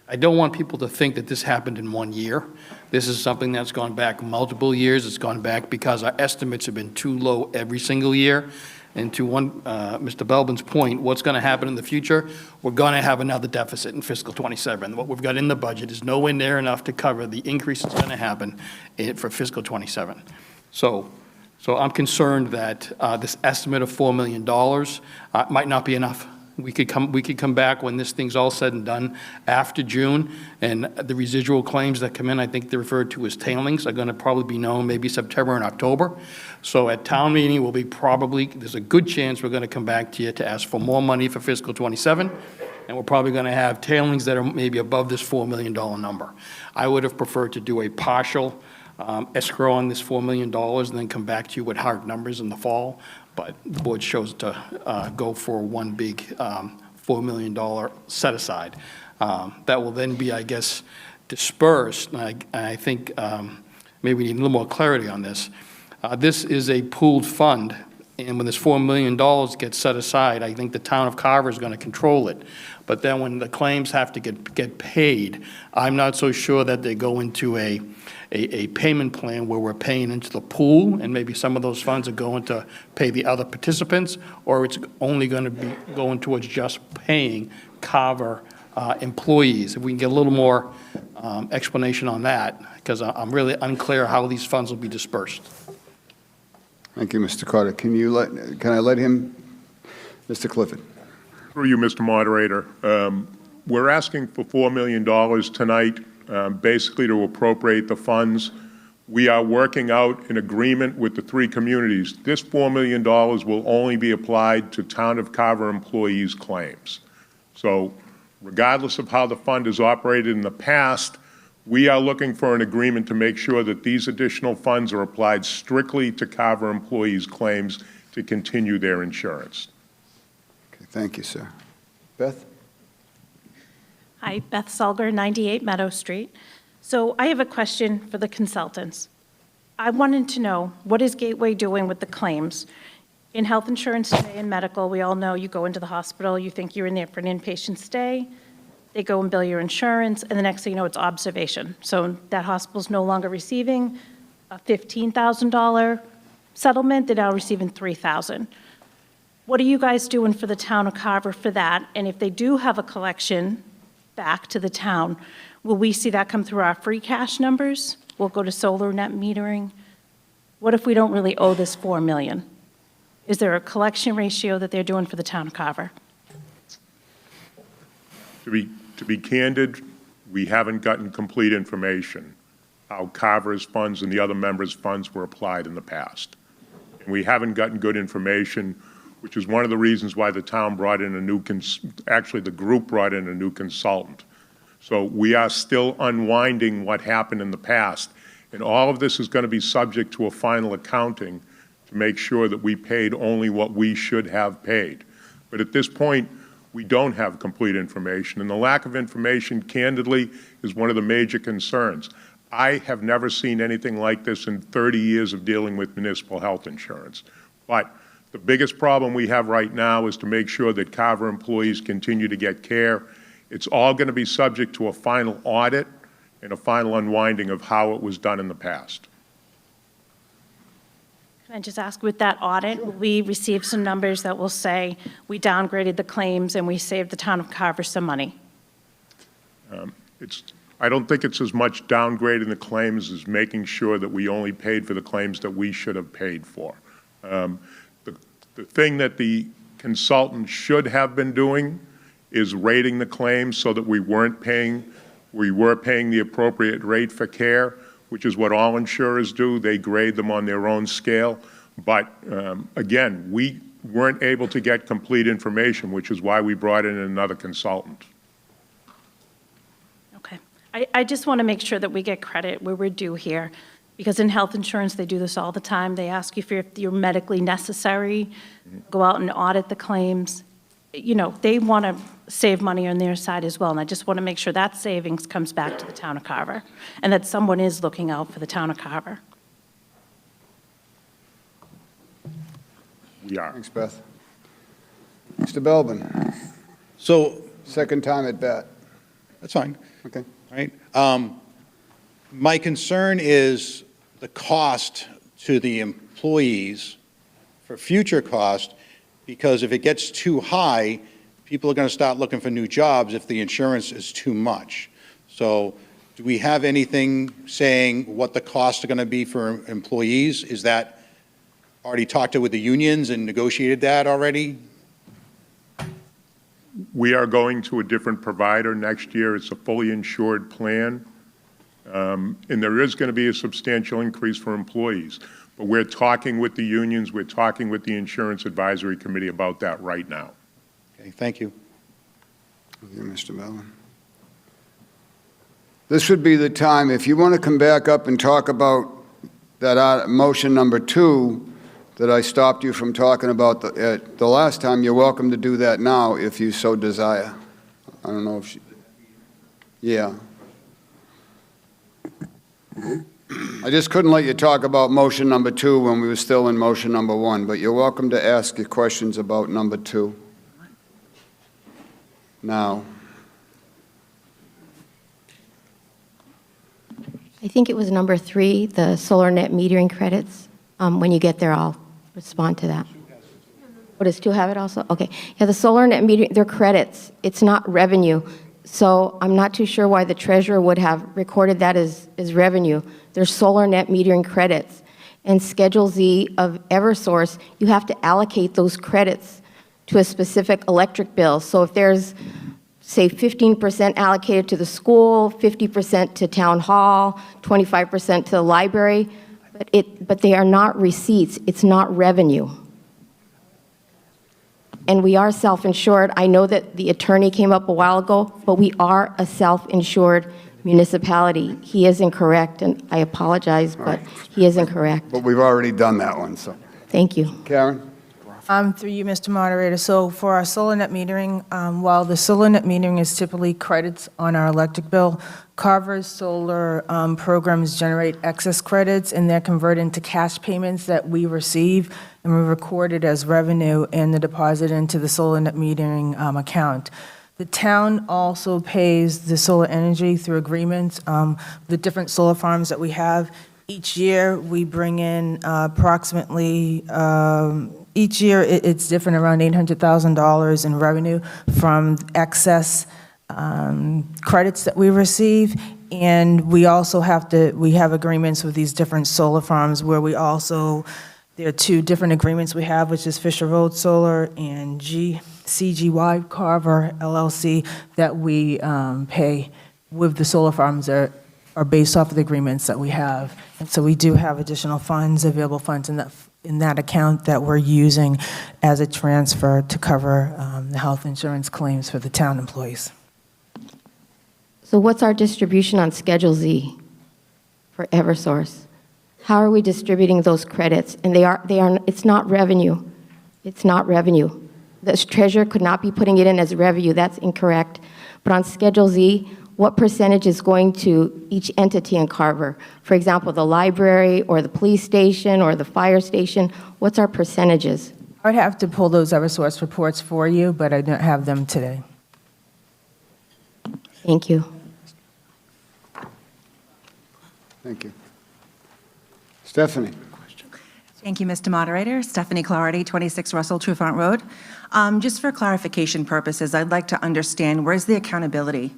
I don't want people to think that this happened in 1 year. This is something that's gone back multiple years. It's gone back because our estimates have been too low every single year. And to Mr. Belbin's point, what's going to happen in the future? We're going to have another deficit in fiscal '27. What we've got in the budget is nowhere near enough to cover the increase that's going to happen for fiscal '27. So I'm concerned that this estimate of $4 million might not be enough. We could come back when this thing's all said and done after June, and the residual claims that come in, I think they're referred to as tailings, are going to probably be known maybe September and October. So at town meeting, there's a good chance we're going to come back to you to ask for more money for fiscal '27, and we're probably going to have tailings that are maybe above this $4 million number. I would have preferred to do a partial escrow on this $4 million and then come back to you with hard numbers in the fall. But the board chose to go for one big $4 million set-aside. That will then be, I guess, dispersed, and I think maybe we need a little more clarity on this. This is a pooled fund, and when this $4 million gets set aside, I think the town of Carver is going to control it. But then when the claims have to get paid, I'm not so sure that they go into a payment plan where we're paying into the pool, and maybe some of those funds are going to pay the other participants, or it's only going to be going towards just paying Carver employees. If we can get a little more explanation on that, because I'm really unclear how these funds will be dispersed. Thank you, Mr. Carter. Can I let him, Mr. Clifford? Through you, Mr. Moderator, we're asking for $4 million tonight, basically to appropriate the funds. We are working out an agreement with the three communities. This $4 million will only be applied to Town of Carver employees' claims. So regardless of how the fund has operated in the past, we are looking for an agreement to make sure that these additional funds are applied strictly to Carver employees' claims to continue their insurance. Okay, thank you, sir. Beth? Hi, Beth Sulger, 98 Meadow Street. So I have a question for the consultants. I wanted to know, what is Gateway doing with the claims? In health insurance today and medical, we all know you go into the hospital, you think you're in there for an inpatient stay, they go and bill your insurance, and the next thing you know, it's observation. So that hospital's no longer receiving a $15,000 settlement, they're now receiving $3,000. What are you guys doing for the town of Carver for that? And if they do have a collection back to the town, will we see that come through our free cash numbers? Will it go to solar net metering? What if we don't really owe this $4 million? Is there a collection ratio that they're doing for the town of Carver? To be candid, we haven't gotten complete information how Carver's funds and the other members' funds were applied in the past. And we haven't gotten good information, which is one of the reasons why the town brought in a new, actually the group brought in a new consultant. So we are still unwinding what happened in the past. And all of this is going to be subject to a final accounting to make sure that we paid only what we should have paid. But at this point, we don't have complete information. And the lack of information, candidly, is one of the major concerns. I have never seen anything like this in 30 years of dealing with municipal health insurance. But the biggest problem we have right now is to make sure that Carver employees continue to get care. It's all going to be subject to a final audit and a final unwinding of how it was done in the past. Can I just ask, with that audit, will we receive some numbers that will say we downgraded the claims and we saved the town of Carver some money? I don't think it's as much downgrading the claims as making sure that we only paid for the claims that we should have paid for. The thing that the consultant should have been doing is rating the claims so that we were paying the appropriate rate for care, which is what all insurers do. They grade them on their own scale. But again, we weren't able to get complete information, which is why we brought in another consultant. Okay. I just want to make sure that we get credit where we're due here, because in health insurance, they do this all the time. They ask you if you're medically necessary, go out and audit the claims. You know, they want to save money on their side as well, and I just want to make sure that savings comes back to the town of Carver, and that someone is looking out for the town of Carver. We are. Thanks, Beth. Mr. Belbin. So, second time at bat. That's fine. Okay. All right. My concern is the cost to the employees for future cost, because if it gets too high, people are going to start looking for new jobs if the insurance is too much. So do we have anything saying what the costs are going to be for employees? Is that already talked to with the unions and negotiated that already? We are going to a different provider next year. It's a fully insured plan. And there is going to be a substantial increase for employees. But we're talking with the unions, we're talking with the Insurance Advisory Committee about that right now. Okay, thank you. Thank you, Mr. Mellon. This would be the time, if you want to come back up and talk about that motion number 2 that I stopped you from talking about the last time, you're welcome to do that now if you so desire. I don't know if yeah. I just couldn't let you talk about motion number 2 when we were still in motion number 1, but you're welcome to ask your questions about number 2 now. I think it was number 3, the solar net metering credits. When you get there, I'll respond to that. Oh, does 2 have it also? Okay. Yeah, the solar net metering, they're credits. It's not revenue. So I'm not too sure why the treasurer would have recorded that as revenue. There's solar net metering credits. And Schedule Z of Eversource, you have to allocate those credits to a specific electric bill. So if there's, say, 15% allocated to the school, 50% to town hall, 25% to the library, but they are not receipts. It's not revenue. And we are self-insured. I know that the attorney came up a while ago, but we are a self-insured municipality. He is incorrect, and I apologize, but he is incorrect. But we've already done that one, so. Thank you. Karen? Through you, Mr. Moderator. So for our solar net metering, while the solar net metering is typically credits on our electric bill, Carver's solar programs generate excess credits, and they're converted into cash payments that we receive, and we record it as revenue and the deposit into the solar net metering account. The town also pays the solar energy through agreements, the different solar farms that we have. Each year, we bring in approximately, each year it's different, around $800,000 in revenue from excess credits that we receive. And we also we have agreements with these different solar farms where we also, there are 2 different agreements we have, which is Fisher Road Solar and CGY Carver LLC, that we pay with the solar farms that are based off of the agreements that we have. And so we do have additional funds, available funds in that account that we're using as a transfer to cover the health insurance claims for the town employees. So what's our distribution on Schedule Z for Eversource? How are we distributing those credits? And it's not revenue. It's not revenue. The treasurer could not be putting it in as revenue. That's incorrect. But on Schedule Z, what percentage is going to each entity in Carver? For example, the library or the police station or the fire station, what's our percentages? I would have to pull those Eversource reports for you, but I don't have them today. Thank you. Thank you. Stephanie? Thank you, Mr. Moderator. Stephanie Clarity, 26 Russell Trufant Road. Just for clarification purposes, I'd like to understand, where's the accountability?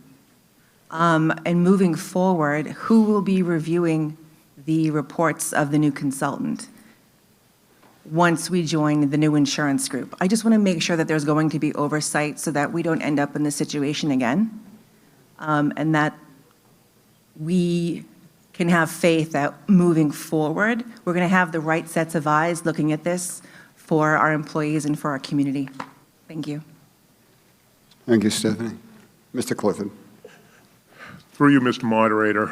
And moving forward, who will be reviewing the reports of the new consultant once we join the new insurance group? I just want to make sure that there's going to be oversight so that we don't end up in this situation again, and that we can have faith that moving forward, we're going to have the right sets of eyes looking at this for our employees and for our community. Thank you. Thank you, Stephanie. Mr. Clifford? Through you, Mr. Moderator,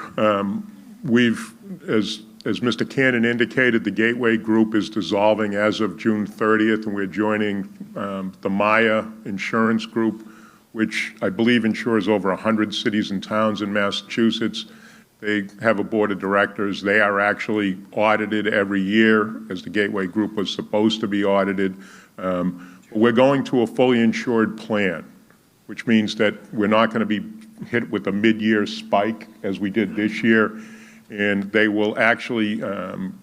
we've, as Mr. Cannon indicated, the Gateway Group is dissolving as of June 30th, and we're joining the Maya Insurance Group, which I believe insures over 100 cities and towns in Massachusetts. They have a board of directors. They are actually audited every year, as the Gateway Group was supposed to be audited. We're going to a fully insured plan, which means that we're not going to be hit with a mid-year spike as we did this year. and they will actually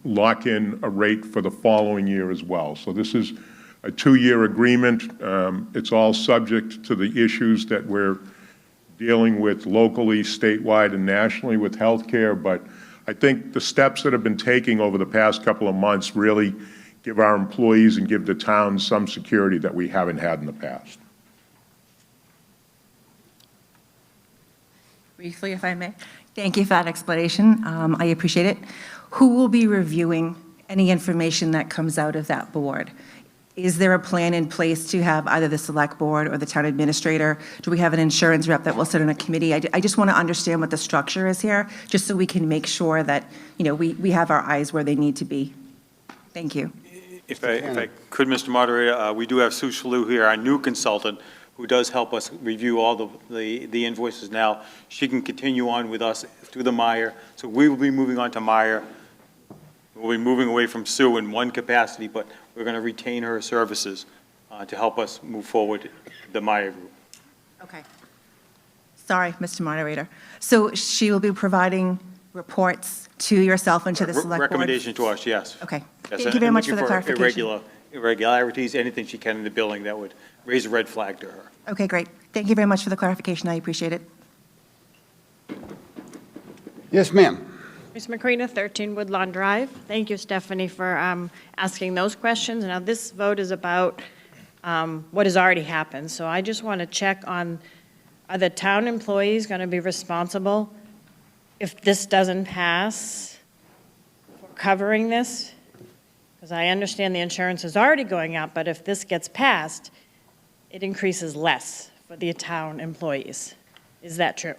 lock in a rate for the following year as well. So this is a 2-year agreement. It's all subject to the issues that we're dealing with locally, statewide, and nationally with healthcare, but I think the steps that have been taken over the past couple of months really give our employees and give the town some security that we haven't had in the past. Briefly, if I may. Thank you for that explanation. I appreciate it. Who will be reviewing any information that comes out of that board? Is there a plan in place to have either the select board or the town administrator? Do we have an insurance rep that will sit on a committee? I just want to understand what the structure is here, just so we can make sure that, we have our eyes where they need to be. Thank you. If I could, Mr. Moderator, we do have Sue Shalou here, our new consultant, who does help us review all the invoices now. She can continue on with us through the Meyer. So we will be moving on to Meyer. We'll be moving away from Sue in one capacity, but we're going to retain her services to help us move forward the Meyer group. Okay. Sorry, Mr. Moderator. So she will be providing reports to yourself and to the select board? Recommendation to us, yes. Okay. Yes, Thank you very and much for looking the clarification. Irregularities, anything she can in the building that would raise a red flag to her. Okay, great. Thank you very much for the clarification. I appreciate it. Yes, ma'am. Ms. Macrina, 13 Woodlawn Drive. Thank you, Stephanie, for asking those questions. Now, this vote is about what has already happened. So I just want to check on, are the town employees going to be responsible if this doesn't pass for covering this? Because I understand the insurance is already going up, but if this gets passed, it increases less for the town employees. Is that true?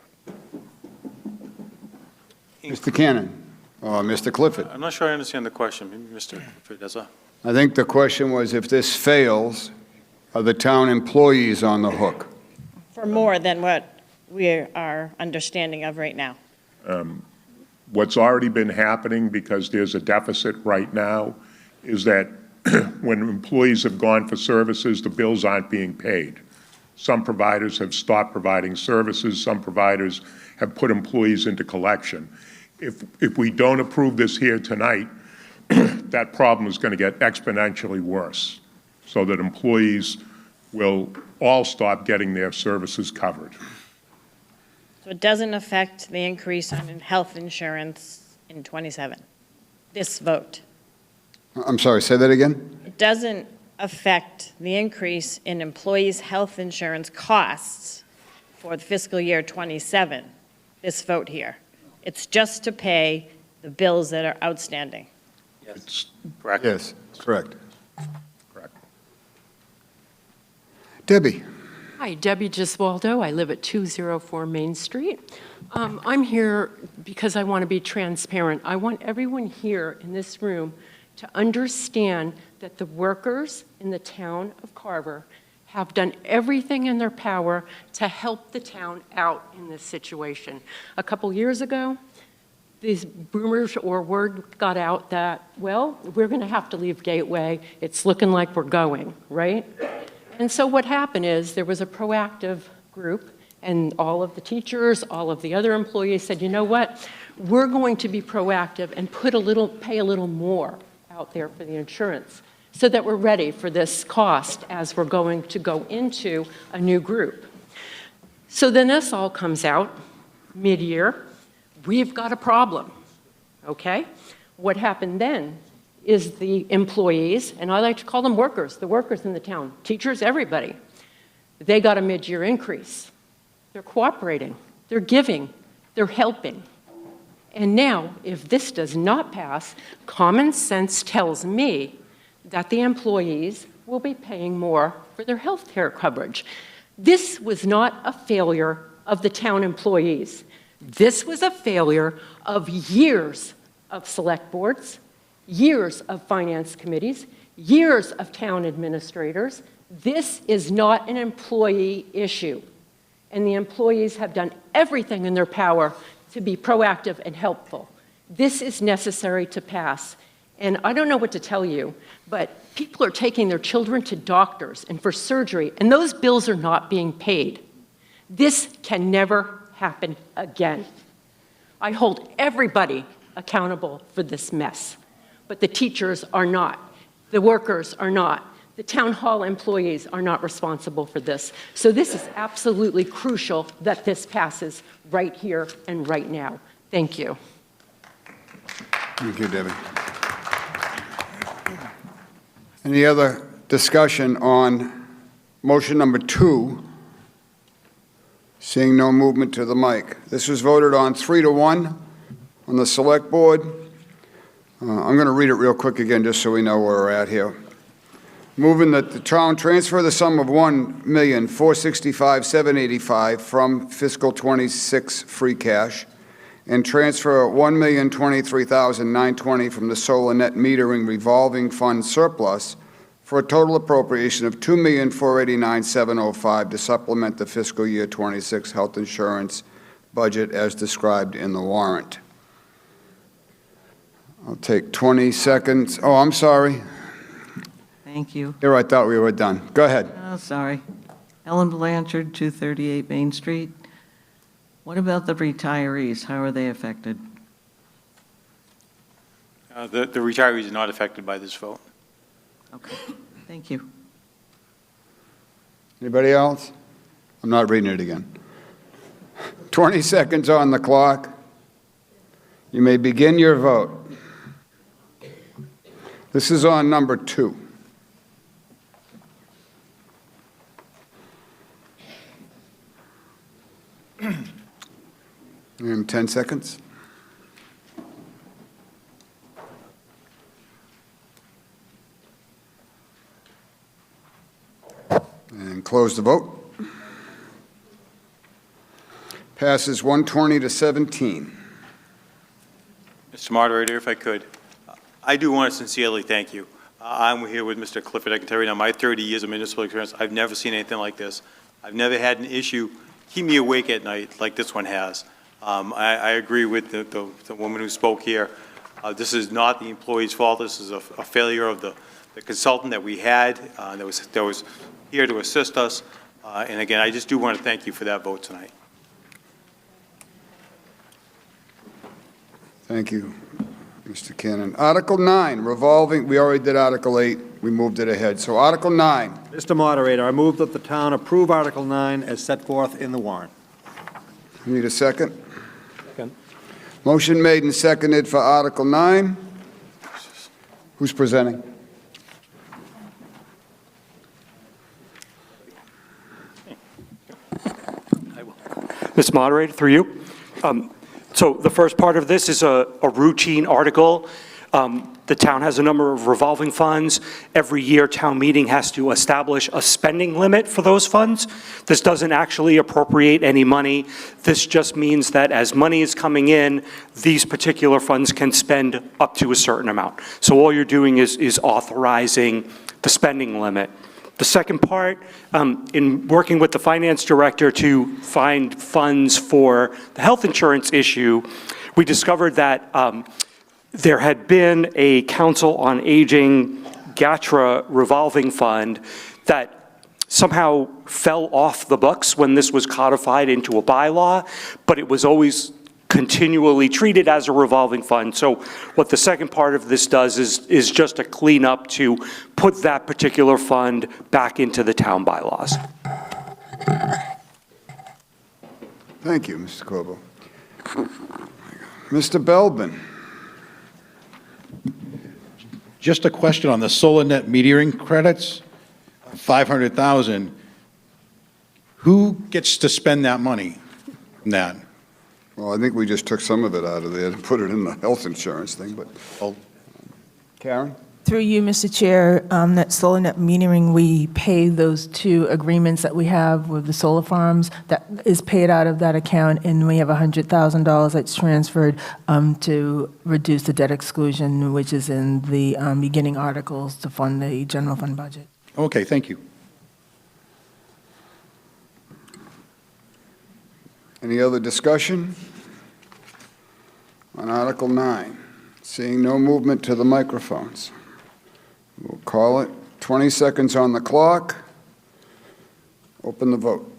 Mr. Cannon or Mr. Clifford. I'm not sure I understand the question. Maybe Mr. Clifford does. I think the question was, if this fails, are the town employees on the hook? For more than what we are understanding of right now. What's already been happening, because there's a deficit right now, is that when employees have gone for services, the bills aren't being paid. Some providers have stopped providing services. Some providers have put employees into collection. If we don't approve this here tonight, that problem is going to get exponentially worse, so that employees will all stop getting their services covered. So it doesn't affect the increase in health insurance in '27, this vote? I'm sorry, say that again? It doesn't affect the increase in employees' health insurance costs for the fiscal year '27, this vote here. It's just to pay the bills that are outstanding. Yes. Correct. Yes, correct. Correct. Debbie. Hi, Debbie Giswaldo. I live at 204 Main Street. I'm here because I want to be transparent. I want everyone here in this room to understand that the workers in the town of Carver have done everything in their power to help the town out in this situation. A couple years ago, these rumors or word got out that, well, we're going to have to leave Gateway. It's looking like we're going, right? And so what happened is there was a proactive group, and all of the teachers, all of the other employees said, you know what? We're going to be proactive and pay a little more out there for the insurance, so that we're ready for this cost as we're going to go into a new group. So then this all comes out mid-year. We've got a problem, okay? What happened then is the employees, and I like to call them workers, the workers in the town, teachers, everybody, they got a mid-year increase. They're cooperating, they're giving, they're helping. And now, if this does not pass, common sense tells me that the employees will be paying more for their health care coverage. This was not a failure of the town employees. This was a failure of years of select boards, years of finance committees, years of town administrators. This is not an employee issue. And the employees have done everything in their power to be proactive and helpful. This is necessary to pass. And I don't know what to tell you, but people are taking their children to doctors and for surgery, and those bills are not being paid. This can never happen again. I hold everybody accountable for this mess, but the teachers are not. The workers are not. The town hall employees are not responsible for this. So this is absolutely crucial that this passes right here and right now. Thank you. Thank you, Debbie. Any other discussion on motion number 2? Seeing no movement to the mic. This was voted on 3-1 on the Select Board. I'm going to read it real quick again just so we know where we're at here. Moving that the town transfer the sum of $1,465,785 from fiscal 26 free cash and transfer $1,023,920 from the solar net metering revolving fund surplus for a total appropriation of $2,489,705 to supplement the fiscal year 26 health insurance budget as described in the warrant. I'll take 20 seconds. Oh, I'm sorry. Thank you. Here, I thought we were done. Go ahead. Oh, sorry. Ellen Blanchard, 238 Main Street. What about the retirees? How are they affected? The retirees are not affected by this vote. Okay, thank you. Anybody else? I'm not reading it again. 20 seconds on the clock. You may begin your vote. This is on number 2. And 10 seconds. And close the vote. Passes 120 to 17. Mr. Moderator, if I could, I do want to sincerely thank you. I'm here with Mr. Clifford. I can tell you now, my 30 years of municipal experience, I've never seen anything like this. I've never had an issue keep me awake at night like this one has. I agree with the woman who spoke here. This is not the employee's fault. This is a failure of the consultant that we had that was here to assist us. And again, I just do want to thank you for that vote tonight. Thank you, Mr. Cannon. Article 9, revolving, we already did Article 8. We moved it ahead. So Article 9. Mr. Moderator, I move that the town approve Article 9 as set forth in the warrant. Need a second? Second. Motion made and seconded for Article 9. Who's presenting? Mr. Moderator, through you. So the first part of this is a routine article. The town has a number of revolving funds. Every year, town meeting has to establish a spending limit for those funds. This doesn't actually appropriate any money. This just means that as money is coming in, these particular funds can spend up to a certain amount. So all you're doing is authorizing the spending limit. The second part, in working with the finance director to find funds for the health insurance issue, we discovered that there had been a Council on Aging GATRA revolving fund that somehow fell off the books when this was codified into a bylaw, but it was always continually treated as a revolving fund. So what the second part of this does is just a cleanup to put that particular fund back into the town bylaws. Thank you, Mr. Corbo. Mr. Belbin. Just a question on the solar net metering credits, 500,000. Who gets to spend that money from that? Well, I think we just took some of it out of there and put it in the health insurance thing, but. Karen? Through you, Mr. Chair, that solar net metering, we pay those 2 agreements that we have with the solar farms. That is paid out of that account, and we have $100,000 that's transferred to reduce the debt exclusion, which is in the beginning articles to fund the general fund budget. Okay, thank you. Any other discussion on Article 9? Seeing no movement to the microphones. We'll call it. 20 seconds on the clock. Open the vote.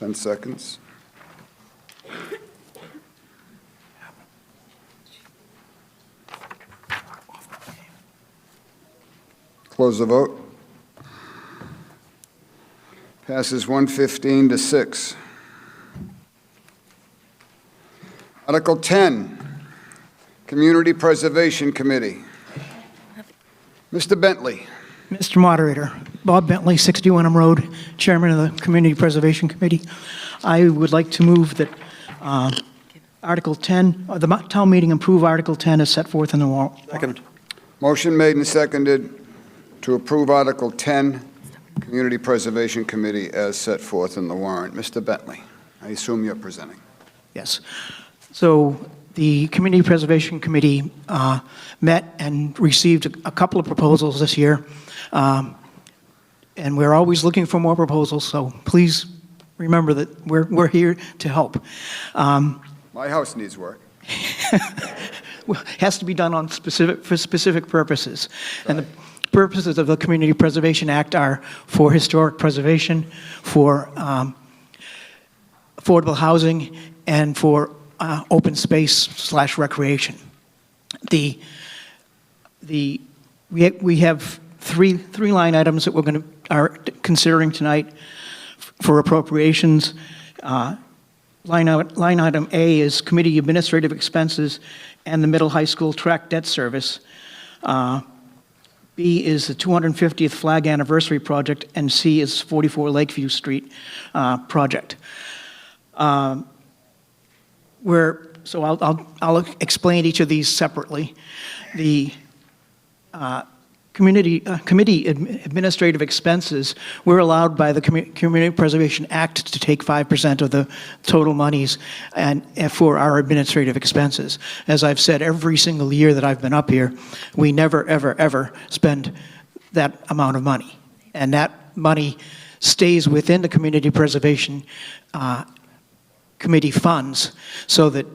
10 seconds. Close the vote. Passes 115 to 6. Article 10, Community Preservation Committee. Mr. Bentley. Mr. Moderator, Bob Bentley, 60 Wenham Road, Chairman of the Community Preservation Committee. I would like to move that Article 10, the town meeting approve Article 10 as set forth in the warrant. Second. Motion made and seconded to approve Article 10, Community Preservation Committee as set forth in the warrant. Mr. Bentley, I assume you're presenting. Yes. So the Community Preservation Committee met and received a couple of proposals this year. And we're always looking for more proposals, so please remember that we're here to help. My house needs work. Well, it has to be done for specific purposes. And the purposes of the Community Preservation Act are for historic preservation, for affordable housing, and for open space / recreation. We have three line items that are considering tonight for appropriations. Line item A is committee administrative expenses and the middle high school track debt service. B is the 250th flag anniversary project, and C is 44 Lakeview Street project. So I'll explain each of these separately. The committee administrative expenses, we're allowed by the Community Preservation Act to take 5% of the total monies and for our administrative expenses. As I've said, every single year that I've been up here, we never, ever, ever spend that amount of money. And that money stays within the Community Preservation Committee funds, so that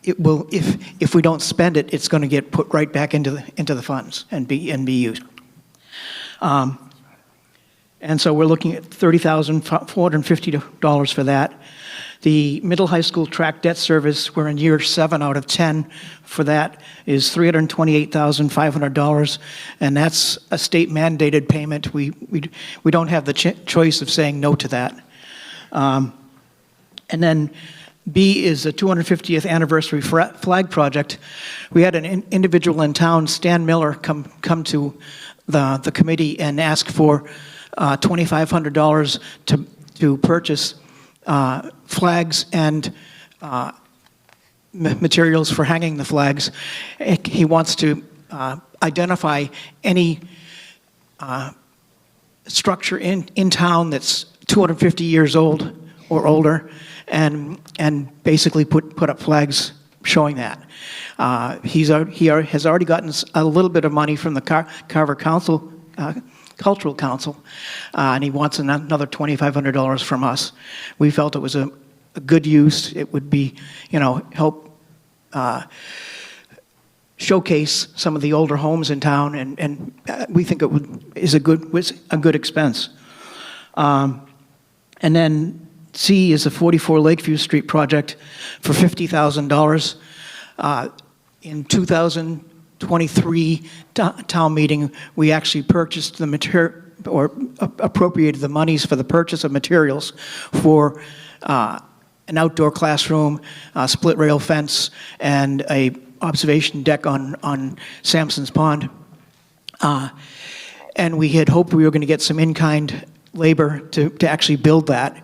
it will, if we don't spend it, it's going to get put right back into the funds and be used. And so we're looking at $30,450 for that. The middle high school track debt service, we're in year 7 out of 10 for that, is $328,500, and that's a state mandated payment. We don't have the choice of saying no to that. And then B is the 250th anniversary flag project. We had an individual in town, Stan Miller, come to the committee and ask for $2,500 to purchase flags and materials for hanging the flags. He wants to identify any structure in town that's 250 years old or older, and basically put up flags showing that. He has already gotten a little bit of money from the Carver Cultural Council, and he wants another $2,500 from us. We felt it was a good use. It would be, help showcase some of the older homes in town, and we think was a good expense. And then C is the 44 Lakeview Street project for $50,000. In 2023 town meeting, we actually purchased the material, or appropriated the monies for the purchase of materials for an outdoor classroom, a split rail fence, and a observation deck on Sampson's Pond. And we had hoped we were going to get some in-kind labor to actually build that,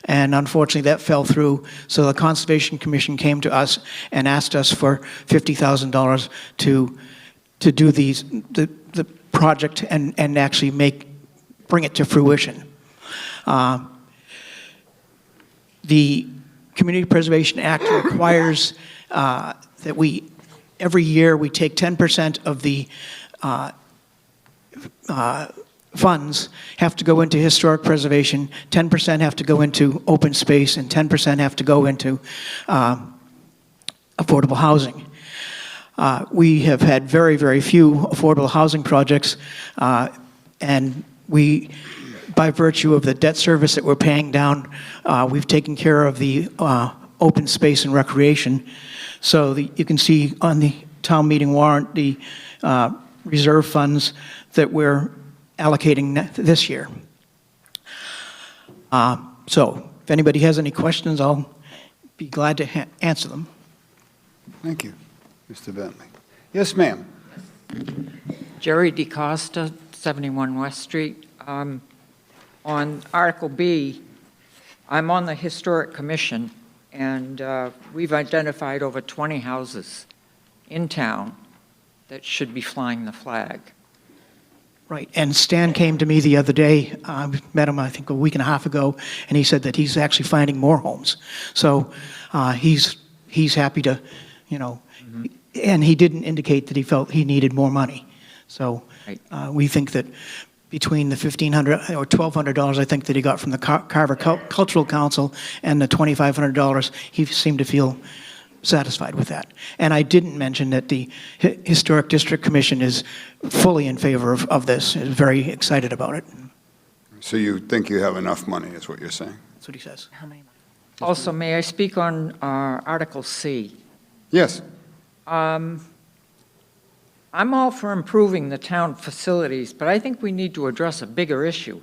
and unfortunately that fell through. So the Conservation Commission came to us and asked us for $50,000 to do the project and actually bring it to fruition. The Community Preservation Act requires that every year we take 10% of the funds have to go into historic preservation, 10% have to go into open space, and 10% have to go into affordable housing. We have had very, very few affordable housing projects, and we by virtue of the debt service that we're paying down, we've taken care of the open space and recreation. So you can see on the town meeting warrant the reserve funds that we're allocating this year. So if anybody has any questions, I'll be glad to answer them. Thank you, Mr. Bentley. Yes, ma'am. Jerry DeCosta, 71 West Street. On Article B, I'm on the Historic Commission, and we've identified over 20 houses in town that should be flying the flag. Right, and Stan came to me the other day, met him I think a week and a half ago, and he said that he's actually finding more homes. So he's happy to, and he didn't indicate that he felt he needed more money. So we think that between the $1,500 or $1,200 I think that he got from the Carver Cultural Council and the $2,500, he seemed to feel satisfied with that. And I didn't mention that the Historic District Commission is fully in favor of this, is very excited about it. So you think you have enough money, is what you're saying? That's what he says. Also, may I speak on Article C? Yes. I'm all for improving the town facilities, but I think we need to address a bigger issue.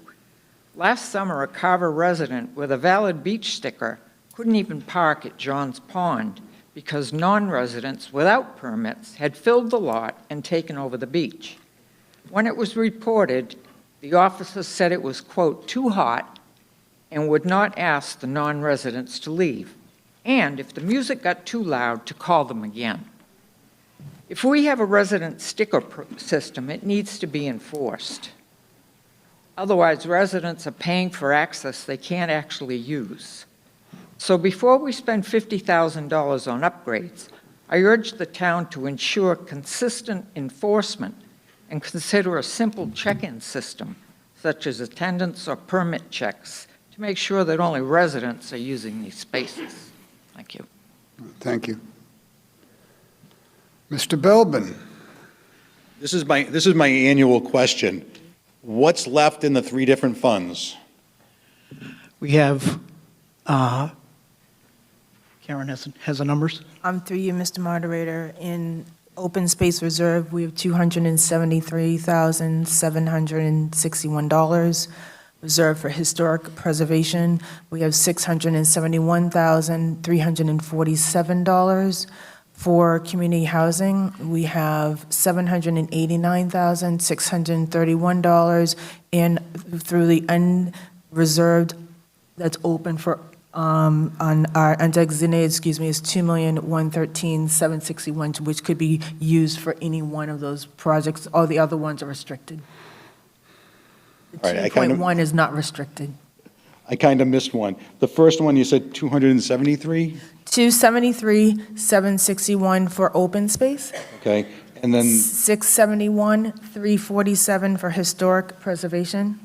Last summer, a Carver resident with a valid beach sticker couldn't even park at John's Pond because non-residents without permits had filled the lot and taken over the beach. When it was reported, the officers said it was, quote, too hot and would not ask the non-residents to leave, and if the music got too loud, to call them again. If we have a resident sticker system, it needs to be enforced. Otherwise, residents are paying for access they can't actually use. So before we spend $50,000 on upgrades, I urge the town to ensure consistent enforcement and consider a simple check-in system, such as attendance or permit checks, to make sure that only residents are using these spaces. Thank you. Thank you. Mr. Belbin. This is my annual question. What's left in the three different funds? We have, Karen has the numbers. Through you, Mr. Moderator, in open space reserve, we have $273,761. Reserve for historic preservation, we have $671,347. For community housing, we have $789,631, and through the unreserved that's open for on our undesignated, is $2,113,761, which could be used for any one of those projects. All the other ones are restricted. The 2.1 is not restricted. I kind of missed one. The first one, you said 273? 273,761 for open space. Okay, and then 671,347 for historic preservation.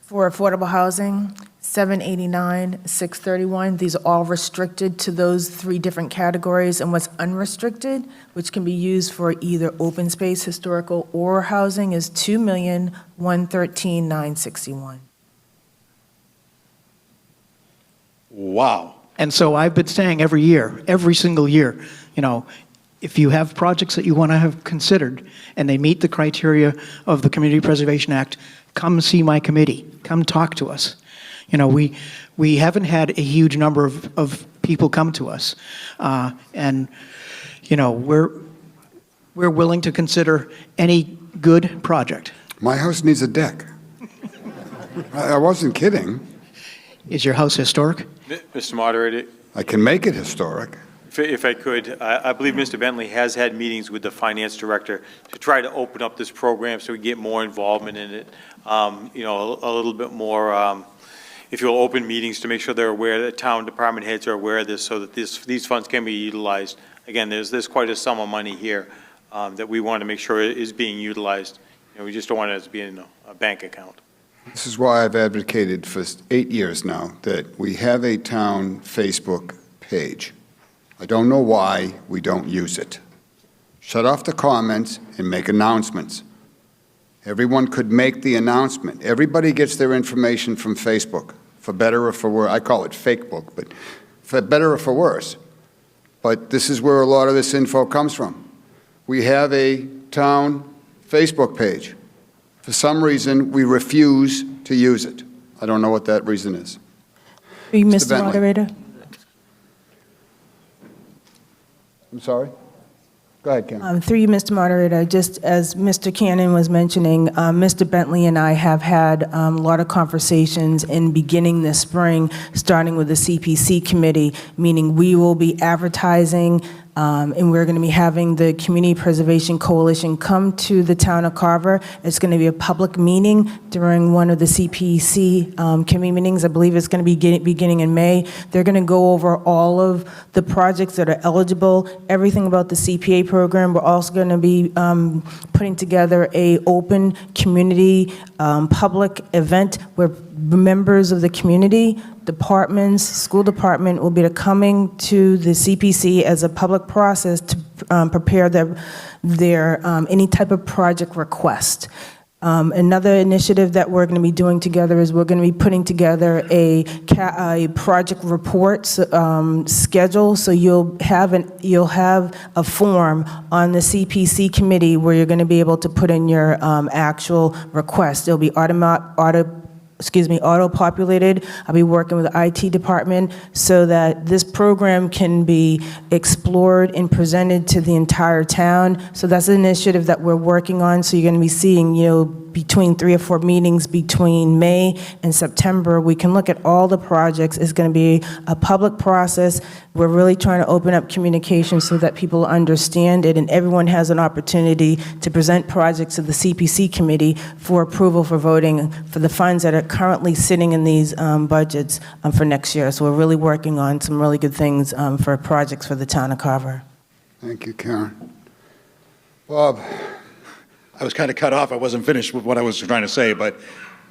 For affordable housing, 789,631. These are all restricted to those three different categories, and what's unrestricted, which can be used for either open space, historical, or housing, is $2,113,961. Wow. And so I've been saying every year, every single year, if you have projects that you want to have considered and they meet the criteria of the Community Preservation Act, come see my committee. Come talk to us. We haven't had a huge number of people come to us. And we're willing to consider any good project. My house needs a deck. I wasn't kidding. Is your house historic? Mr. Moderator, I can make it historic. if I could, I believe Mr. Bentley has had meetings with the finance director to try to open up this program so we get more involvement in it. A little bit more, if you'll open meetings to make sure they're aware, that town department heads are aware of this so that these funds can be utilized. Again, there's quite a sum of money here that we want to make sure is being utilized. We just don't want it to be in a bank account. This is why I've advocated for 8 years now that we have a town Facebook page. I don't know why we don't use it. Shut off the comments and make announcements. Everyone could make the announcement. Everybody gets their information from Facebook, for better or for worse. I call it fake book, but for better or for worse. But this is where a lot of this info comes from. We have a town Facebook page. For some reason, we refuse to use it. I don't know what that reason is. Mr. Bentley. Moderator? I'm sorry? Go ahead, Ken. Through you, Mr. Moderator, just as Mr. Cannon was mentioning, Mr. Bentley and I have had a lot of conversations in beginning this spring, starting with the CPC committee, meaning we will be advertising, and we're going to be having the Community Preservation Coalition come to the town of Carver. It's going to be a public meeting during one of the CPC committee meetings. I believe it's going to be beginning in May. They're going to go over all of the projects that are eligible, everything about the CPA program. We're also going to be putting together a open community public event where members of the community, departments, school department will be coming to the CPC as a public process to prepare their any type of project request. Another initiative that we're going to be doing together is we're going to be putting together a project report schedule. So you'll have a form on the CPC committee where you're going to be able to put in your actual request. It'll be auto-populated. I'll be working with the IT department so that this program can be explored and presented to the entire town. So that's an initiative that we're working on. So you're going to be seeing, between 3 or 4 meetings between May and September. We can look at all the projects. It's going to be a public process. We're really trying to open up communication so that people understand it and everyone has an opportunity to present projects to the CPC committee for approval for voting for the funds that are currently sitting in these budgets for next year. So we're really working on some really good things for projects for the town of Carver. Thank you, Karen. Bob? I was kind of cut off. I wasn't finished with what I was trying to say, but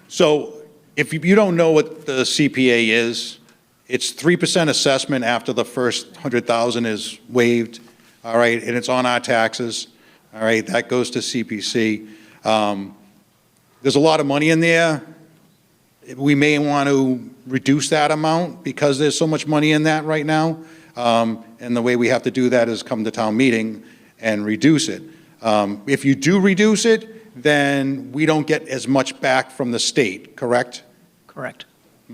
so if you don't know what the CPA is, it's 3% assessment after the first 100,000 is waived, all right, and it's on our taxes, all right, that goes to CPC. There's a lot of money in there. We may want to reduce that amount because there's so much money in that right now, and the way we have to do that is come to town meeting and reduce it. If you do reduce it, then we don't get as much back from the state, correct? Correct.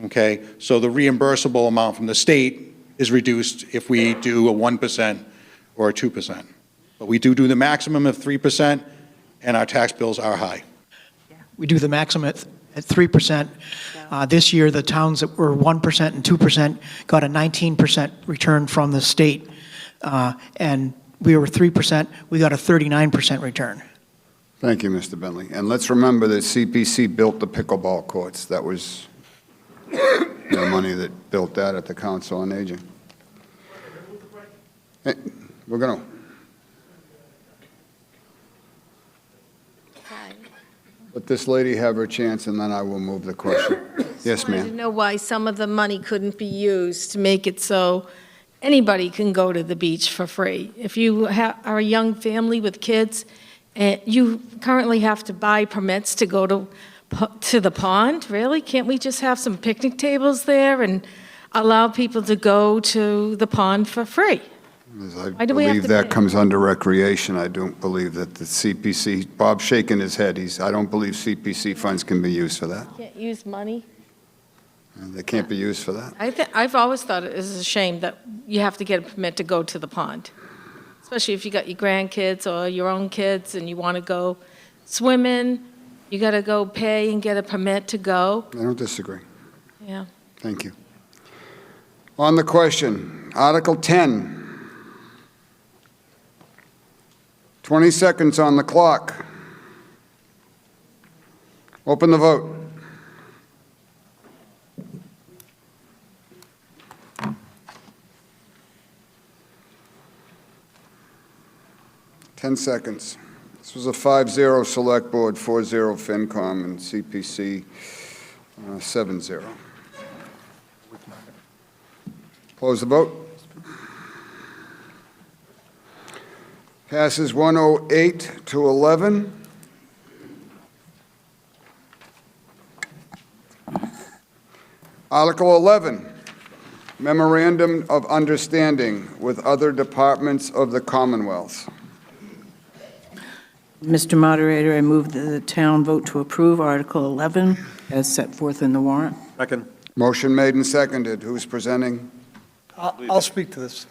Okay, so the reimbursable amount from the state is reduced if we do a 1% or a 2%. But we do the maximum of 3%, and our tax bills are high. We do the maximum at 3%. This year, the towns that were 1% and 2% got a 19% return from the state, and we were 3%, we got a 39% return. Thank you, Mr. Bentley. And let's remember that CPC built the pickleball courts. That was the money that built that at the Council on Aging. Hey, we're going to. Let this lady have her chance, and then I will move the question. Yes, I wanted to ma'am. know why some of the money couldn't be used to make it so anybody can go to the beach for free. If you are a young family with kids, you currently have to buy permits to go to the pond, really? Can't we just have some picnic tables there and allow people to go to the pond for free? I believe that comes under recreation. I don't believe that the CPC, Bob's shaking his head. I don't believe CPC funds can be used for that. Can't use money? They can't be used for that. I've always thought it is a shame that you have to get a permit to go to the pond, especially if you got your grandkids or your own kids and you want to go swimming. You got to go pay and get a permit to go. I don't disagree. Yeah. Thank you. On the question, Article 10. 20 seconds on the clock. Open the vote. Ten seconds. This was a 5-0 Select Board, 4-0 FinCom, and CPC 7-0. Close the vote. Passes 108 to 11. Article 11, Memorandum of Understanding with other departments of the Commonwealth. Mr. Moderator, I move that the town vote to approve Article 11 as set forth in the warrant. Second. Motion made and seconded. Who's presenting? I'll speak to this,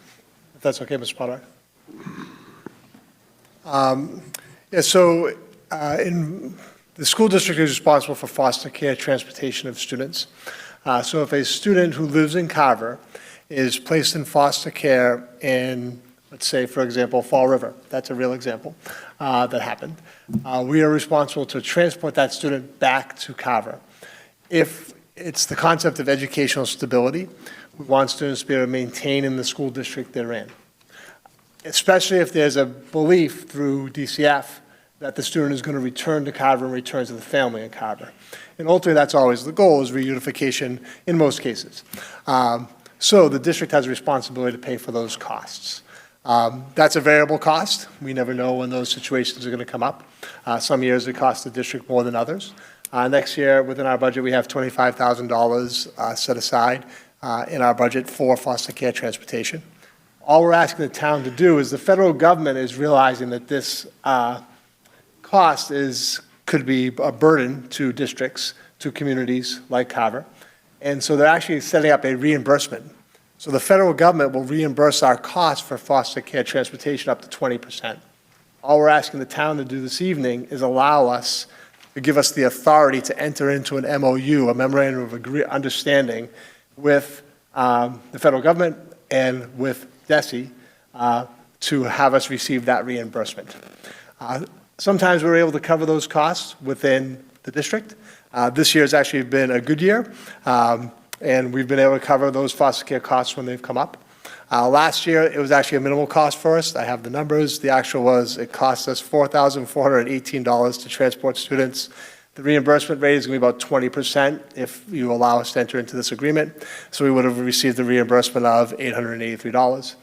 if that's okay, Mr. Potter. In the school district is responsible for foster care transportation of students. So if a student who lives in Carver is placed in foster care in, let's say, for example, Fall River, that's a real example that happened, we are responsible to transport that student back to Carver. If it's the concept of educational stability, we want students to be able to maintain in the school district they're in, especially if there's a belief through DCF that the student is going to return to Carver and return to the family in Carver. And ultimately, that's always the goal, is reunification in most cases. So the district has a responsibility to pay for those costs. That's a variable cost. We never know when those situations are going to come up. Some years it costs the district more than others. Next year, within our budget, we have $25,000 set aside in our budget for foster care transportation. All we're asking the town to do is the federal government is realizing that this cost could be a burden to districts, to communities like Carver. And so they're actually setting up a reimbursement. So the federal government will reimburse our costs for foster care transportation up to 20%. All we're asking the town to do this evening is allow us to give us the authority to enter into an MOU, a memorandum of understanding, with the federal government and with DESE to have us receive that reimbursement. Sometimes we're able to cover those costs within the district. This year has actually been a good year, and we've been able to cover those foster care costs when they've come up. Last year, it was actually a minimal cost for us. I have the numbers. The actual was, it cost us $4,418 to transport students. The reimbursement rate is going to be about 20% if you allow us to enter into this agreement. So we would have received the reimbursement of $883.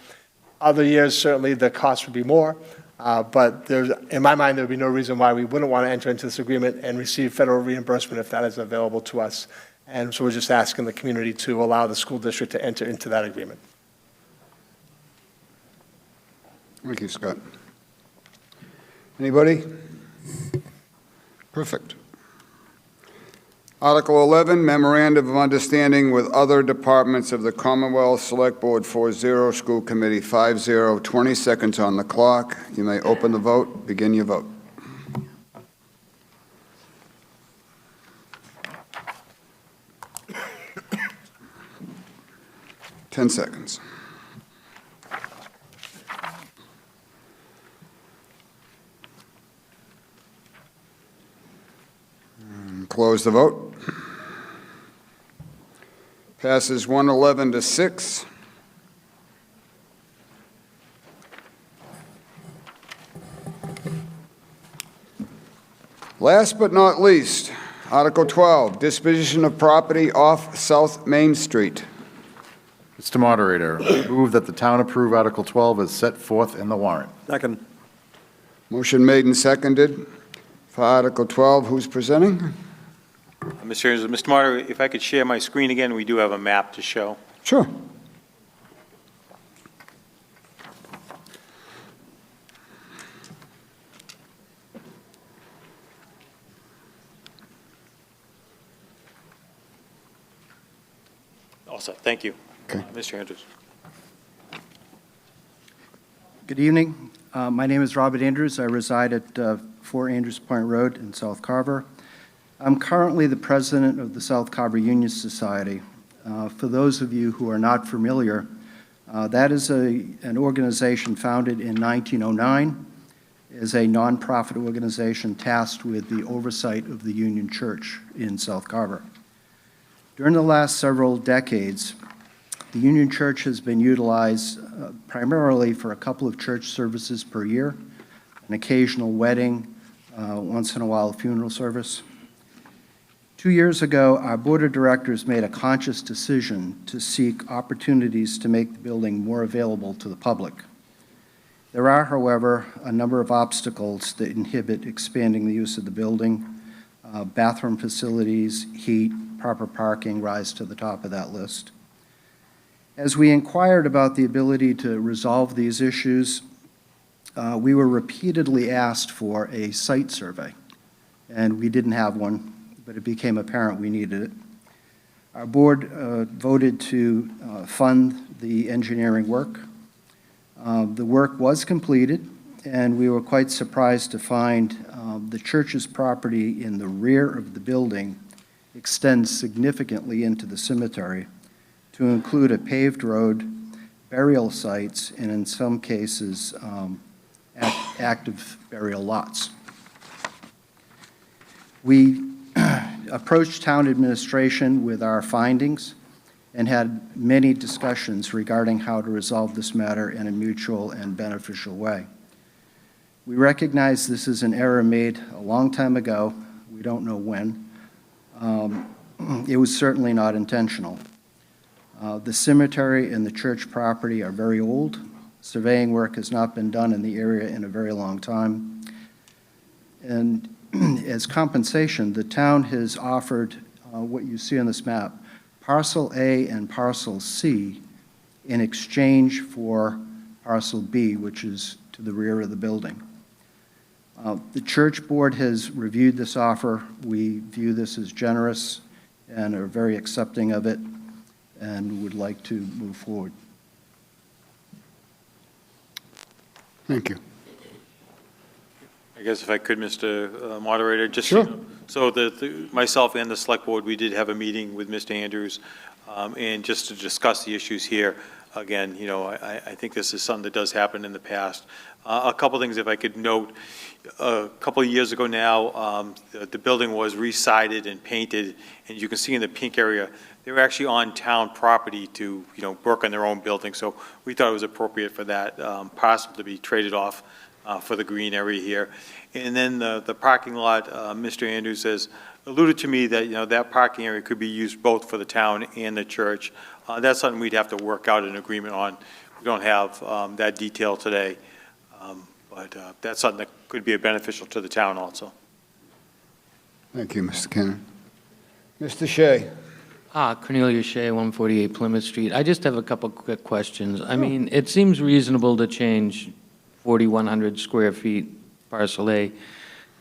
Other years, certainly the cost would be more. But in my mind, there would be no reason why we wouldn't want to enter into this agreement and receive federal reimbursement if that is available to us. And so we're just asking the community to allow the school district to enter into that agreement. Thank you, Scott. Anybody? Perfect. Article 11, Memorandum of Understanding with other departments of the Commonwealth, Select Board 4-0, School Committee 5-0, 20 seconds on the clock. You may open the vote, begin your vote. Ten seconds. Close the vote. Passes 111 to 6. Last but not least, Article 12, disposition of property off South Main Street. Mr. Moderator, move that the town approve Article 12 as set forth in the warrant. Second. Motion made and seconded for Article 12. Who's presenting? Mr. Moderator, if I could share my screen again, we do have a map to show. Sure. Also, thank you. Okay. Mr. Andrews. Good evening. My name is Robert Andrews. I reside at 4 Andrews Point Road in South Carver. I'm currently the president of the South Carver Union Society. For those of you who are not familiar, that is an organization founded in 1909. It is a nonprofit organization tasked with the oversight of the Union Church in South Carver. During the last several decades, the Union Church has been utilized primarily for a couple of church services per year, an occasional wedding, once in a while a funeral service. 2 years ago, our board of directors made a conscious decision to seek opportunities to make the building more available to the public. There are, however, a number of obstacles that inhibit expanding the use of the building: bathroom facilities, heat, improper parking rise to the top of that list. As we inquired about the ability to resolve these issues, we were repeatedly asked for a site survey, and we didn't have one, but it became apparent we needed it. Our board voted to fund the engineering work. The work was completed, and we were quite surprised to find the church's property in the rear of the building extends significantly into the cemetery to include a paved road, burial sites, and in some cases, active burial lots. We approached town administration with our findings and had many discussions regarding how to resolve this matter in a mutual and beneficial way. We recognize this is an error made a long time ago. We don't know when. It was certainly not intentional. The cemetery and the church property are very old. Surveying work has not been done in the area in a very long time. And as compensation, the town has offered what you see on this map, Parcel A and Parcel C, in exchange for Parcel B, which is to the rear of the building. The church board has reviewed this offer. We view this as generous and are very accepting of it and would like to move forward. Thank you. I guess if I could, Mr. Moderator, just, Sure. So myself and the select board, we did have a meeting with Mr. Andrews, and just to discuss the issues here. Again, I think this is something that does happen in the past. A couple things, if I could note, a couple of years ago now, the building was re-sided and painted, and you can see in the pink area, they were actually on town property to, work on their own building. So we thought it was appropriate for that parcel to be traded off for the green area here. And then the parking lot, Mr. Andrews has alluded to me that, that parking area could be used both for the town and the church. That's something we'd have to work out an agreement on. We don't have that detail today, but that's something that could be beneficial to the town also. Thank you, Mr. Cannon. Mr. Shea. Cornelia Shea, 148 Plymouth Street. I just have a couple quick questions. I mean, it seems reasonable to change 4,100 square feet parcel A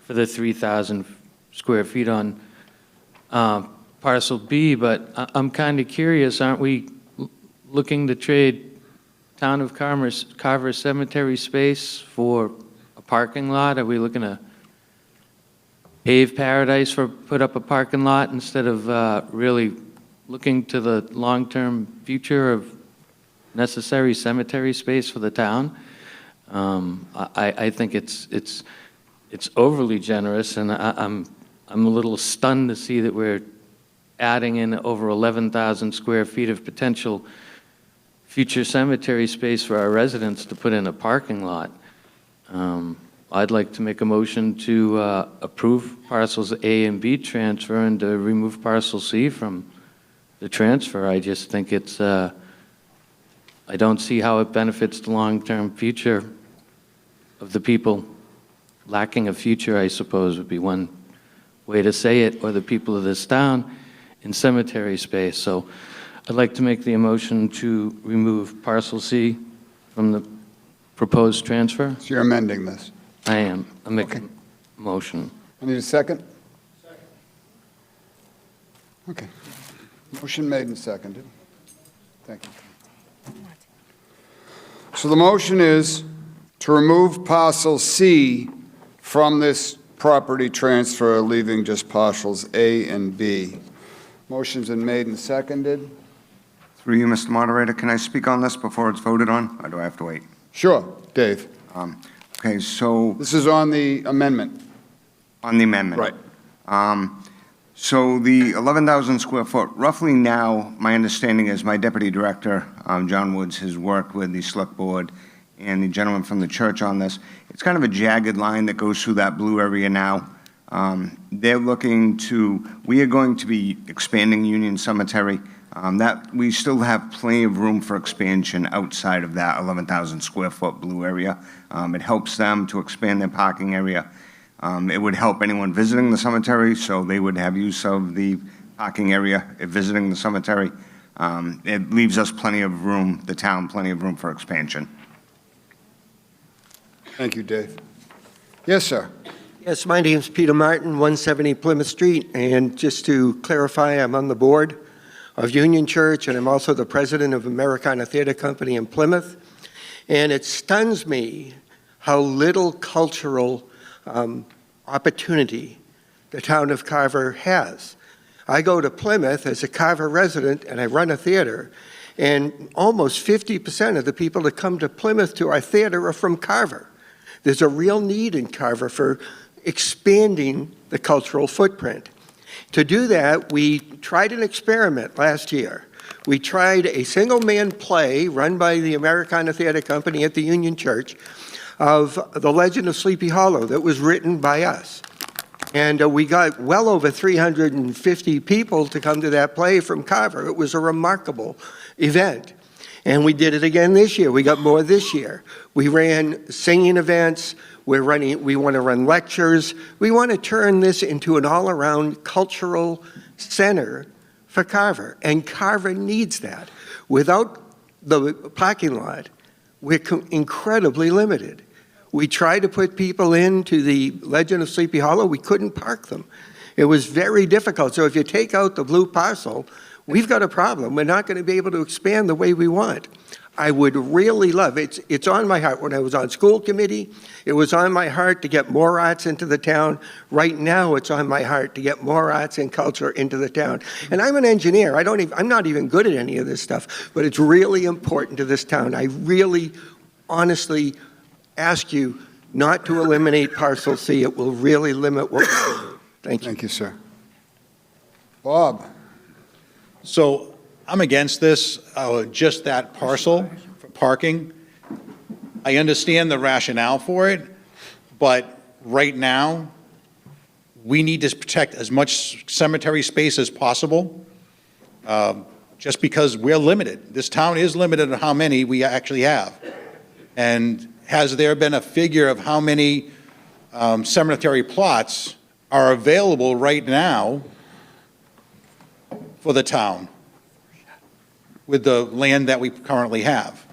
for the 3,000 square feet on parcel B, but I'm kind of curious, aren't we looking to trade town of Carver cemetery space for a parking lot? Are we looking to pave paradise put up a parking lot instead of really looking to the long-term future of necessary cemetery space for the town? I think it's overly generous, and I'm a little stunned to see that we're adding in over 11,000 square feet of potential future cemetery space for our residents to put in a parking lot. I'd like to make a motion to approve parcels A and B transfer and to remove parcel C from the transfer. I just think it's, I don't see how it benefits the long-term future of the people. Lacking a future, I suppose, would be one way to say it, or the people of this town in cemetery space. So I'd like to make the motion to remove parcel C from the proposed transfer. So you're amending this? I am. I'm making a motion. I need a second? Second. Okay. Motion made and seconded. Thank you. So the motion is to remove parcel C from this property transfer, leaving just parcels A and B. Motion's been made and seconded. Through you, Mr. Moderator, can I speak on this before it's voted on, or do I have to wait? Sure, Dave. Okay, so... This is on the amendment. On the amendment. Right. So the 11,000 square foot, roughly now, my understanding is my deputy director, John Woods, has worked with the select board and the gentleman from the church on this. It's kind of a jagged line that goes through that blue area now. They're looking to, we are going to be expanding Union Cemetery. That we still have plenty of room for expansion outside of that 11,000 square foot blue area. It helps them to expand their parking area. It would help anyone visiting the cemetery, so they would have use of the parking area, visiting the cemetery. It leaves us plenty of room, the town, plenty of room for expansion. Thank you, Dave. Yes, sir. Yes, my name's Peter Martin, 170 Plymouth Street, and just to clarify, I'm on the board of Union Church, and I'm also the president of Americana Theater Company in Plymouth. And it stuns me how little cultural opportunity the town of Carver has. I go to Plymouth as a Carver resident, and I run a theater, and almost 50% of the people that come to Plymouth to our theater are from Carver. There's a real need in Carver for expanding the cultural footprint. To do that, we tried an experiment last year. We tried a single-man play run by the Americana Theater Company at the Union Church of The Legend of Sleepy Hollow that was written by us. And we got well over 350 people to come to that play from Carver. It was a remarkable event. And we did it again this year. We got more this year. We ran singing events. We want to run lectures. We want to turn this into an all-around cultural center for Carver. And Carver needs that. Without the parking lot, we're incredibly limited. We tried to put people into the Legend of Sleepy Hollow. We couldn't park them. It was very difficult. So if you take out the blue parcel, we've got a problem. We're not going to be able to expand the way we want. I would really love, it's on my heart. When I was on school committee, it was on my heart to get more arts into the town. Right now, it's on my heart to get more arts and culture into the town. And I'm an engineer. I'm not even good at any of this stuff, but it's really important to this town. I really, honestly ask you not to eliminate Parcel C. It will really limit what we do. Thank you. Thank you, sir. Bob? So I'm against this, just that parcel for parking. I understand the rationale for it, but right now, we need to protect as much cemetery space as possible, just because we're limited. This town is limited on how many we actually have. And has there been a figure of how many cemetery plots are available right now for the town with the land that we currently have?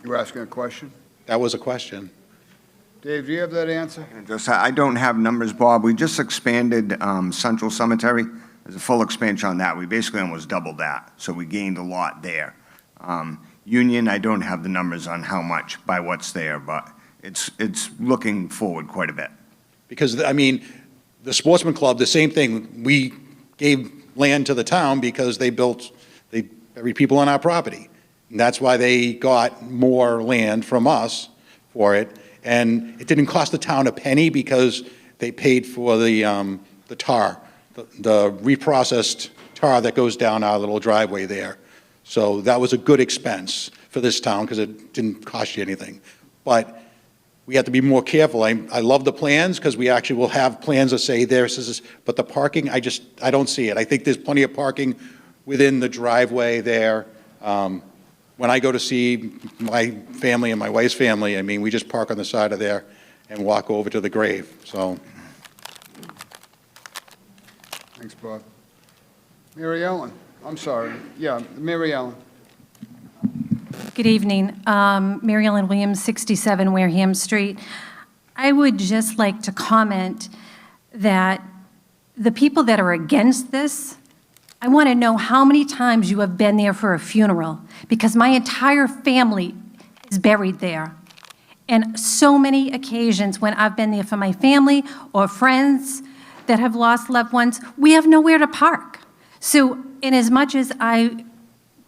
You were asking a question? That was a question. Dave, do you have that answer? I don't have numbers, Bob. We just expanded Central Cemetery. There's a full expansion on that. We basically almost doubled that, so we gained a lot there. Union, I don't have the numbers on how much by what's there, but it's looking forward quite a bit. Because, I mean, the Sportsman Club, the same thing. We gave land to the town because they buried people on our property. And that's why they got more land from us for it. And it didn't cost the town a penny because they paid for the tar, the reprocessed tar that goes down our little driveway there. So that was a good expense for this town because it didn't cost you anything. But we have to be more careful. I love the plans because we actually will have plans that say this is, but the parking, I don't see it. I think there's plenty of parking within the driveway there. When I go to see my family and my wife's family, I mean, we just park on the side of there and walk over to the grave, so. Thanks, Bob. Mary Ellen, I'm sorry. Yeah, Mary Ellen. Good evening. Mary Ellen Williams, 67 Wareham Street. I would just like to comment that the people that are against this, I want to know how many times you have been there for a funeral, because my entire family is buried there. And so many occasions when I've been there for my family or friends that have lost loved ones, we have nowhere to park. So in as much as I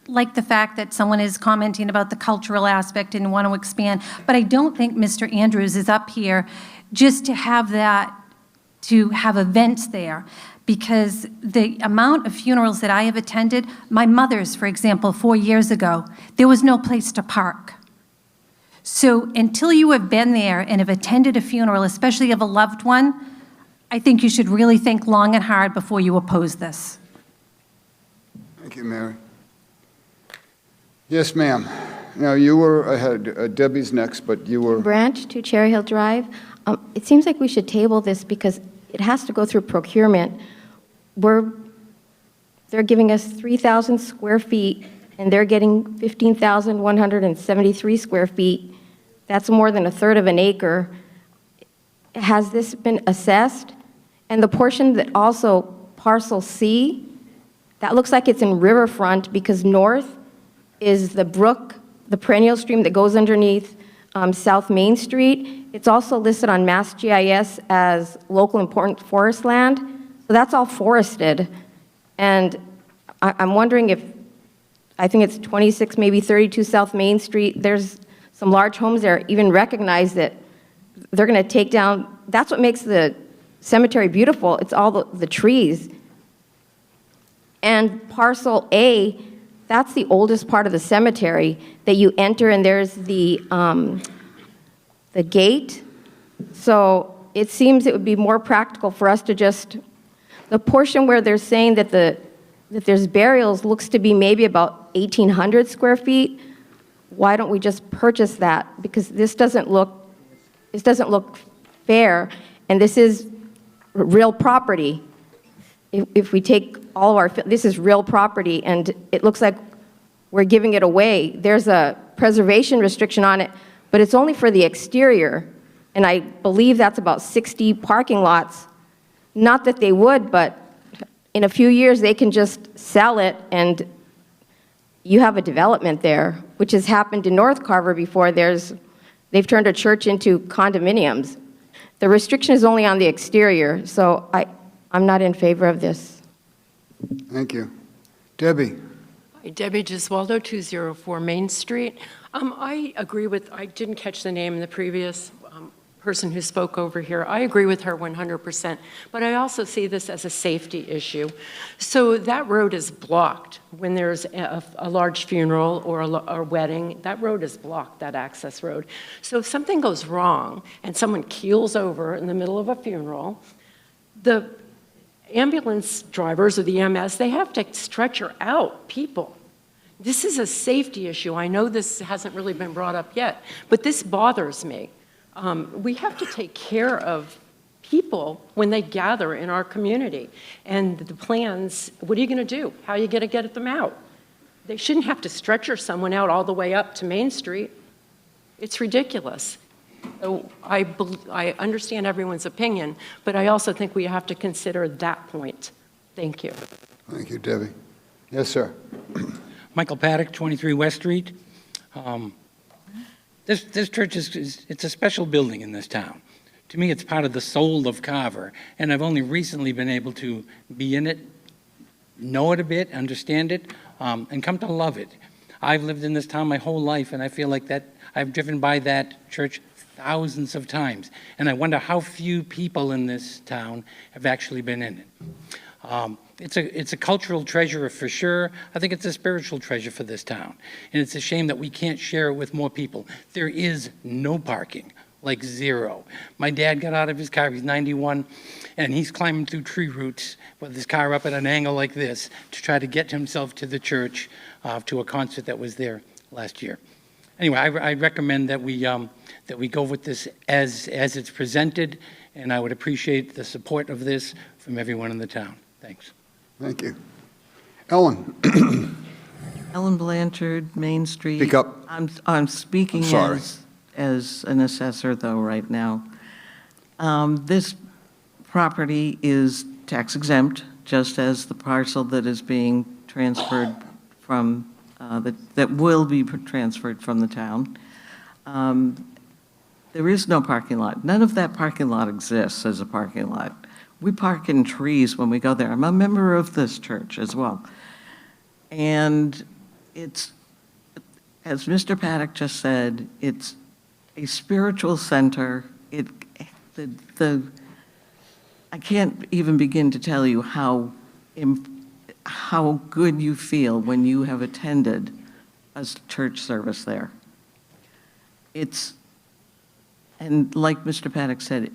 like the fact that someone is commenting about the cultural aspect and want to expand, but I don't think Mr. Andrews is up here just to have that, to have events there. Because the amount of funerals that I have attended, my mother's, for example, 4 years ago, there was no place to park. So until you have been there and have attended a funeral, especially of a loved one, I think you should really think long and hard before you oppose this. Thank you, Mary. Yes, ma'am. Now, you were ahead, Debbie's next, but you were, Branch to Cherry Hill Drive. It seems like we should table this because it has to go through procurement. They're giving us 3,000 square feet, and they're getting 15,173 square feet. That's more than a third of an acre. Has this been assessed? And the portion that also parcel C, that looks like it's in riverfront because north is the brook, the perennial stream that goes underneath South Main Street. It's also listed on Mass GIS as local important forest land. So that's all forested. And I'm wondering if, I think it's 26, maybe 32 South Main Street, there's some large homes there, even recognize that they're going to take down, that's what makes the cemetery beautiful. It's all the trees. And parcel A, that's the oldest part of the cemetery that you enter, and there's the gate. So it seems it would be more practical for us to just, the portion where they're saying that that there's burials looks to be maybe about 1,800 square feet. Why don't we just purchase that? Because this doesn't look fair, and this is real property. If we take all of our, this is real property, and it looks like we're giving it away. There's a preservation restriction on it, but it's only for the exterior, and I believe that's about 60 parking lots. Not that they would, but in a few years, they can just sell it, and you have a development there, which has happened in North Carver before. They've turned a church into condominiums. The restriction is only on the exterior, so I'm not in favor of this. thank you. Debbie? Hi, Debbie Gesualdo, 204 Main Street. I agree with, I didn't catch the name, the previous person who spoke over here. I agree with her 100%, but I also see this as a safety issue. So that road is blocked when there's a large funeral or a wedding. That road is blocked, that access road. So if something goes wrong and someone keels over in the middle of a funeral, the ambulance drivers or the EMS, they have to stretcher out people. This is a safety issue. I know this hasn't really been brought up yet, but this bothers me. We have to take care of people when they gather in our community. And the plans, what are you going to do? How are you going to get them out? They shouldn't have to stretcher someone out all the way up to Main Street. It's ridiculous. So I understand everyone's opinion, but I also think we have to consider that point. Thank you. Thank you, Debbie. Yes, sir. Michael Paddock, 23 West Street. This church it's a special building in this town. To me, it's part of the soul of Carver, and I've only recently been able to be in it, know it a bit, understand it, and come to love it. I've lived in this town my whole life, and I feel like that I've driven by that church thousands of times, and I wonder how few people in this town have actually been in it. It's a cultural treasure for sure. I think it's a spiritual treasure for this town. And it's a shame that we can't share it with more people. There is no parking, like zero. My dad got out of his car, he's 91, and he's climbing through tree roots with his car up at an angle like this to try to get himself to the church, to a concert that was there last year. Anyway, I recommend that we go with this as it's presented, and I would appreciate the support of this from everyone in the town. Thanks. Thank you. Ellen? Ellen Blanchard, Main Street. Speak up. I'm speaking Sorry. as an assessor, though, right now. This property is tax exempt, just as the parcel that is being transferred from, that will be transferred from the town. There is no parking lot. None of that parking lot exists as a parking lot. We park in trees when we go there. I'm a member of this church as well. And it's, as Mr. Paddock just said, it's a spiritual center. I can't even begin to tell you how good you feel when you have attended a church service there. And like Mr. Paddock said,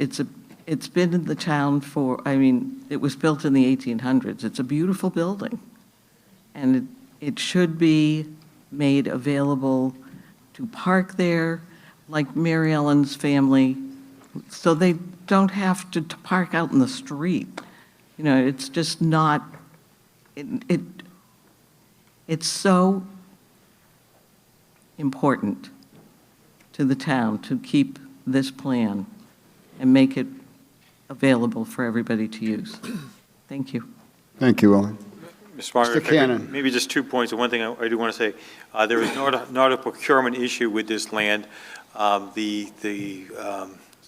it's been in the town for, it was built in the 1800s. It's a beautiful building. And it should be made available to park there, like Mary Ellen's family, so they don't have to park out in the street. You know, it's just not, it's so important to the town to keep this plan and make it available for everybody to use. Thank you. Thank you, Ellen. Mr. Martin, Mr. if I could- Cannon. maybe just 2 points. One thing I do want to say, there is not a procurement issue with this land. The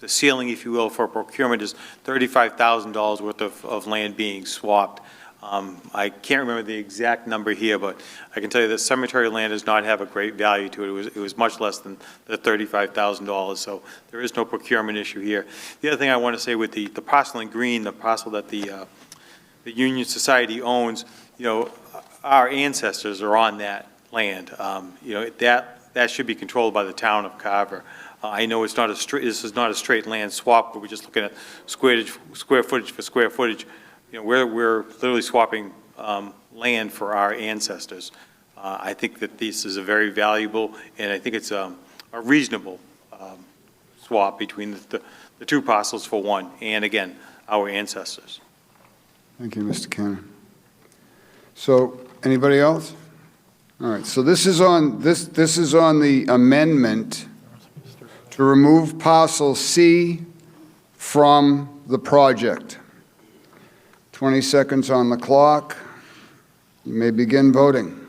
ceiling, if you will, for procurement is $35,000 worth of land being swapped. I can't remember the exact number here, but I can tell you that cemetery land does not have a great value to it. It was much less than the $35,000, so there is no procurement issue here. The other thing I want to say with the parcel in green, the parcel that the Union Society owns, you know, our ancestors are on that land. You know, that should be controlled by the town of Carver. I know it's not a straight, this is not a straight land swap, but we're just looking at square footage for square footage. You know, we're literally swapping land for our ancestors. I think that this is a very valuable, and I think it's a reasonable swap between the two parcels for one, and again, our ancestors. Thank you, Mr. Cannon. So, anybody else? All right, so this is on the amendment to remove parcel C from the project. 20 seconds on the clock. You may begin voting.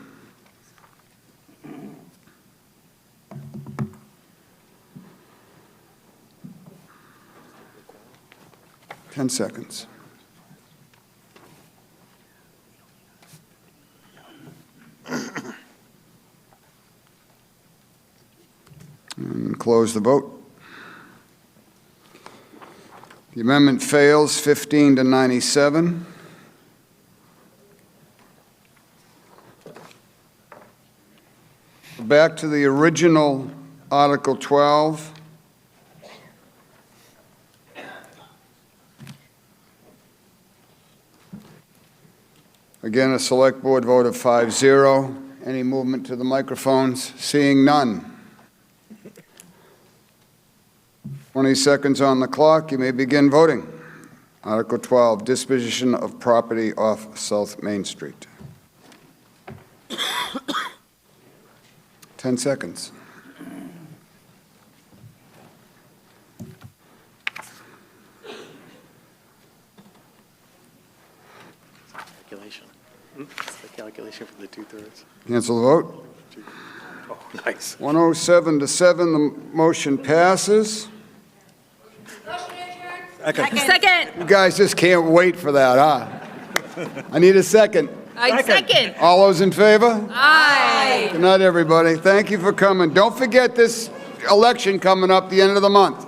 Ten seconds. And close the vote. The amendment fails, 15 to 97. Back to the original Article 12. Again, a select board vote of 5-0. Any movement to the microphones? Seeing none. 20 seconds on the clock. You may begin voting. Article 12, disposition of property off South Main Street. 10 seconds. Calculation. It's the calculation for the 2/3. Cancel the vote. Oh, nice. 107 to 7, the motion passes. Second. You guys just can't wait for that, huh? I need a second. Second. All those in favor? Aye. Good night, everybody. Thank you for coming. Don't forget this election coming up the end of the month.